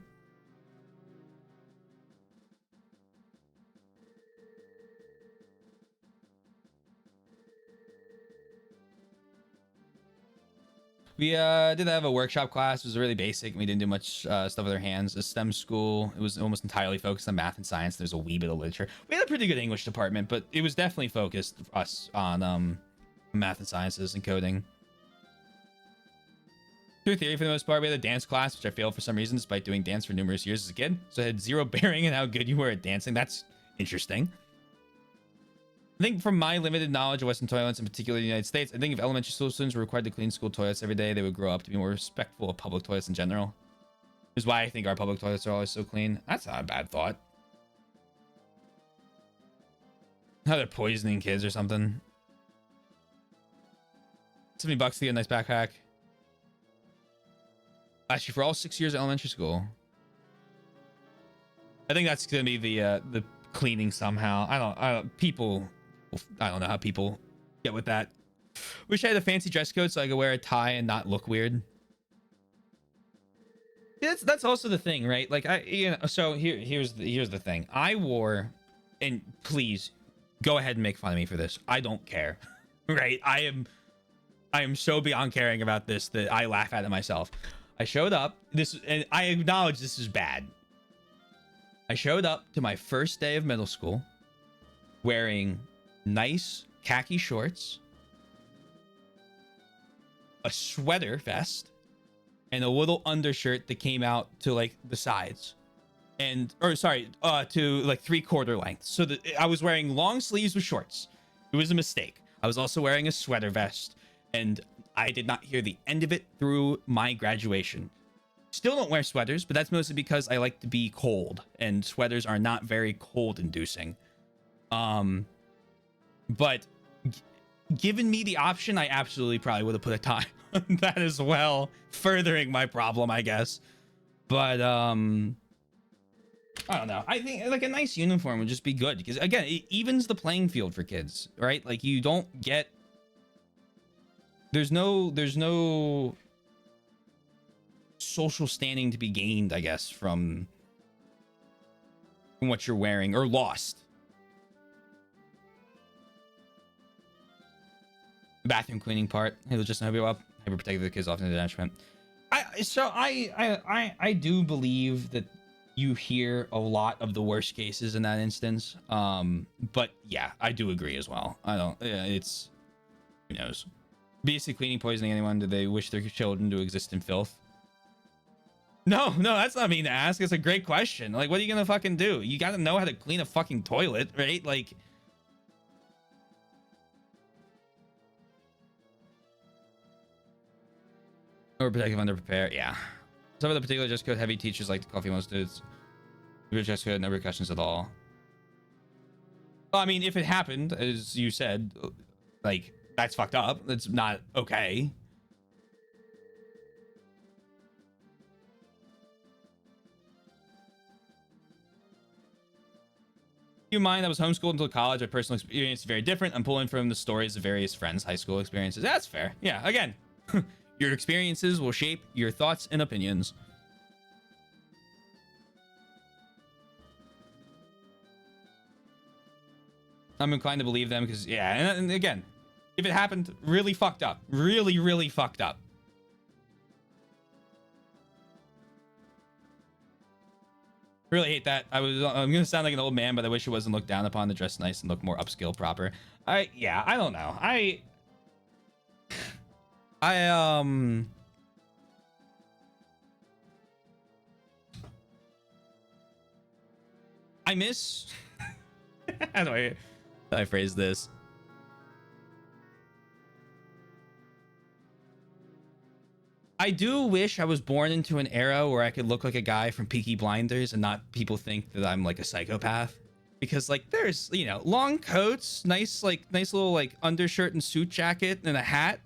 We did have a workshop class. It was really basic. We didn't do much stuff with our hands. A STEM school. It was almost entirely focused on math and science. There's a wee bit of literature. We had a pretty good English department, but it was definitely focused us on math and sciences and coding. True theory for the most part. We had a dance class, which I failed for some reason, despite doing dance for numerous years as a kid. So it had zero bearing in how good you were at dancing. That's interesting. I think from my limited knowledge of Western toilets, in particular the United States, I think if elementary school students were required to clean school toilets every day, they would grow up to be more respectful of public toilets in general. Is why I think our public toilets are always so clean. That's not a bad thought. How they're poisoning kids or something. $70 to get a nice backpack. Actually, for all 6 years of elementary school. I think that's gonna be the cleaning somehow. I don't know how people get with that. Wish I had a fancy dress code so I could wear a tie and not look weird. That's also the thing, right? Like so here's the thing. I wore, and please go ahead and make fun of me for this. I don't care. Right? I am so beyond caring about this that I laugh at it myself. I showed up, and I acknowledge this is bad. I showed up to my first day of middle school wearing nice khaki shorts, a sweater vest, and a little undershirt that came out to like the sides. To like 3/4 length. So that I was wearing long sleeves with shorts. It was a mistake. I was also wearing a sweater vest, and I did not hear the end of it through my graduation. Still don't wear sweaters, but that's mostly because I like to be cold, and sweaters are not very cold inducing. But given me the option, I absolutely probably would have put a tie on that as well, furthering my problem, I guess. But I don't know. I think like a nice uniform would just be good because again, it evens the playing field for kids, right? Like you don't get there's no social standing to be gained, I guess, from what you're wearing or lost. The bathroom cleaning part. Hey, just hope you're up. Hyperprotective the kids often in the detachment. I do believe that you hear a lot of the worst cases in that instance. But yeah, I do agree as well. It's who knows. Basically cleaning, poisoning anyone, do they wish their children to exist in filth? No, that's not mean to ask. It's a great question. Like, what are you gonna fucking do? You gotta know how to clean a fucking toilet, right? Like, overprotective, underprepared. Yeah. Some of the particular dress code heavy teachers like the coffee most dudes. Dress code, no repercussions at all. Well, I mean, if it happened, as you said, like, that's fucked up. That's not okay. Keep in mind, I was homeschooled until college. My personal experience is very different. I'm pulling from the stories of various friends' high school experiences. That's fair. Yeah, again, your experiences will shape your thoughts and opinions. I'm inclined to believe them because, yeah, and again, if it happened, really fucked up. Really, really fucked up. Really hate that. I'm gonna sound like an old man, but I wish it wasn't looked down upon to dress nice and look more upscale proper. I don't know. I miss how do I phrase this? I do wish I was born into an era where I could look like a guy from Peaky Blinders and not people think that I'm like a psychopath. Because like there's, you know, long coats, nice little like undershirt and suit jacket and a hat.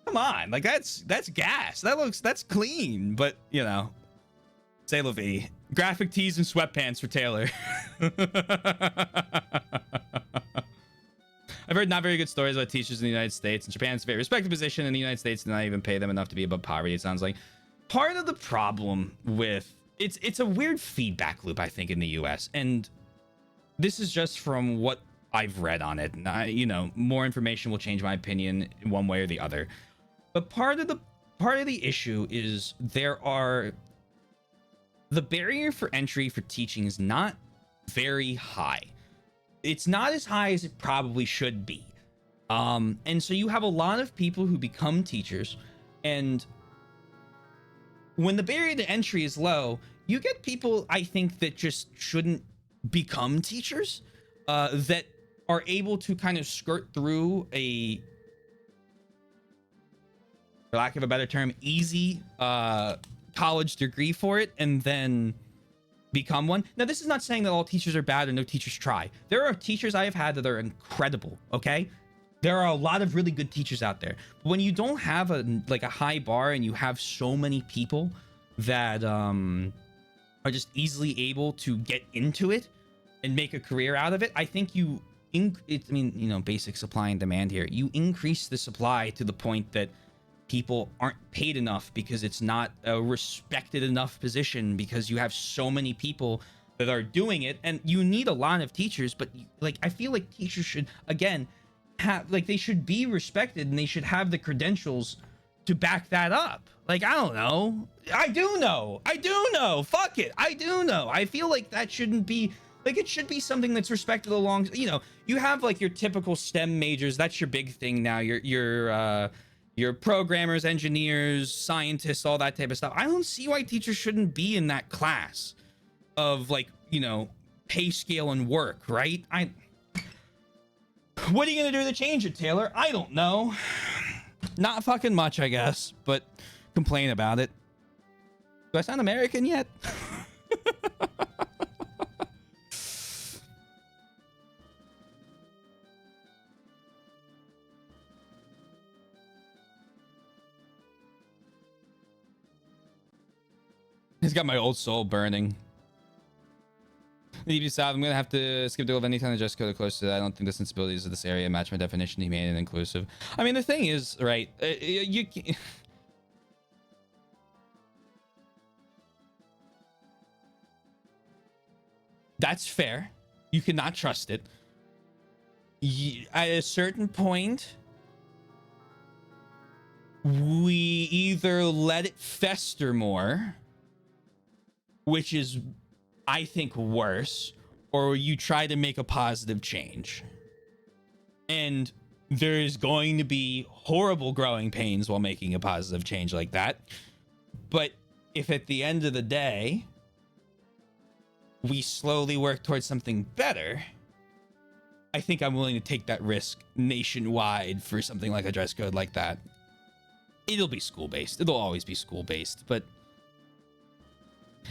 Come on, like that's gas. That's clean, but you know, c'est la vie. Graphic tees and sweatpants for Taylor. I've heard not very good stories about teachers in the United States. In Japan, it's a very respected position. In the United States, do not even pay them enough to be above poverty, it sounds like. Part of the problem with... It's a weird feedback loop, I think, in the US. And this is just from what I've read on it. And you know, more information will change my opinion in one way or the other. But part of the issue is the barrier for entry for teaching is not very high. It's not as high as it probably should be. And so you have a lot of people who become teachers And when the barrier to entry is low, you get people, I think, that just shouldn't become teachers, that are able to kind of skirt through a, for lack of a better term, easy college degree for it, and then become one. Now, this is not saying that all teachers are bad or no teachers try. There are teachers I have had that are incredible, okay? There are a lot of really good teachers out there. But when you don't have a high bar and you have so many people that are just easily able to get into it and make a career out of it, I think basic supply and demand here. You increase the supply to the point that people aren't paid enough because it's not a respected enough position, because you have so many people that are doing it, and you need a lot of teachers. But I feel like teachers should, again, have, they should be respected, and they should have the credentials to back that up. I don't know. I do know. Fuck it. I do know. I feel like that shouldn't be, it should be something that's respected along, you have your typical STEM majors. That's your big thing now. Your programmers, engineers, scientists, all that type of stuff. I don't see why teachers shouldn't be in that class of pay scale and work, right? What are you gonna do to change it, Taylor? I don't know. Not fucking much, I guess, but complain about it. Do I sound American yet? He's got my old soul burning. I'm gonna have to skip the goal of any time the dress code are close to that. I don't think the sensibilities of this area match my definition of humane and inclusive. I mean, the thing is, right? That's fair. You cannot trust it. At a certain point, we either let it fester more, which is, I think, worse, or you try to make a positive change. And there's going to be horrible growing pains while making a positive change like that. But if at the end of the day, we slowly work towards something better, I think I'm willing to take that risk nationwide for something like a dress code like that. It'll be school-based. It'll always be school-based, but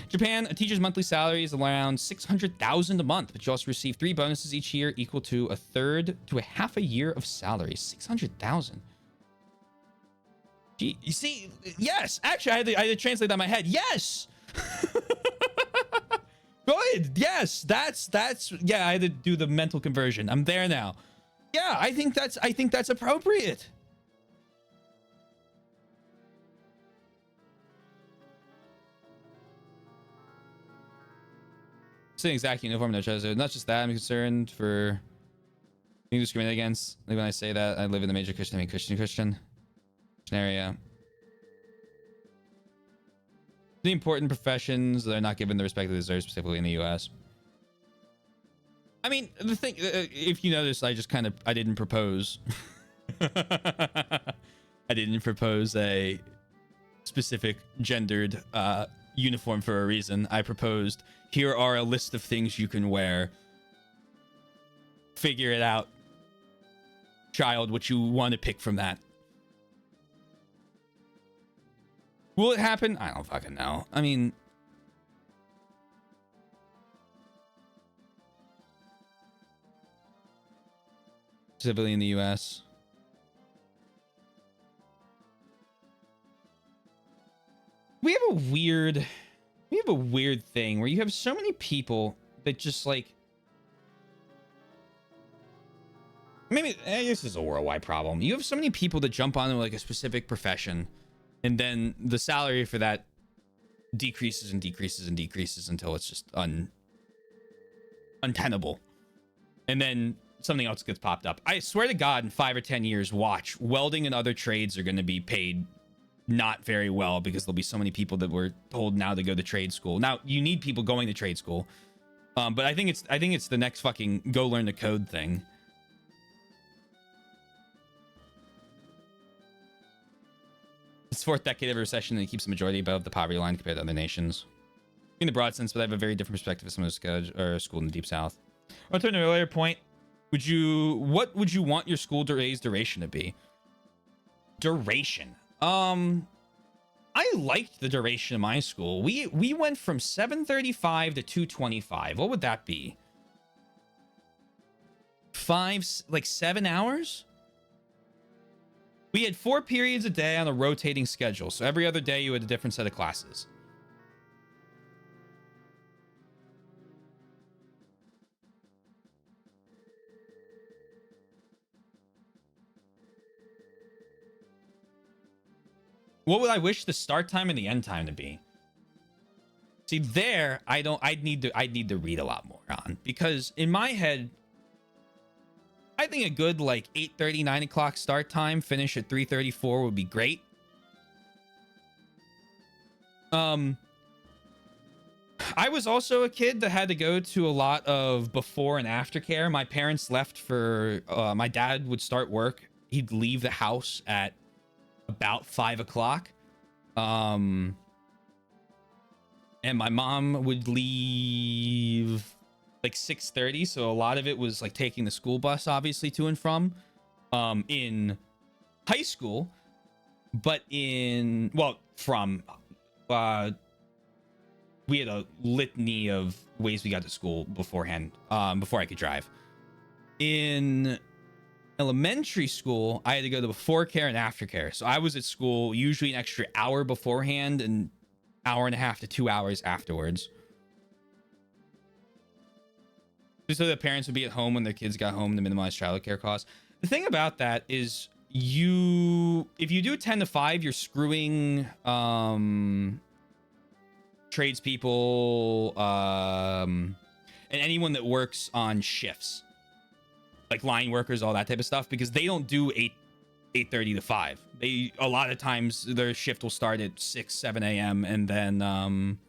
Japan, a teacher's monthly salary is around $600,000 a month, but you also receive 3 bonuses each year equal to a third to a half a year of salary. $600,000. Gee, you see, yes, actually, I had to translate that in my head. Yes. Good. Yes, that's yeah, I had to do the mental conversion. I'm there now. Yeah, I think that's appropriate. It's an exact uniform, no treasure. Not just that, I'm concerned for being discriminated against. Like when I say that, I live in the major Christian, I mean Christian area. The important professions that are not given the respect they deserve, specifically in the U.S. I mean, the thing, if you notice, I didn't propose. I didn't propose a specific gendered uniform for a reason. I proposed, here are a list of things you can wear. Figure it out, child, what you want to pick from that. Will it happen? I don't fucking know. I mean, specifically in the US. We have a weird thing where you have so many people that just maybe this is a worldwide problem. You have so many people that jump onto a specific profession, and then the salary for that decreases and decreases and decreases until it's just untenable. And then something else gets popped up. I swear to God, in 5 or 10 years, watch, welding and other trades are going to be paid not very well because there'll be so many people that were told now to go to trade school. Now, you need people going to trade school. But I think it's the next fucking go learn the code thing. fourth decade of a recession, and it keeps the majority above the poverty line compared to other nations. In the broad sense, but I have a very different perspective of some of the school in the deep south. I'll turn to an earlier point. What would you want your school day's duration to be? Duration. I liked the duration of my school. We went from 7:35 to 2:25. What would that be? 7 hours? We had 4 periods a day on a rotating schedule. So every other day you had a different set of classes. What would I wish the start time and the end time to be? See, there, I'd need to read a lot more on, because in my head, I think a good like 8:30, 9 o'clock start time, finish at 3:34 would be great. I was also a kid that had to go to a lot of before and after care. My parents left for, my dad would start work. He'd leave the house at about 5 o'clock. And my mom would leave like 6:30. So a lot of it was like taking the school bus, obviously, to and from, in high school, but we had a litany of ways we got to school beforehand, before I could drive. In elementary school, I had to go to before care and after care. So I was at school usually an extra hour beforehand and hour and a half to 2 hours afterwards. Just so the parents would be at home when their kids got home to minimize childcare costs. The thing about that is if you do 10 to 5, you're screwing tradespeople and anyone that works on shifts, like line workers, all that type of stuff, because they don't do 8:30 to 5. They, a lot of times their shift will start at 6, 7 a.m. and then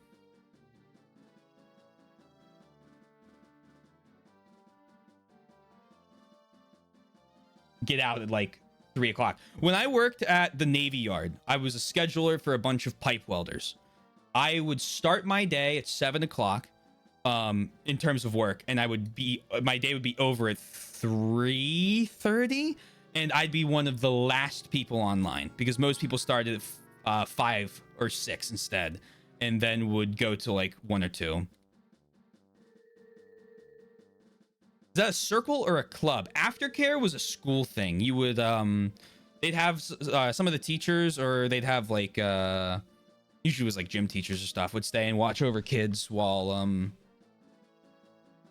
get out at like 3 o'clock. When I worked at the Navy Yard, I was a scheduler for a bunch of pipe welders. I would start my day at 7 o'clock in terms of work, and my day would be over at 3:30, and I'd be one of the last people online because most people started at 5 or 6 instead, and then would go to like 1 or 2. Is that a circle or a club? Aftercare was a school thing. You would they'd have some of the teachers, or they'd have like usually it was like gym teachers or stuff, would stay and watch over kids while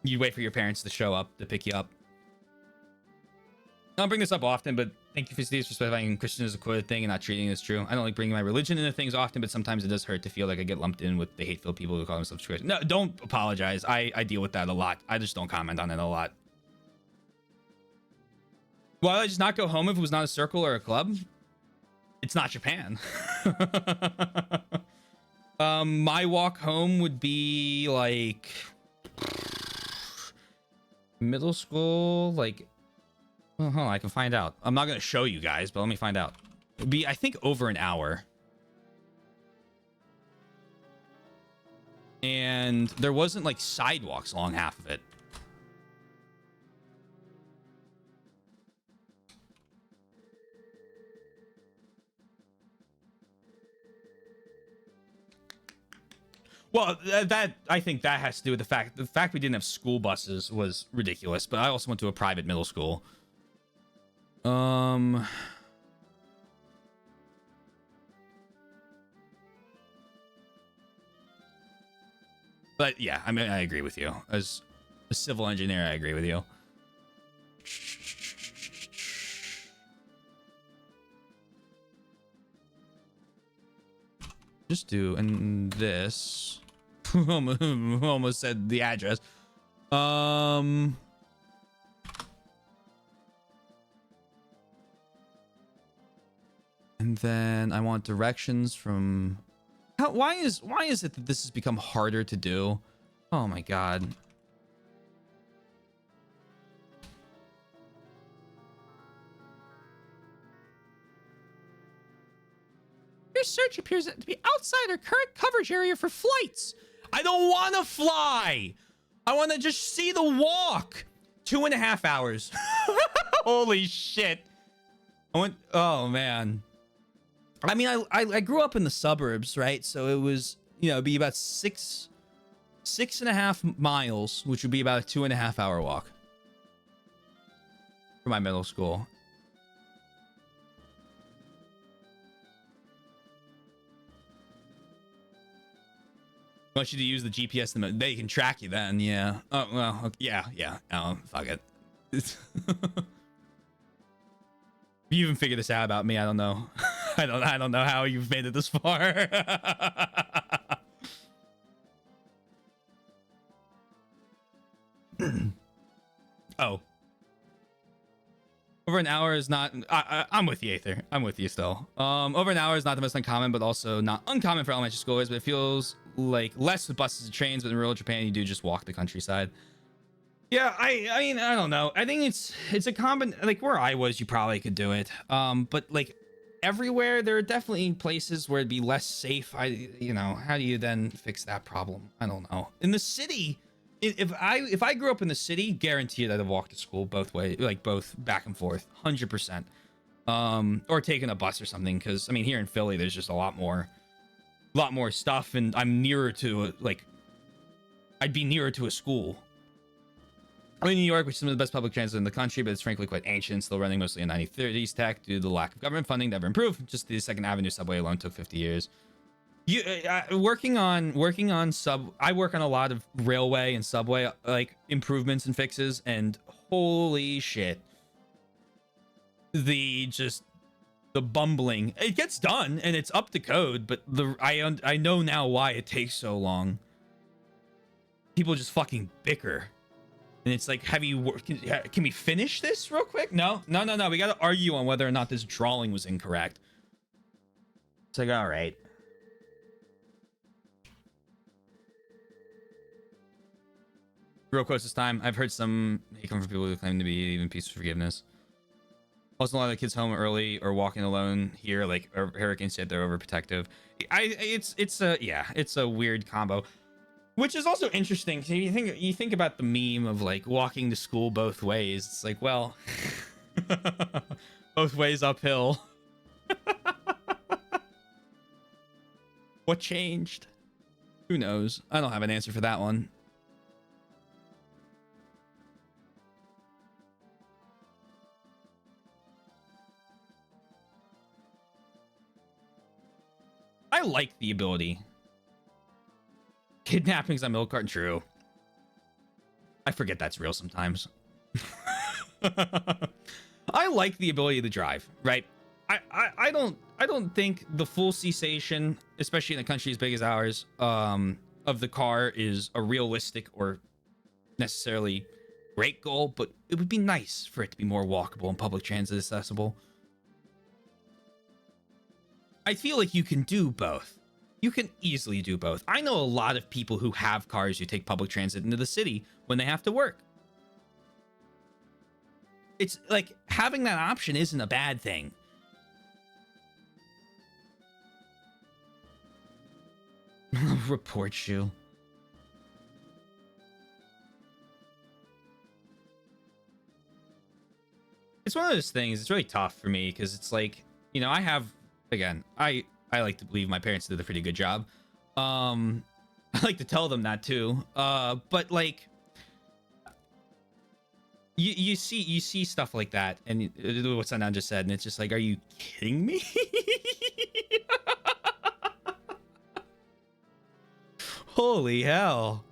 you'd wait for your parents to show up to pick you up. I don't bring this up often, but thank you for specifying Christian as a quoted thing and not treating it as true. I don't like bringing my religion into things often, but sometimes it does hurt to feel like I get lumped in with the hateful people who call themselves Christian. No, don't apologize. I deal with that a lot. I just don't comment on it a lot. Why would I just not go home if it was not a circle or a club? It's not Japan. My walk home would be like middle school, like, well, hold on, I can find out. I'm not gonna show you guys, but let me find out. It would be, I think, over an hour. And there wasn't like sidewalks along half of it. Well, that I think that has to do with the fact we didn't have school buses was ridiculous. But I also went to a private middle school. But yeah, I mean, I agree with you. As a civil engineer, I agree with you. Just do and this. Almost said the address. And then I want directions from. Why is it that this has become harder to do? Oh my god. search appears to be outside our current coverage area for flights. I don't want to fly. I want to just see the walk. 2.5 hours. Holy shit. Oh, man. I mean, I grew up in the suburbs, right? So it was, it'd be about 6.5 miles, which would be about a 2.5 hour walk for my middle school. I want you to use the GPS. They can track you then. Yeah. Oh, well, okay. Yeah. Oh, fuck it. You even figured this out about me. I don't know. I don't know how you've made it this far. Oh. Over an hour is not... I'm with you, Aether. I'm with you still. Over an hour is not the most uncommon, but also not uncommon for elementary schoolers, but it feels like less with buses and trains, but in rural Japan, you do just walk the countryside. Yeah, I mean, I don't know. I think it's a common... Like, where I was, you probably could do it. But, like, everywhere, there are definitely places where it'd be less safe. How do you then fix that problem? I don't know. In the city... If I grew up in the city, guaranteed I'd have walked to school both ways, like both back and forth, 100%. Or taking a bus or something, because I mean here in Philly, there's just a lot more stuff, and I'm nearer to I'd be nearer to a school. I'm in New York, which is some of the best public transit in the country, but it's frankly quite ancient, still running mostly in 1930s tech due to the lack of government funding to ever improve. Just the Second Avenue subway alone took 50 years. Working on sub, I work on a lot of railway and subway like improvements and fixes, and holy shit, the bumbling. It gets done and it's up to code, but I know now why it takes so long. People just fucking bicker, and it's like, can we finish this real quick? No. We got to argue on whether or not this drawing was incorrect. It's like, all right. Real quotes this time. I've heard some hate come from people who claim to be even peaceful forgiveness. Also, a lot of kids home early or walking alone here, like hurricanes said, they're overprotective. It's a weird combo, which is also interesting. So you think about the meme of like walking to school both ways. It's like, well, both ways uphill. What changed? Who knows? I don't have an answer for that one. I like the ability. Kidnappings on milk carton, true. I forget that's real sometimes. I like the ability to drive, right? I don't think the full cessation, especially in a country as big as ours, of the car is a realistic or necessarily great goal, but it would be nice for it to be more walkable and public transit accessible. I feel like you can do both. You can easily do both. I know a lot of people who have cars who take public transit into the city when they have to work. It's like having that option isn't a bad thing. Report you. It's one of those things. It's really tough for me because it's like, I have... Again, I like to believe my parents did a pretty good job. I like to tell them that too. But like, you see stuff like that, and what Sundown just said, and it's just like, are you kidding me? Holy hell!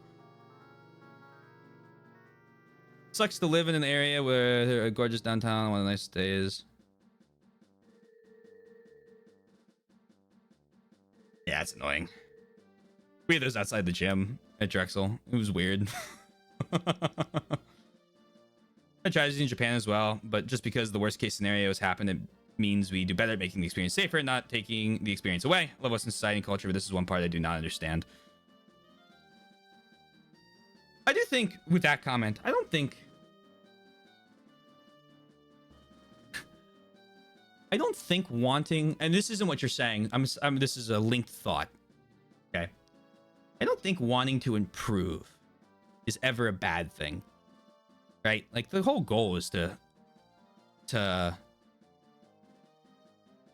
Sucks to live in an area where there's a gorgeous downtown, one of the nicest days. Yeah, it's annoying. We had those outside the gym at Drexel. It was weird. I tried using Japan as well, but just because the worst case scenarios happen, it means we do better at making the experience safer, not taking the experience away. I love Western society and culture, but this is one part I do not understand. I do think with that comment, I don't think wanting, and this isn't what you're saying. This is a linked thought. Okay. I don't think wanting to improve is ever a bad thing, right? Like the whole goal is to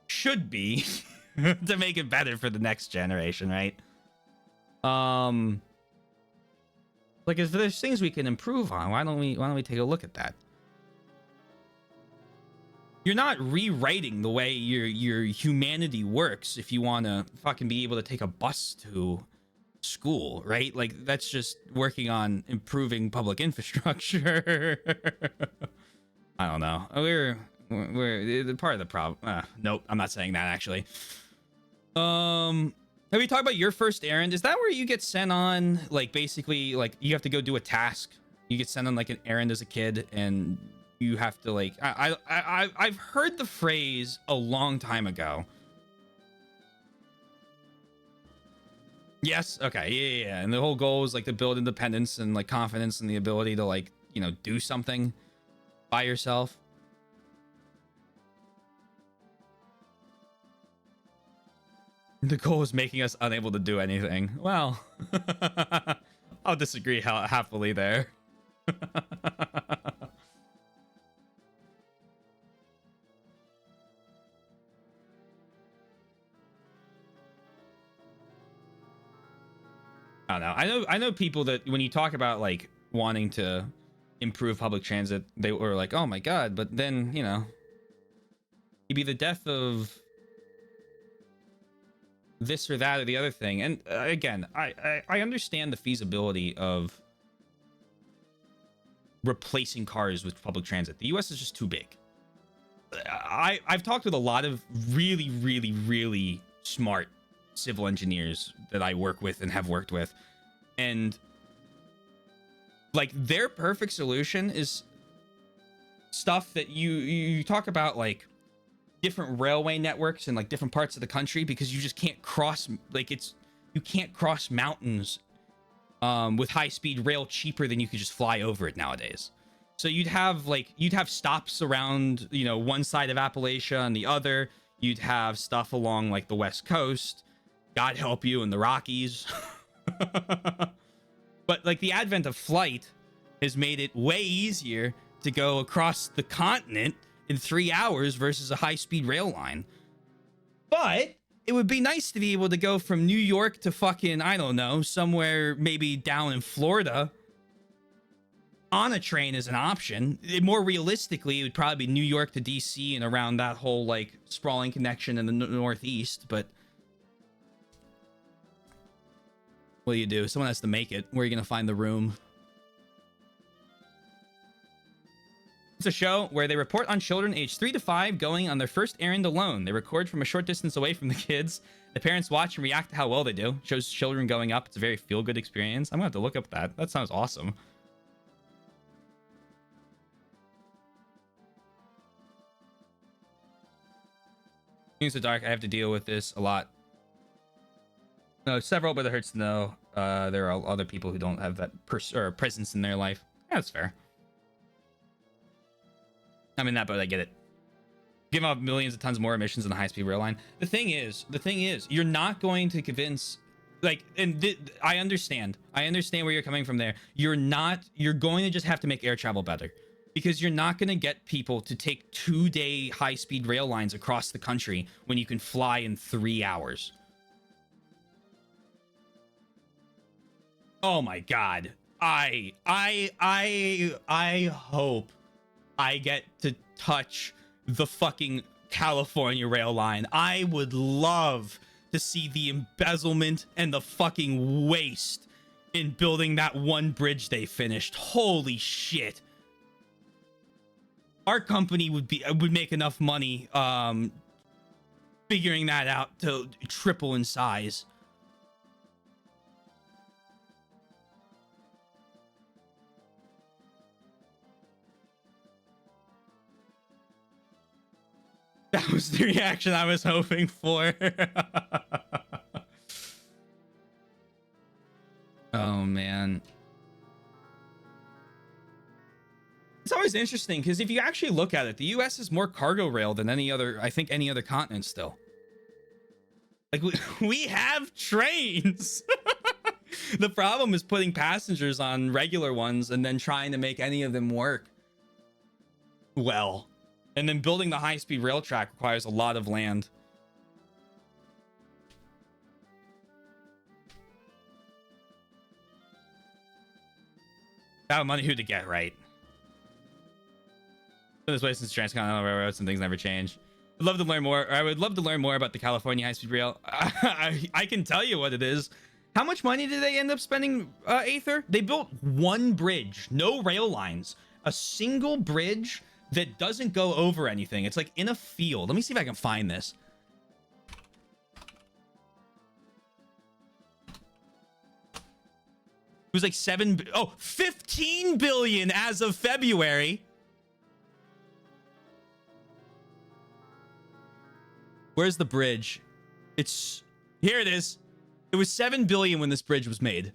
should be to make it better for the next generation, right? Like if there's things we can improve on, why don't we take a look at that? You're not rewriting the way your humanity works if you want to fucking be able to take a bus to school, right? Like that's just working on improving public infrastructure. I don't know. We're part of the problem. Nope, I'm not saying that actually. Have you talked about your first errand? Is that where you get sent on, like, basically, like, you have to go do a task? You get sent on, like, an errand as a kid, and you have to, like... I've heard the phrase a long time ago. Yes? Okay, yeah. And the whole goal is, like, to build independence and, like, confidence and the ability to, like, you know, do something by yourself. The goal is making us unable to do anything. Well, I'll disagree happily there. I don't know. I know people that when you talk about like wanting to improve public transit, they were like, "Oh my god!" But then you know, it'd be the death of this or that or the other thing. And again, I understand the feasibility of replacing cars with public transit. The US is just too big. I've talked with a lot of really smart civil engineers that I work with and have worked with, and like their perfect solution is stuff that you talk about, like different railway networks in like different parts of the country, because you just can't cross, like you can't cross mountains with high-speed rail cheaper than you could just fly over it nowadays. So you'd have stops around, you know, one side of Appalachia and the other. You'd have stuff along like the West Coast, God help you, in the Rockies. But like the advent of flight has made it way easier to go across the continent in 3 hours versus a high-speed rail line. But it would be nice to be able to go from New York to fucking, I don't know, somewhere maybe down in Florida on a train as an option. More realistically, it would probably be New York to DC and around that whole like sprawling connection in the Northeast. But what do you do? Someone has to make it. Where are you going to find the room? It's a show where they report on children aged 3 to 5 going on their first errand alone. They record from a short distance away from the kids. The parents watch and react to how well they do. Shows children going up. It's a very feel-good experience. I'm going to have to look up that. That sounds awesome. It's so dark. I have to deal with this a lot. No, several, but it hurts to know there are other people who don't have that presence in their life. Yeah, that's fair. I'm in that boat. I get it. Give off millions of tons more emissions than the high-speed rail line. The thing is, you're not going to convince, like, and I understand where you're coming from there. You're going to just have to make air travel better, because you're not going to get people to take 2-day high-speed rail lines across the country when you can fly in 3 hours. Oh my God. I hope I get to touch the fucking California rail line. I would love to see the embezzlement and the fucking waste in building that one bridge they finished. Holy shit. Our company would make enough money figuring that out to triple in size. That was the reaction I was hoping for. Oh, man. It's always interesting because if you actually look at it, the US is more cargo rail than any other, I think, any other continent still. Like, we have trains. The problem is putting passengers on regular ones and then trying to make any of them work well. And then building the high-speed rail track requires a lot of land. That money who to get right. This way since transcontinental railroads and things never change. I'd love to learn more. Or I would love to learn more about the California high-speed rail. I can tell you what it is. How much money did they end up spending, Aether? They built one bridge, no rail lines, a single bridge that doesn't go over anything. It's like in a field. Let me see if I can find this. It was like 15 billion as of February. Where's the bridge? It's here. It is. It was 7 billion when this bridge was made.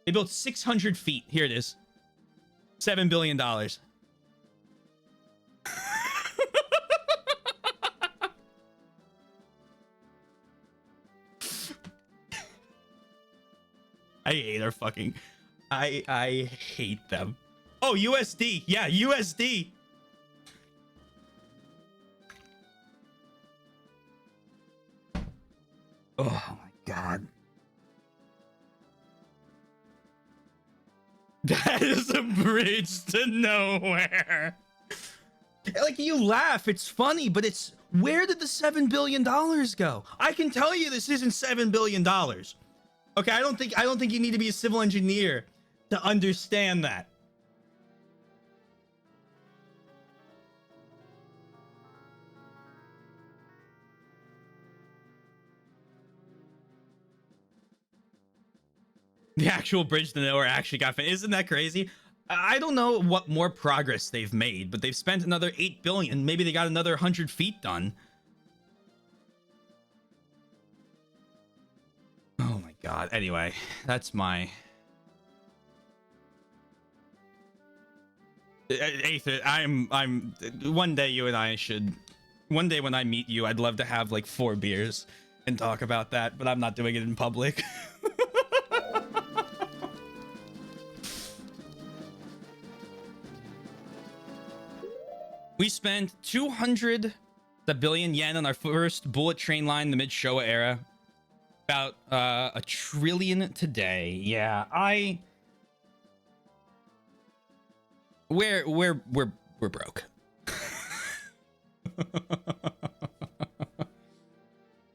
They built 600 feet. Here it is. $7 billion. I hate our fucking... I hate them. Oh, USD. Yeah, USD. Oh my god. That is a bridge to nowhere. Like, you laugh, it's funny, but it's... Where did the $7 billion go? I can tell you this isn't $7 billion. Okay, I don't think you need to be a civil engineer to understand that. The actual bridge to nowhere actually got finished. Isn't that crazy? I don't know what more progress they've made, but they've spent another 8 billion. Maybe they got another 100 feet done. Oh my god. Anyway, that's my... Aether, I'm one day you and I should... One day when I meet you, I'd love to have like 4 beers and talk about that, but I'm not doing it in public. We spent 200 billion yen on our first bullet train line in the mid-Showa era. About a trillion today. Yeah, we're broke.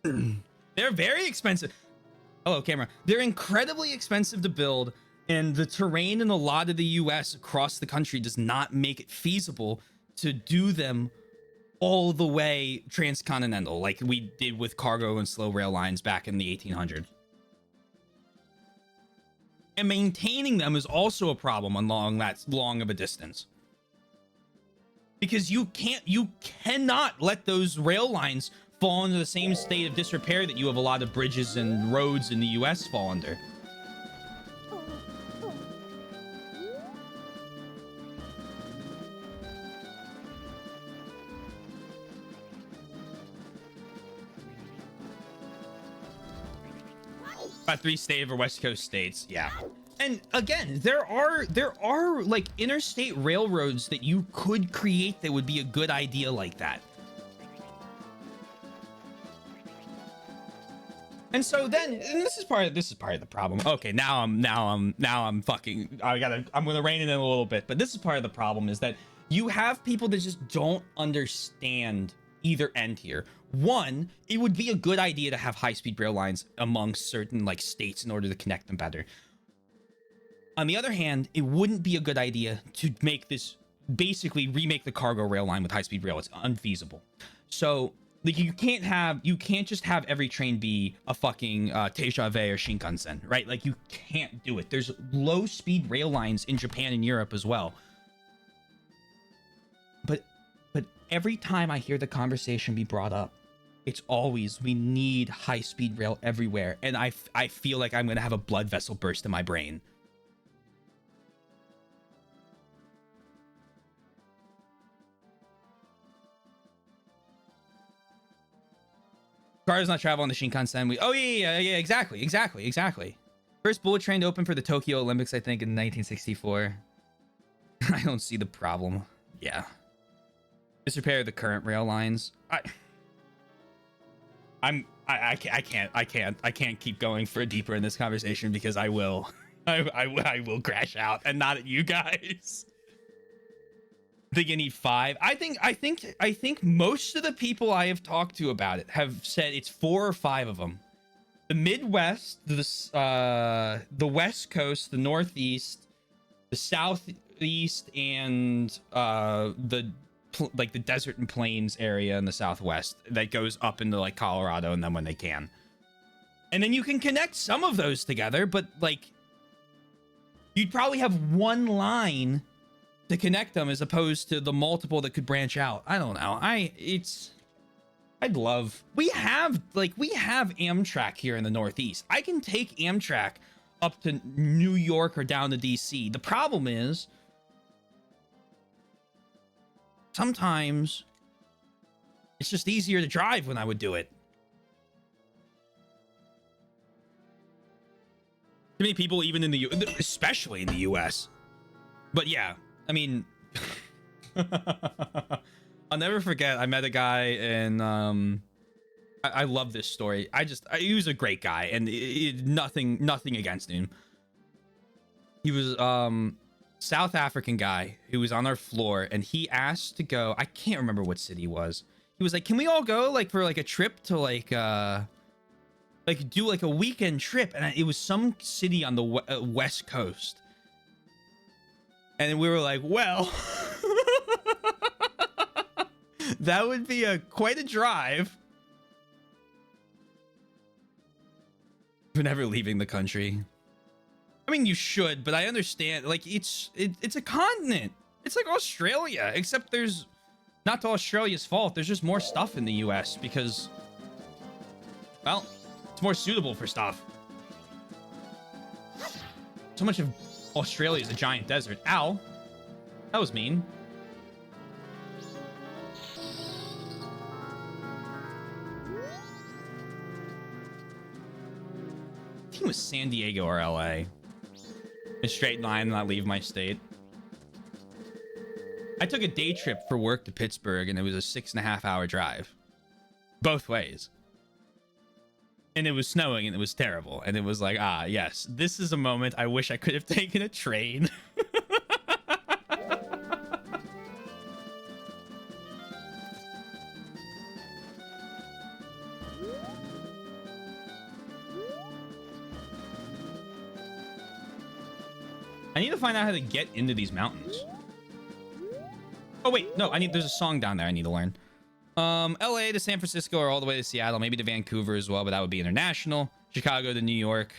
They're very expensive. Hello, camera. They're incredibly expensive to build, and the terrain in a lot of the US across the country does not make it feasible to do them all the way transcontinental like we did with cargo and slow rail lines back in the 1800s. And maintaining them is also a problem on that long of a distance. Because you cannot let those rail lines fall into the same state of disrepair that you have a lot of bridges and roads in the US fall under. About 3 state or West Coast states, yeah. And again, there are like interstate railroads that you could create that would be a good idea like that. And so then, and this is part of the problem. Okay, now I'm fucking, I'm gonna rein it in a little bit, but this is part of the problem is that you have people that just don't understand either end here. One, it would be a good idea to have high-speed rail lines among certain like states in order to connect them better. On the other hand, it wouldn't be a good idea to make this basically remake the cargo rail line with high-speed rail. It's unfeasible. So like you can't just have every train be a fucking Teisha-Vei or Shinkansen, right? Like you can't do it. There's low-speed rail lines in Japan and Europe as well. But every time I hear the conversation be brought up, It's always, we need high-speed rail everywhere. And I feel like I'm going to have a blood vessel burst in my brain. Cars not travel on the Shinkansen. Oh, yeah, exactly. First bullet train to open for the Tokyo Olympics, I think, in 1964. I don't see the problem. Yeah. Disrepair the current rail lines. I can't keep going for deeper in this conversation because I will. I will crash out, and not at you guys. I think you need 5. I think most of the people I have talked to about it have said it's 4 or 5 of them. The Midwest, the West Coast, the Northeast, the Southeast, and the desert and plains area in the Southwest that goes up into like Colorado, and then when they can. And then you can connect some of those together, but like you'd probably have one line to connect them as opposed to the multiple that could branch out. I don't know. We have Amtrak here in the Northeast. I can take Amtrak up to New York or down to DC. The problem is sometimes it's just easier to drive when I would do it. Too many people, even in especially in the US. But yeah, I mean, I'll never forget. I met a guy, and I love this story. He was a great guy, and nothing against him. He was South African guy who was on our floor, and he asked to go. I can't remember what city it was. He was like, "Can we all go like for like a trip to like do like a weekend trip?" And it was some city on the West Coast. And we were like, well, that would be quite a drive. We're never leaving the country. I mean, you should, but I understand. Like, it's a continent. It's like Australia, except there's not to Australia's fault. There's just more stuff in the US because, well, it's more suitable for stuff. So much of Australia is a giant desert. Ow. That was mean. I think it was San Diego or LA. A straight line and not leave my state. I took a day trip for work to Pittsburgh, and it was a 6.5-hour drive. Both ways. And it was snowing, and it was terrible. And it was like, yes, this is a moment I wish I could have taken a train. I need to find out how to get into these mountains. Oh, wait, no, there's a song down there I need to learn. LA to San Francisco or all the way to Seattle, maybe to Vancouver as well, but that would be international. Chicago to New York.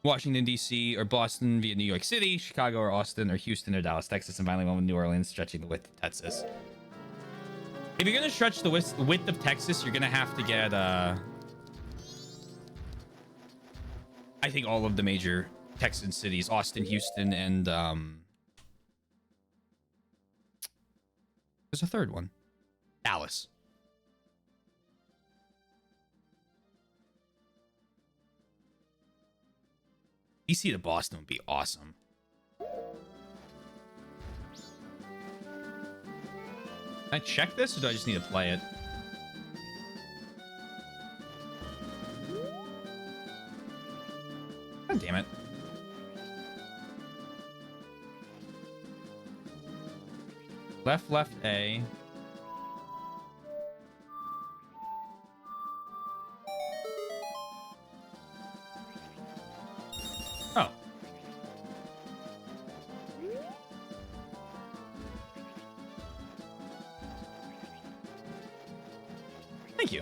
Washington, D.C. or Boston via New York City, Chicago or Austin or Houston or Dallas, Texas, and finally one with New Orleans, stretching the width of Texas. If you're going to stretch the width of Texas, you're going to have to get, I think all of the major Texan cities, Austin, Houston, and there's a third one, Dallas. DC to Boston would be awesome. Can I check this, or do I just need to play it? God damn it. Left, A. Oh. Thank you.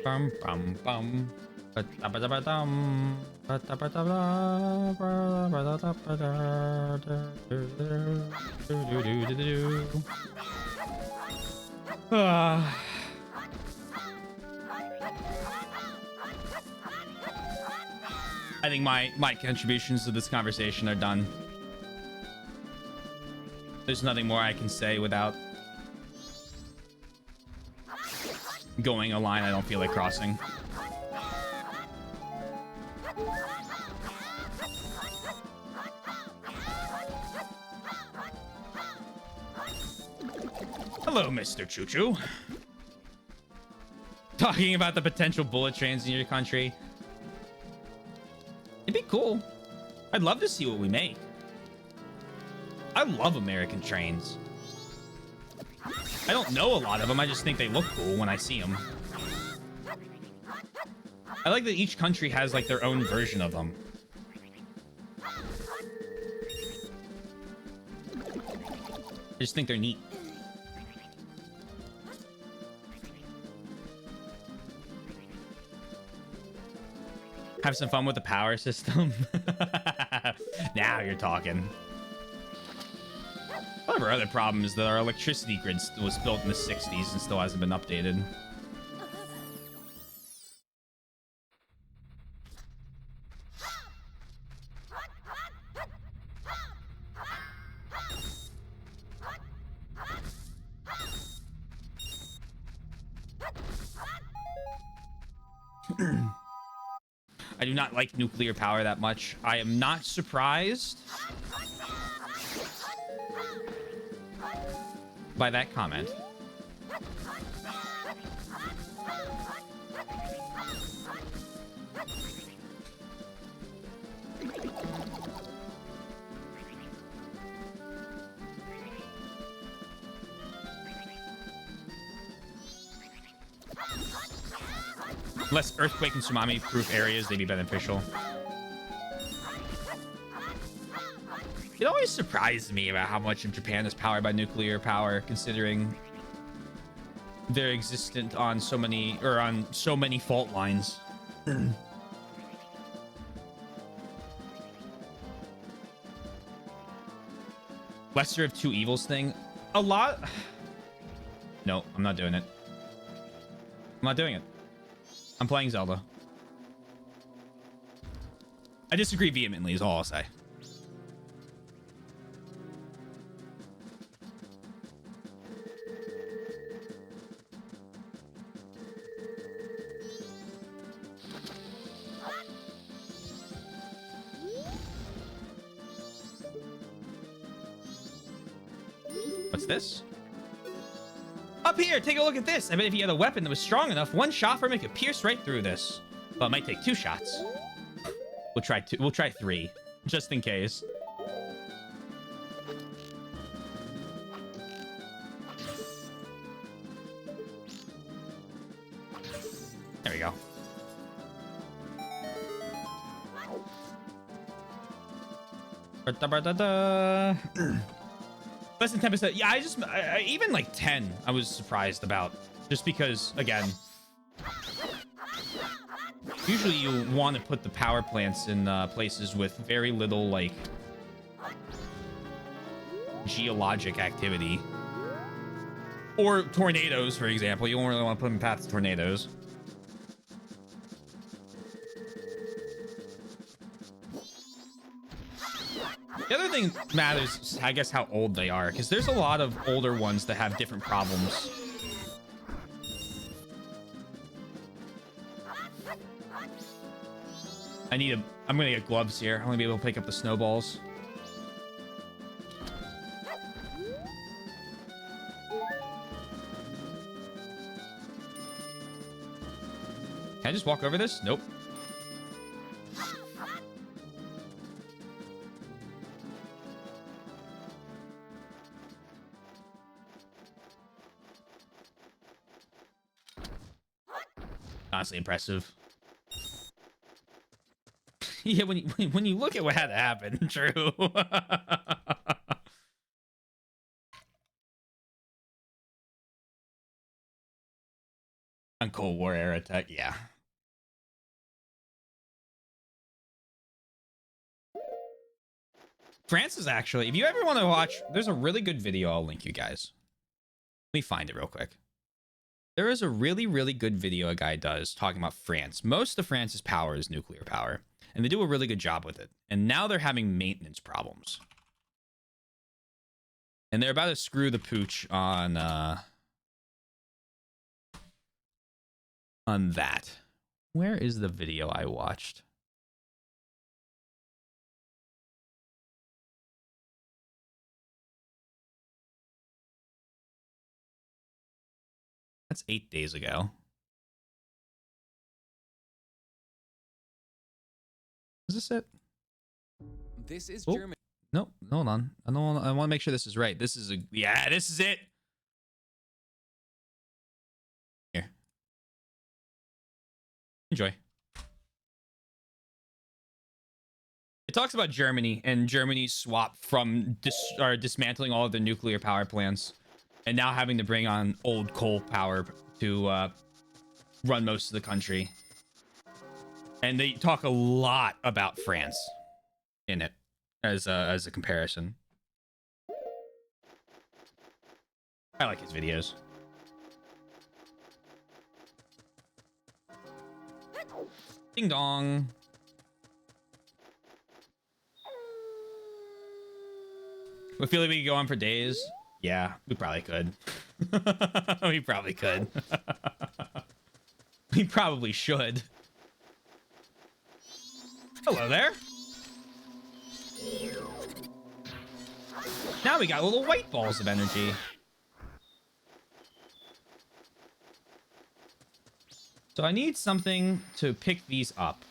Bum bum bum. Ba-da-ba-da-ba-dum. Ba-da-ba-da-ba-da-do-do-do-do-do-do-do. Ah. I think my contributions to this conversation are done. There's nothing more I can say without going a line I don't feel like crossing. Hello, Mr. Choo Choo. Talking about the potential bullet trains in your country. It'd be cool. I'd love to see what we make. I love American trains. I don't know a lot of them. I just think they look cool when I see them. I like that each country has like their own version of them. I just think they're neat. Have some fun with the power system. Now you're talking. One of our other problems is that our electricity grid was built in the 60s and still hasn't been updated. I do not like nuclear power that much. I am not surprised by that comment. Less earthquake and tsunami proof areas, they'd be beneficial. It always surprised me about how much of Japan is powered by nuclear power, considering they're existent on so many, or on so many fault lines. Lesser of two evils thing. A lot. No, I'm not doing it. I'm not doing it. I'm playing Zelda. I disagree vehemently is all I'll say. What's this? Up here, take a look at this. I bet if you had a weapon that was strong enough, one shot from it could pierce right through this. Well, it might take two shots. We'll try two. We'll try three, just in case. There we go. Less than 10%. Yeah, I even like 10, I was surprised about. Just because, again, usually you want to put the power plants in places with very little, like, geologic activity. Or tornadoes, for example. You don't really want to put them in paths of tornadoes. The other thing that matters is, I guess, how old they are, because there's a lot of older ones that have different problems. I'm gonna get gloves here. I'm gonna be able to pick up the snowballs. Can I just walk over this? Nope. Honestly impressive. Yeah, when you look at what had to happen, true. On Cold War era tech, yeah. France is actually, if you ever want to watch, there's a really good video I'll link you guys. Let me find it real quick. There is a really, really good video a guy does talking about France. Most of France's power is nuclear power, and they do a really good job with it. And now they're having maintenance problems. And they're about to screw the pooch on that. Where is the video I watched? That's 8 days ago. Is this it? This is Oh, Germany. no, hold on. I want to make sure this is right. This is yeah, this is it. Here. Enjoy. It talks about Germany and Germany's swap from dismantling all of the nuclear power plants and now having to bring on old coal power to run most of the country. And they talk a lot about France in it as a comparison. I like his videos. Ding dong. I feel like we could go on for days. Yeah, we probably could. We probably could. We probably should. Hello there. Now we got little white balls of energy. So I need something to pick these up.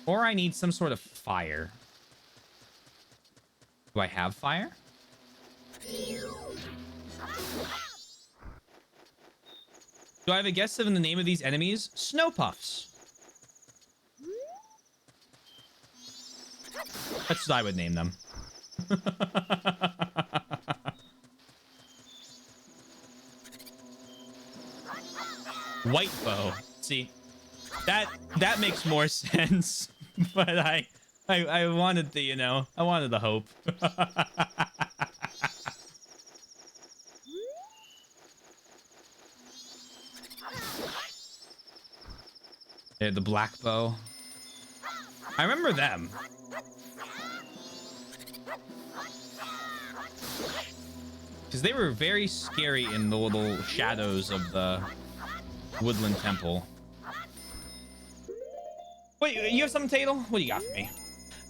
Or I need some sort of fire. Do I have fire? Do I have a guess of the name of these enemies? Snow puffs. That's what I would name them. White bow. See, that makes more sense. But I wanted the, you know, I wanted the hope. Yeah, the black bow. I remember them. Because they were very scary in the little shadows of the woodland temple. Wait, you have something, Tatel? What do you got for me?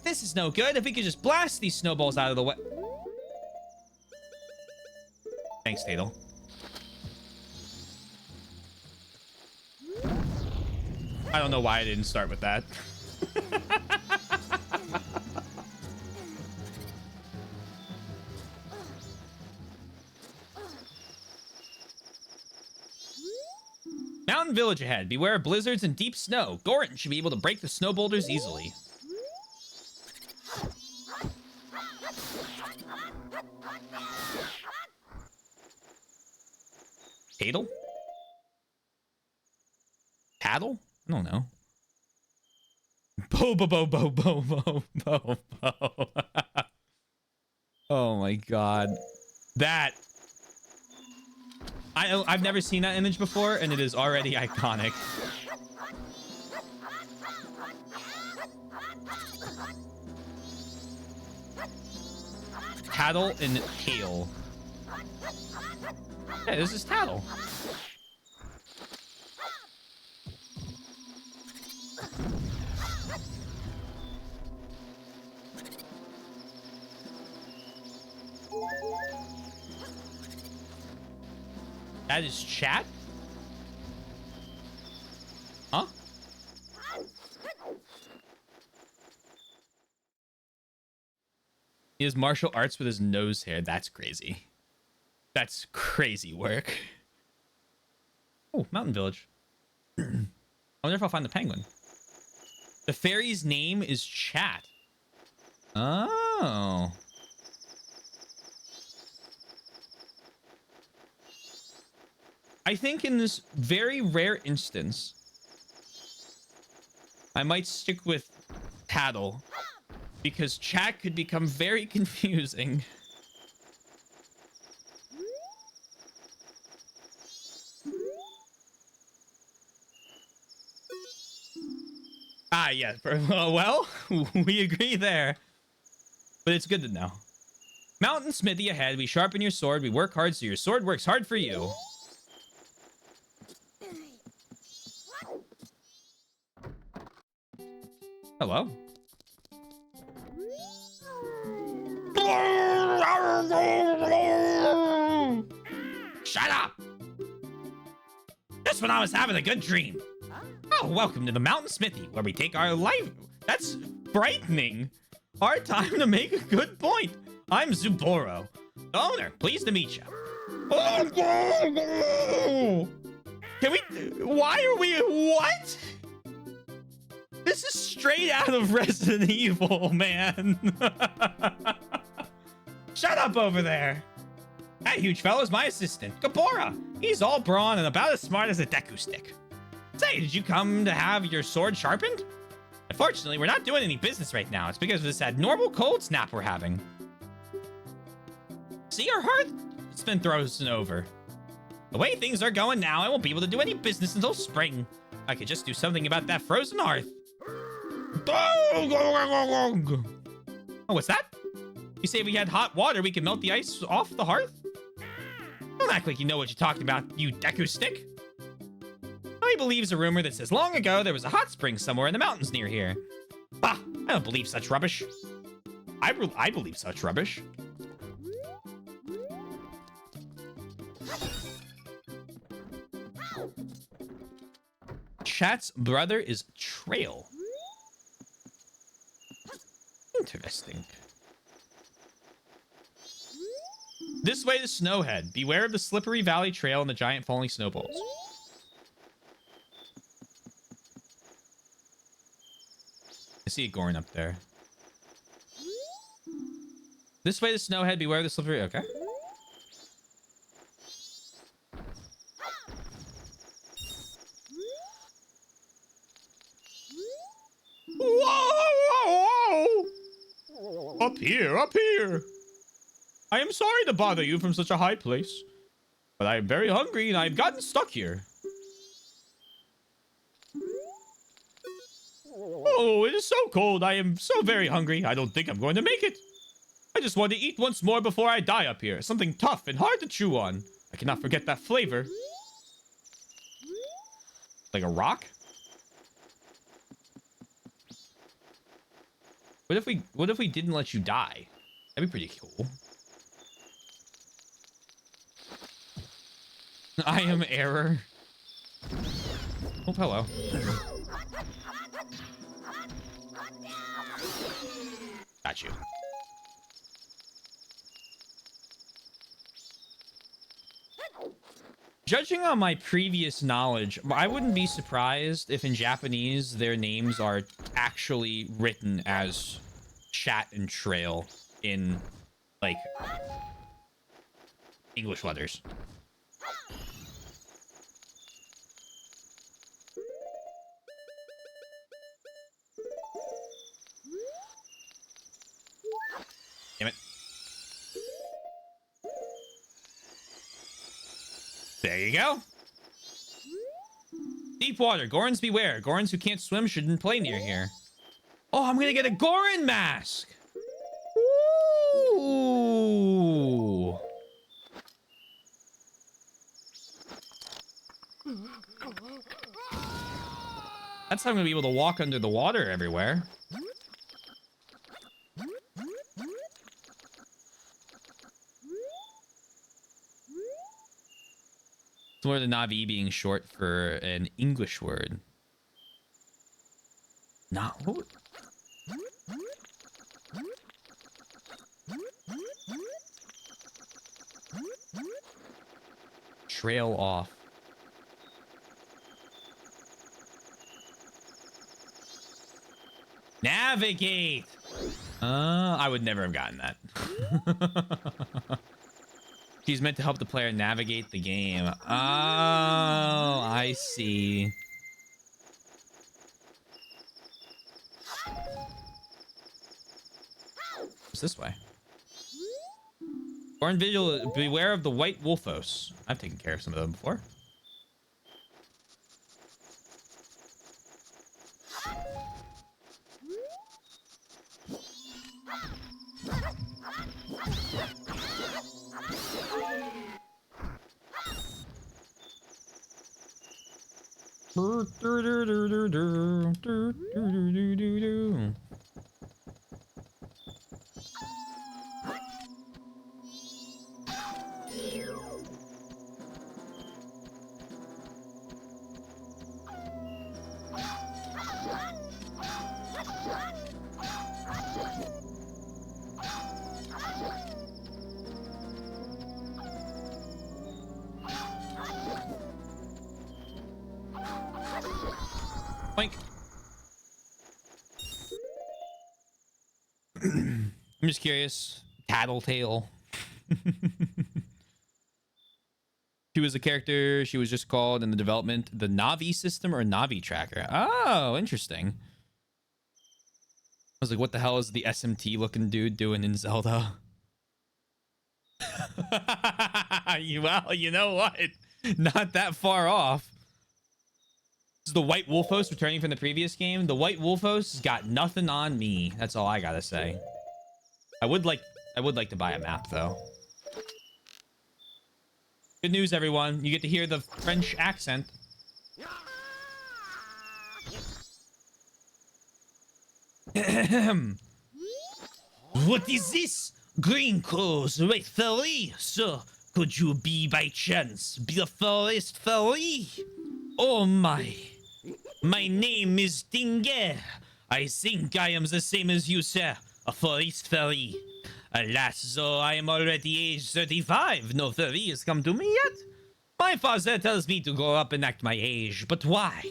This is no good. If we could just blast these snowballs out of the way. Thanks, Tatel. I don't know why I didn't start with that. Mountain village ahead. Beware of blizzards and deep snow. Gordon should be able to break the snow boulders easily. Tatel? Paddle? I don't know. Bo bo bo bo bo bo bo bo. Oh my god. That. I've never seen that image before, and it is already iconic. Tattle and tail. Yeah, this is Tattle. That is chat? Huh? He has martial arts with his nose hair. That's crazy. That's crazy work. Oh, mountain village. I wonder if I'll find the penguin. The fairy's name is Chat. Oh. I think in this very rare instance, I might stick with Tattle because Chat could become very confusing. Ah, yeah. Well, we agree there. But it's good to know. Mountain Smithy ahead. We sharpen your sword. We work hard so your sword works hard for you. Hello. Shut up! Just when I was having a good dream. Oh, welcome to the Mountain Smithy, where we take our life. That's frightening. Our time to make a good point. I'm Zuboro, the owner. Pleased to meet you. Can we? Why are we? What? This is straight out of Resident Evil, man. Shut up over there. That huge fellow's my assistant, Gabora. He's all brawn and about as smart as a Deku stick. Say, did you come to have your sword sharpened? Unfortunately, we're not doing any business right now. It's because of this abnormal cold snap we're having. See our hearth? It's been frozen over. The way things are going now, I won't be able to do any business until spring. I could just do something about that frozen hearth. Oh, what's that? You say if we had hot water, we could melt the ice off the hearth? Don't act like you know what you're talking about, you Deku stick. Nobody believes a rumor that says long ago there was a hot spring somewhere in the mountains near here. Bah, I don't believe such rubbish. I believe such rubbish. Chat's brother is Trail. Interesting. This way to Snowhead. Beware of the slippery valley trail and the giant falling snowballs. I see a Gorn up there. This way to Snowhead. Beware of the slippery... Okay. Whoa! Up here, up here. I am sorry to bother you from such a high place, but I am very hungry and I've gotten stuck here. Oh, it is so cold. I am so very hungry. I don't think I'm going to make it. I just want to eat once more before I die up here. Something tough and hard to chew on. I cannot forget that flavor. Like a rock? What if we didn't let you die? That'd be pretty cool. I am error. Oh, hello. Got you. Judging on my previous knowledge, I wouldn't be surprised if in Japanese their names are actually written as Chat and Trail in, like, English letters. Damn it. There you go. Deep water. Gorons beware. Gorons who can't swim shouldn't play near here. Oh, I'm gonna get a Goron mask. Ooh. That's how I'm gonna be able to walk under the water everywhere. Similar to Navi being short for an English word. Not what? Trail off. navigate. I would never have gotten that. She's meant to help the player navigate the game. Oh, I see. It's this way. Or individual, beware of the white wolfos. I've taken care of some of them before. Boink. I'm just curious. Tattletale. She was a character. She was just called in the development the Navi system or Navi tracker. Oh, interesting. I was like, what the hell is the SMT looking dude doing in Zelda? Well, you know what? Not that far off. This is the White Wolfos returning from the previous game. The White Wolfos got nothing on me. That's all I gotta say. I would like to buy a map though. Good news, everyone. You get to hear the French accent. What is this? Green clothes, right, fairy? Sir, could you be by chance be a forest fairy? Oh my. My name is Dinger. I think I am the same as you, sir. A forest fairy. Alas, though I am already age 35, no fairy has come to me yet. My father tells me to grow up and act my age, but why?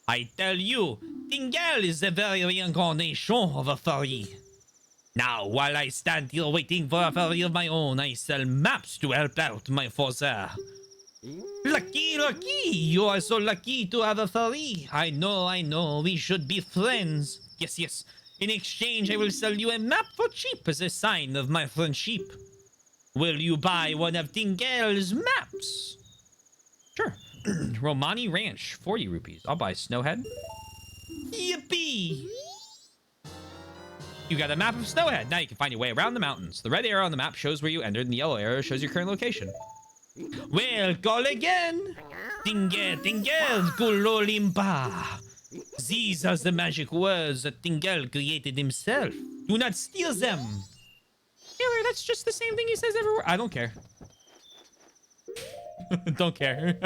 I tell you, Dingle is the very reincarnation of a fairy. Now, while I stand here waiting for a fairy of my own, I sell maps to help out my father. Lucky, lucky! You are so lucky to have a fairy. I know, we should be friends. Yes, yes. In exchange, I will sell you a map for cheap as a sign of my friendship. Will you buy one of Dingle's maps? Sure. Romani Ranch, 40 rupees. I'll buy Snowhead. Yippee! You got a map of Snowhead. Now you can find your way around the mountains. The red arrow on the map shows where you entered, and the yellow arrow shows your current location. Well, call again. Dinger, Dinger, Gololimba. These are the magic words that Dingle created himself. Do not steal them. Taylor, that's just the same thing he says everywhere. I don't care. Don't care.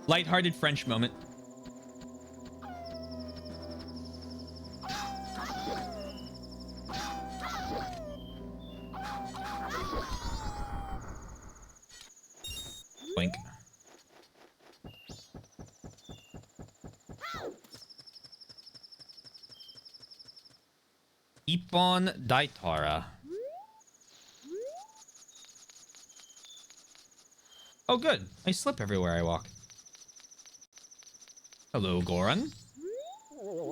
Lighthearted French moment. Blink. Ipon Daitara. Oh, good. I slip everywhere I walk. Hello, Goran.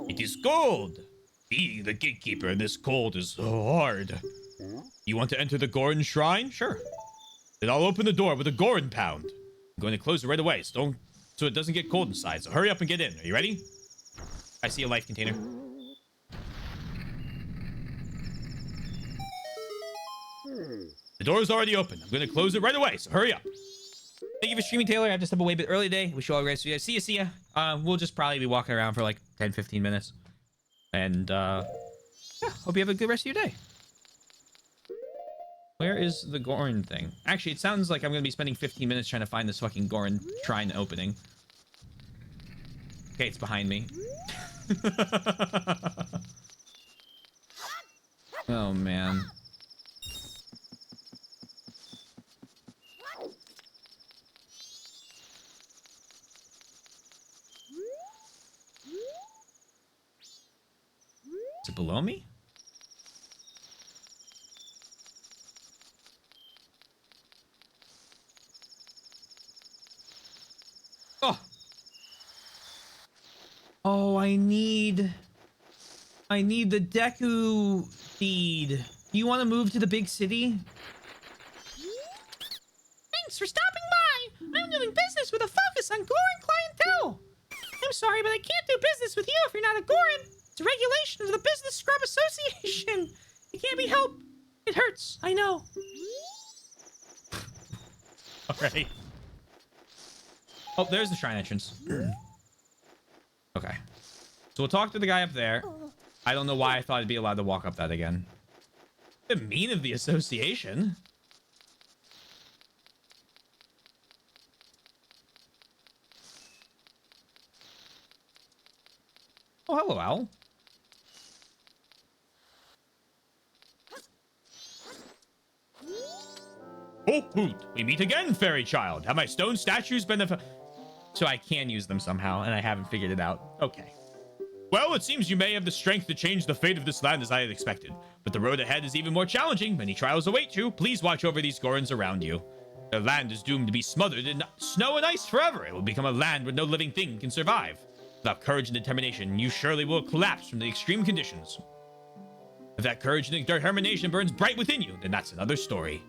It is cold. Being the gatekeeper in this cold is so hard. You want to enter the Goran shrine? Sure. Then I'll open the door with a Goran pound. I'm going to close it right away, so it doesn't get cold inside. So hurry up and get in. Are you ready? I see a life container. The door is already open. I'm going to close it right away, so hurry up. Thank you for streaming, Taylor. I have to step away a bit early today. Wish you all a great see ya. See ya. We'll just probably be walking around for like 10-15 minutes. And yeah, hope you have a good rest of your day. Where is the Goran thing? Actually, it sounds like I'm going to be spending 15 minutes trying to find this fucking Goran shrine opening. Okay, it's behind me. Oh, man. Is it below me? Oh. Oh, I need the Deku feed. Do you want to move to the big city? Thanks for stopping by. I'm doing business with a focus on Goron clientele. I'm sorry, but I can't do business with you if you're not a Goron. It's a regulation of the Business Scrub Association. It can't be helped. It hurts. I know. All right. Oh, there's the shrine entrance. Okay. So we'll talk to the guy up there. I don't know why I thought I'd be allowed to walk up that again. The mean of the association. Oh, hello, Owl. Oh, hoot. We meet again, fairy child. Have my stone statues been... So I can use them somehow, and I haven't figured it out. Okay. Well, it seems you may have the strength to change the fate of this land as I had expected. But the road ahead is even more challenging. Many trials await you. Please watch over these Gorons around you. The land is doomed to be smothered in snow and ice forever. It will become a land where no living thing can survive. Without courage and determination, you surely will collapse from the extreme conditions. If that courage and determination burns bright within you, then that's another story.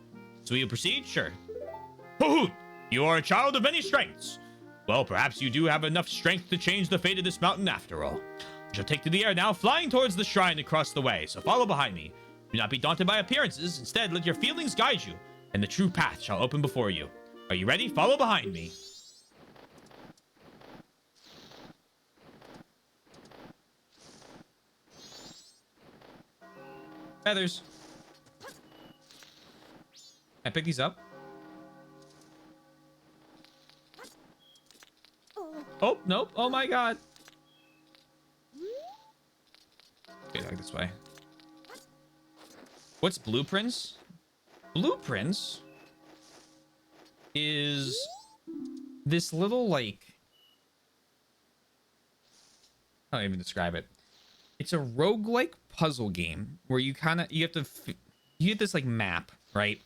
So will you proceed? Sure. Hoot! You are a child of many strengths. Well, perhaps you do have enough strength to change the fate of this mountain after all. I shall take to the air now, flying towards the shrine across the way, so follow behind me. Do not be daunted by appearances. Instead, let your feelings guide you, and the true path shall open before you. Are you ready? Follow behind me. Feathers. Can I pick these up? Oh, nope. Oh my god. Okay, like this way. What's blueprints? Blueprints is this little, like... I don't even describe it. It's a roguelike puzzle game where you have to... You get this, like, map, right?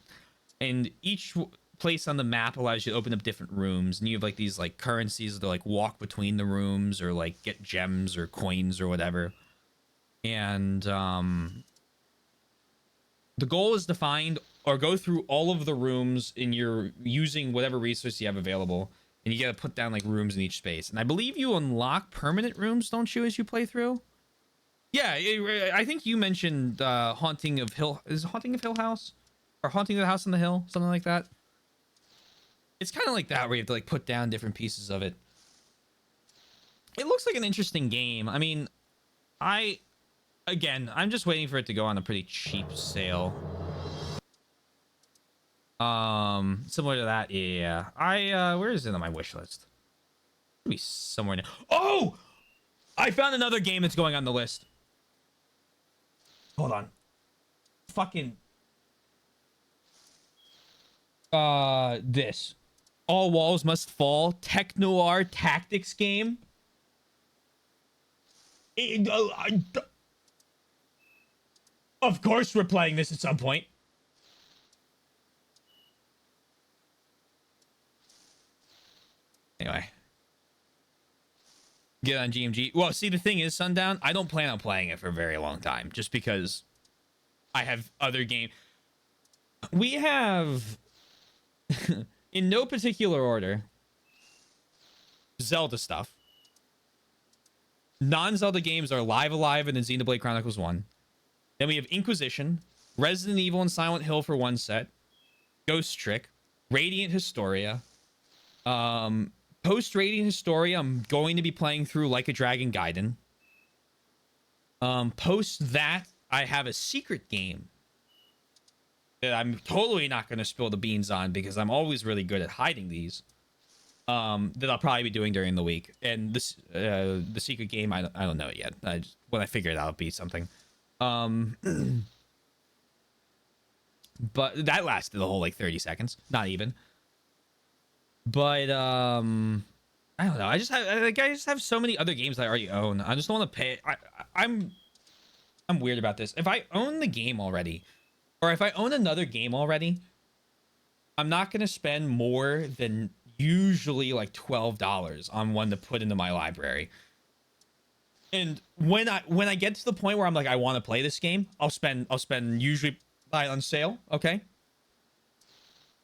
And each place on the map allows you to open up different rooms, and you have like these like currencies to like walk between the rooms or like get gems or coins or whatever. And the goal is to find or go through all of the rooms in your using whatever resource you have available, and you got to put down like rooms in each space. And I believe you unlock permanent rooms, don't you, as you play through? Yeah, I think you mentioned Haunting of Hill. Is it Haunting of Hill House? Or Haunting of the House on the Hill, something like that. It's kind of like that, where you have to like put down different pieces of it. It looks like an interesting game. I mean, I'm just waiting for it to go on a pretty cheap sale. Similar to that, yeah. Where is it on my wish list? It'll be somewhere now. Oh, I found another game that's going on the list. Hold on. Fucking. This All Walls Must Fall tech noir tactics game. Of course we're playing this at some point. Anyway, get on GMG. Well, see, the thing is, Sundown, I don't plan on playing it for a very long time, just because I have other games. We have in no particular order, Zelda stuff. Non-Zelda games are Live Alive and then Xenoblade Chronicles 1. Then we have Inquisition, Resident Evil and Silent Hill for one set, Ghost Trick, Radiant Historia. Post Radiant Historia, I'm going to be playing through Like a Dragon Gaiden. Post that, I have a secret game that I'm totally not going to spill the beans on because I'm always really good at hiding these. That I'll probably be doing during the week. And this, the secret game, I don't know it yet. When I figure it out, it'll be something. But that lasted the whole like 30 seconds, not even. But I don't know. I just have so many other games that I already own. I just don't want to pay. I'm I'm weird about this. If I own the game already, or if I own another game already, I'm not going to spend more than usually like $12 on one to put into my library. And when I get to the point where I'm like, I want to play this game, I'll spend usually buy it on sale. Okay.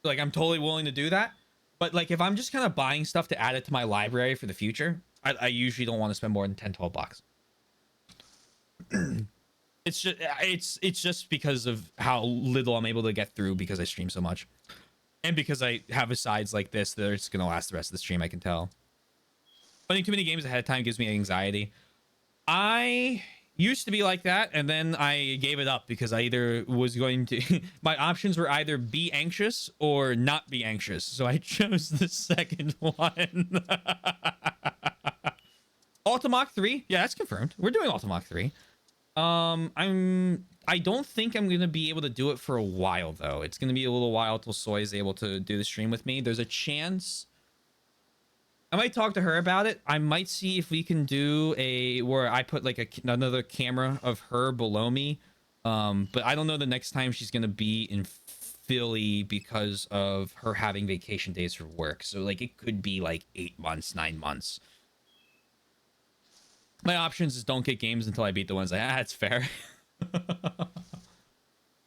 Like I'm totally willing to do that. But like, if I'm just kind of buying stuff to add it to my library for the future, I usually don't want to spend more than 10, $12. It's just because of how little I'm able to get through because I stream so much. And because I have asides like this that are just going to last the rest of the stream, I can tell. Playing too many games ahead of time gives me anxiety. I used to be like that, and then I gave it up because I either was going to... my options were either be anxious or not be anxious. So I chose the second one. Ultimach 3? Yeah, that's confirmed. We're doing Ultimach 3. I don't think I'm gonna be able to do it for a while though. It's gonna be a little while till Soy is able to do the stream with me. There's a chance I might talk to her about it. I might see if we can do where I put like another camera of her below me. But I don't know the next time she's gonna be in Philly because of her having vacation days for work. So like it could be like 8 months, 9 months. My options is don't get games until I beat the ones. That's fair.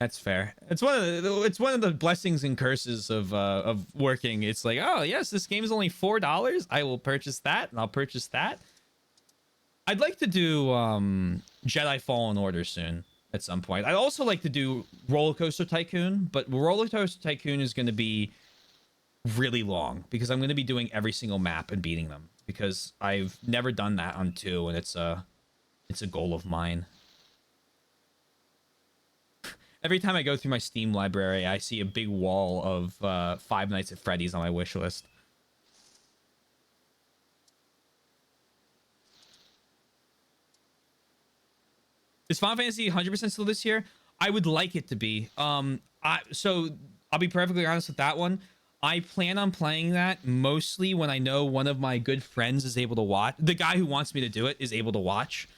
That's fair. It's one of the blessings and curses of working. It's like, oh yes, this game is only $4. I will purchase that, and I'll purchase that. I'd like to do Jedi Fallen Order soon at some point. I'd also like to do Roller Coaster Tycoon, but Roller Coaster Tycoon is going to be really long because I'm going to be doing every single map and beating them because I've never done that on 2, and it's a goal of mine. Every time I go through my Steam library, I see a big wall of Five Nights at Freddy's on my wish list. Is Final Fantasy 100% still this year? I would like it to be. So I'll be perfectly honest with that one. I plan on playing that mostly when I know one of my good friends is able to watch. The guy who wants me to do it is able to watch.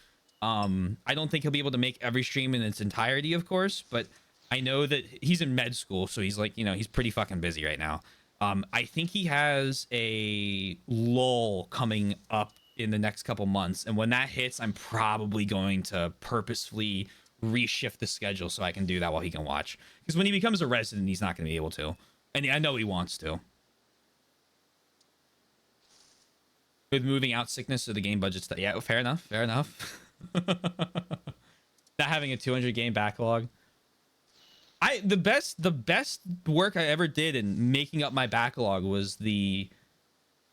I don't think he'll be able to make every stream in its entirety, of course, but I know that he's in med school, so he's like, he's pretty fucking busy right now. I think he has a lull coming up in the next couple months, and when that hits, I'm probably going to purposefully reshift the schedule so I can do that while he can watch. Because when he becomes a resident, he's not going to be able to. And I know he wants to. With moving out sickness, so the game budget's... Yeah, fair enough, fair enough. Not having a 200 game backlog. The best work I ever did in making up my backlog was the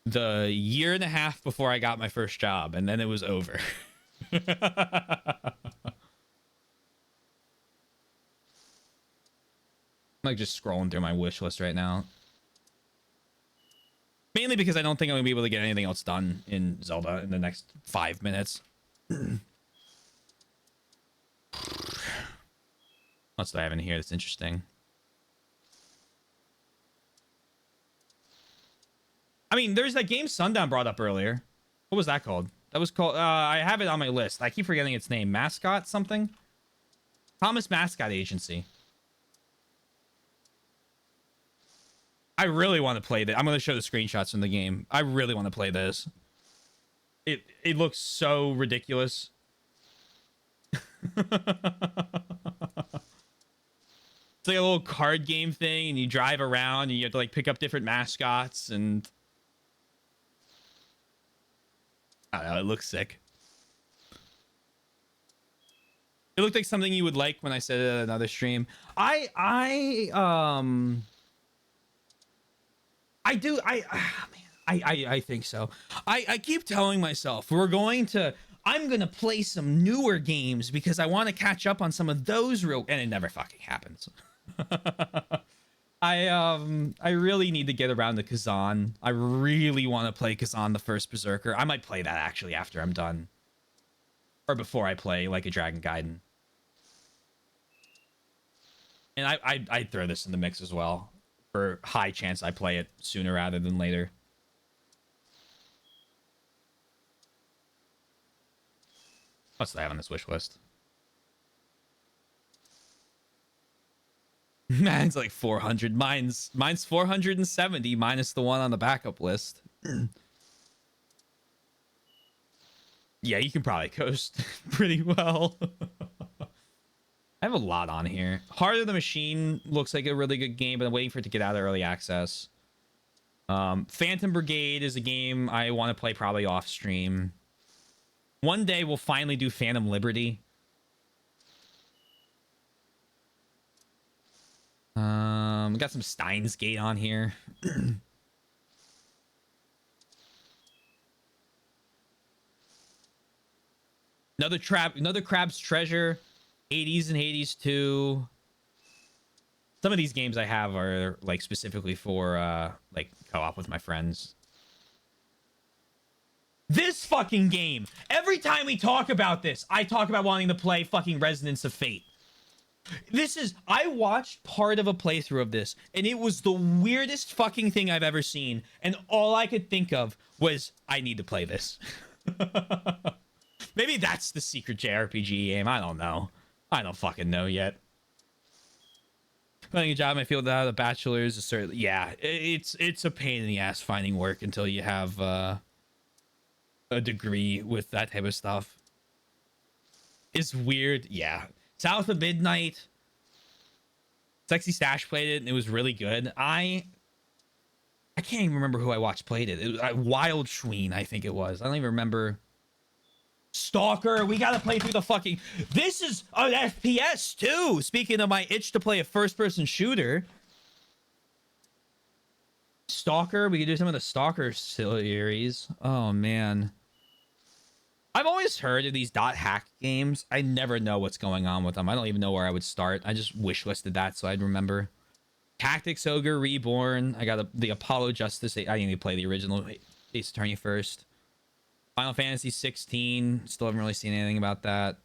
year and a half before I got my first job, and then it was over. I'm like just scrolling through my wish list right now. Mainly because I don't think I'm gonna be able to get anything else done in Zelda in the next 5 minutes. What's that I have in here that's interesting? I mean, there's that game Sundown brought up earlier. What was that called? That was called... I have it on my list. I keep forgetting its name. Mascot something? Thomas Mascot Agency. I really want to play this. I'm going to show the screenshots from the game. I really want to play this. It looks so ridiculous. It's like a little card game thing, and you drive around, and you have to like pick up different mascots, and I don't know, it looks sick. It looked like something you would like when I said it at another stream. I think so. I keep telling myself I'm gonna play some newer games because I want to catch up on some of those and it never fucking happens. I really need to get around to Kazan. I really want to play Kazan the First Berserker. I might play that actually after I'm done. Or before I play like a Dragon Gaiden. And I'd throw this in the mix as well. For high chance I play it sooner rather than later. What's that I have on this wish list? Mine's like 400. Mine's 470 minus the one on the backup list. Yeah, you can probably coast pretty well. I have a lot on here. Heart of the Machine looks like a really good game, but I'm waiting for it to get out of early access. Phantom Brigade is a game I want to play probably off stream. One day we'll finally do Phantom Liberty. We got some Steins Gate on here. Another Crab's Treasure, 80s and Hades 2. Some of these games I have are like specifically for like co-op with my friends. This fucking game. Every time we talk about this, I talk about wanting to play fucking Resonance of Fate. I watched part of a playthrough of this, and it was the weirdest fucking thing I've ever seen. And all I could think of was, I need to play this. Maybe that's the secret JRPG game. I don't know. I don't fucking know yet. Finding a job in my field without a bachelor's is certainly, yeah, it's a pain in the ass finding work until you have a degree with that type of stuff. It's weird, yeah. South of Midnight. Sexy Stash played it, and it was really good. I can't even remember who I watched played it. It was Wild Schween, I think it was. I don't even remember. Stalker, we gotta play through the fucking... This is an FPS, too! Speaking of my itch to play a first-person shooter. Stalker, we could do some of the Stalker series. Oh, man. I've always heard of these .hack games. I never know what's going on with them. I don't even know where I would start. I just wishlisted that so I'd remember. Tactics Ogre Reborn. I got the Apollo Justice. I need to play the original Ace Attorney first. Final Fantasy 16. Still haven't really seen anything about that.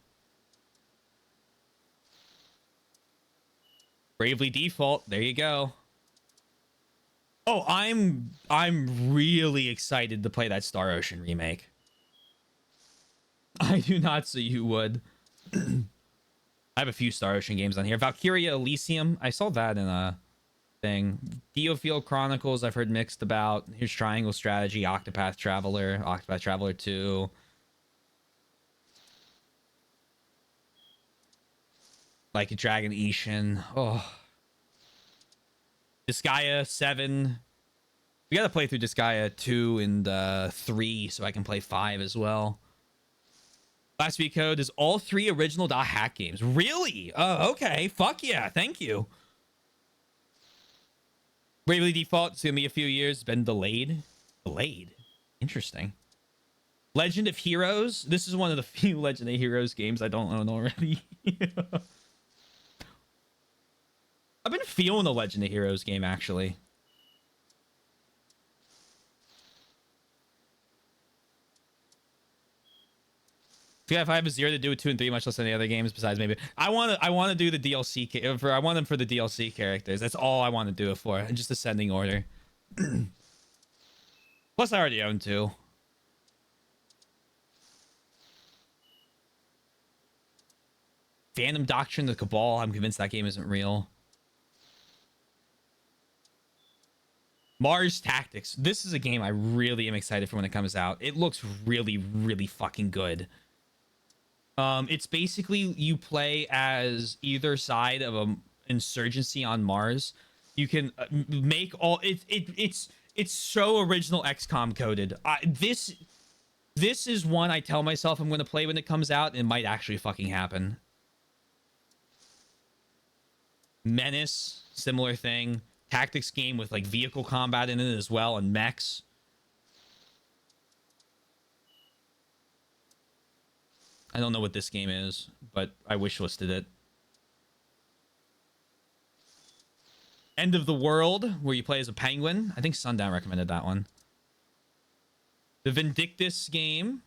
Bravely Default. There you go. Oh, I'm really excited to play that Star Ocean remake. I do not, so you would. I have a few Star Ocean games on here. Valkyria Elysium. I saw that in a thing. Theofield Chronicles, I've heard mixed about. Here's Triangle Strategy, Octopath Traveler, Octopath Traveler 2. Like a Dragon Ishin. Oh. Disgaea 7. We gotta play through Disgaea 2 and 3 so I can play 5 as well. Last week code is all 3 original .hack games. Really? Oh, okay. Fuck yeah. Thank you. Bravely Default. It's gonna be a few years. Been delayed. Delayed. Interesting. Legend of Heroes. This is one of the few Legend of Heroes games I don't own already. I've been feeling the Legend of Heroes game, actually. Yeah, if I have a 0 to do with 2 and 3, much less than the other games besides maybe I want to do the DLC I want them for the DLC characters. That's all I want to do it for. And just ascending order. Plus I already own 2. Phantom Doctrine, the Cabal. I'm convinced that game isn't real. Mars Tactics. This is a game I really am excited for when it comes out. It looks really, really fucking good. It's basically you play as either side of a insurgency on Mars. You can make all it's so original XCOM coded. This is one I tell myself I'm going to play when it comes out, and it might actually fucking happen. Menace, similar thing. Tactics game with like vehicle combat in it as well, and mechs. I don't know what this game is, but I wishlisted it. End of the World, where you play as a penguin. I think Sundown recommended that one. The Vindictus game.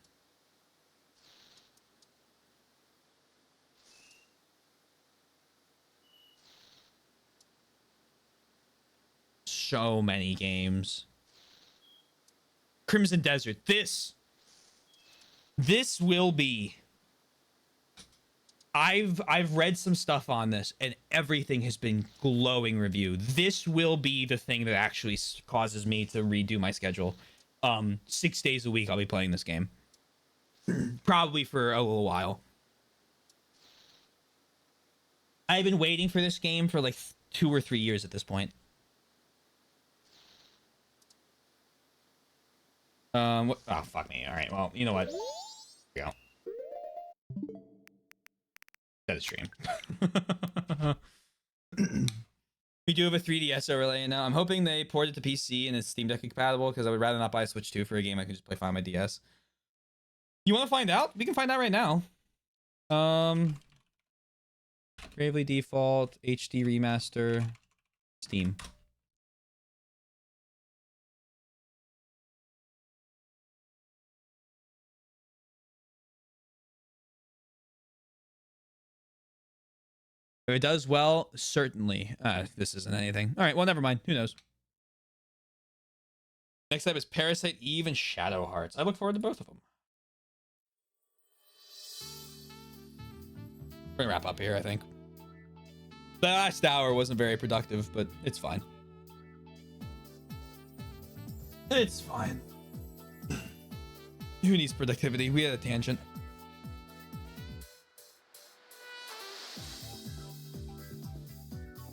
So many games. Crimson Desert. This will be... I've read some stuff on this, and everything has been glowing review. This will be the thing that actually causes me to redo my schedule. 6 days a week I'll be playing this game, probably for a little while. I've been waiting for this game for like 2 or 3 years at this point. What? Oh, fuck me. All right. Well, you know what? Here we go. Set a stream. We do have a 3DS overlay now. I'm hoping they port it to PC and it's Steam Deck compatible because I would rather not buy a Switch 2 for a game I can just play fine on my DS. You want to find out? We can find out right now. Bravely Default, HD Remaster, Steam. If it does well, certainly. This isn't anything. All right, well, never mind. Who knows? Next up is Parasite Eve and Shadow Hearts. I look forward to both of them. We're gonna wrap up here, I think. The last hour wasn't very productive, but it's fine. It's fine. Who needs productivity? We had a tangent.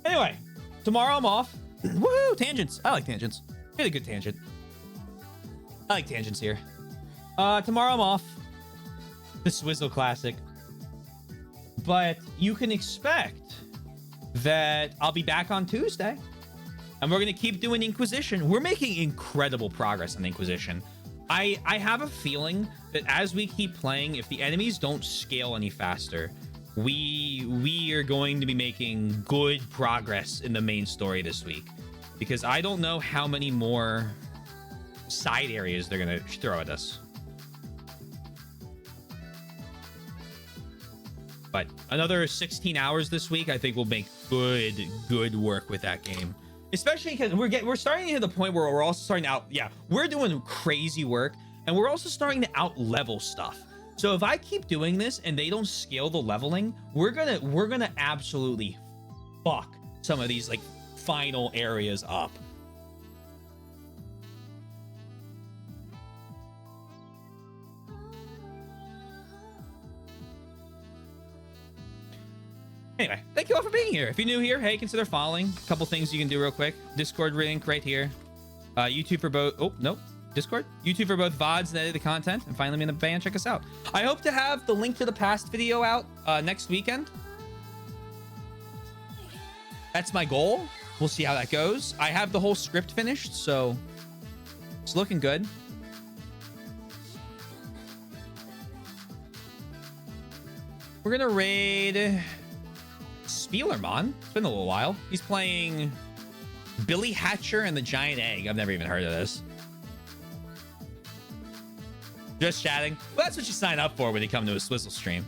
Anyway, tomorrow I'm off. Woohoo! Tangents. I like tangents. Really good tangent. I like tangents here. Tomorrow I'm off. The Swizzle Classic. But you can expect that I'll be back on Tuesday. And we're going to keep doing Inquisition. We're making incredible progress on Inquisition. I have a feeling that as we keep playing, if the enemies don't scale any faster, we are going to be making good progress in the main story this week, because I don't know how many more side areas they're gonna throw at us. But another 16 hours this week, I think we'll make good work with that game, especially because we're starting to hit the point where we're also starting to we're doing crazy work, and we're also starting to out level stuff. So if I keep doing this and they don't scale the leveling, we're gonna absolutely fuck some of these like final areas up. Anyway, thank you all for being here. If you're new here, hey, consider following. A couple things you can do real quick. Discord link right here. YouTube for both. Oh, nope. Discord, YouTube for both VODs and edited content, and finally be in the band. Check us out. I hope to have the link to the past video out next weekend. That's my goal. We'll see how that goes. I have the whole script finished, so it's looking good. We're gonna raid Spielerman. It's been a little while. He's playing Billy Hatcher and the Giant Egg. I've never even heard of this. Just chatting. Well, that's what you sign up for when you come to a Swizzle stream.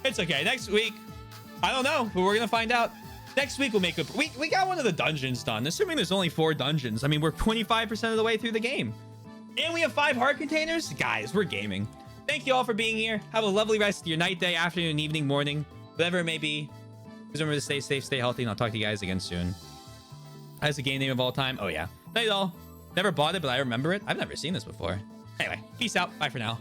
It's okay. Next week, I don't know, but we're gonna find out. Next week we'll make a. We got one of the dungeons done. Assuming there's only 4 dungeons. I mean, we're 25% of the way through the game, and we have 5 heart containers. Guys, we're gaming. Thank you all for being here. Have a lovely rest of your night, day, afternoon, evening, morning, whatever it may be. Just remember to stay safe, stay healthy, and I'll talk to you guys again soon. As the game name of all time. Oh yeah. Night all. Never bought it, but I remember it. I've never seen this before. Anyway, peace out. Bye for now.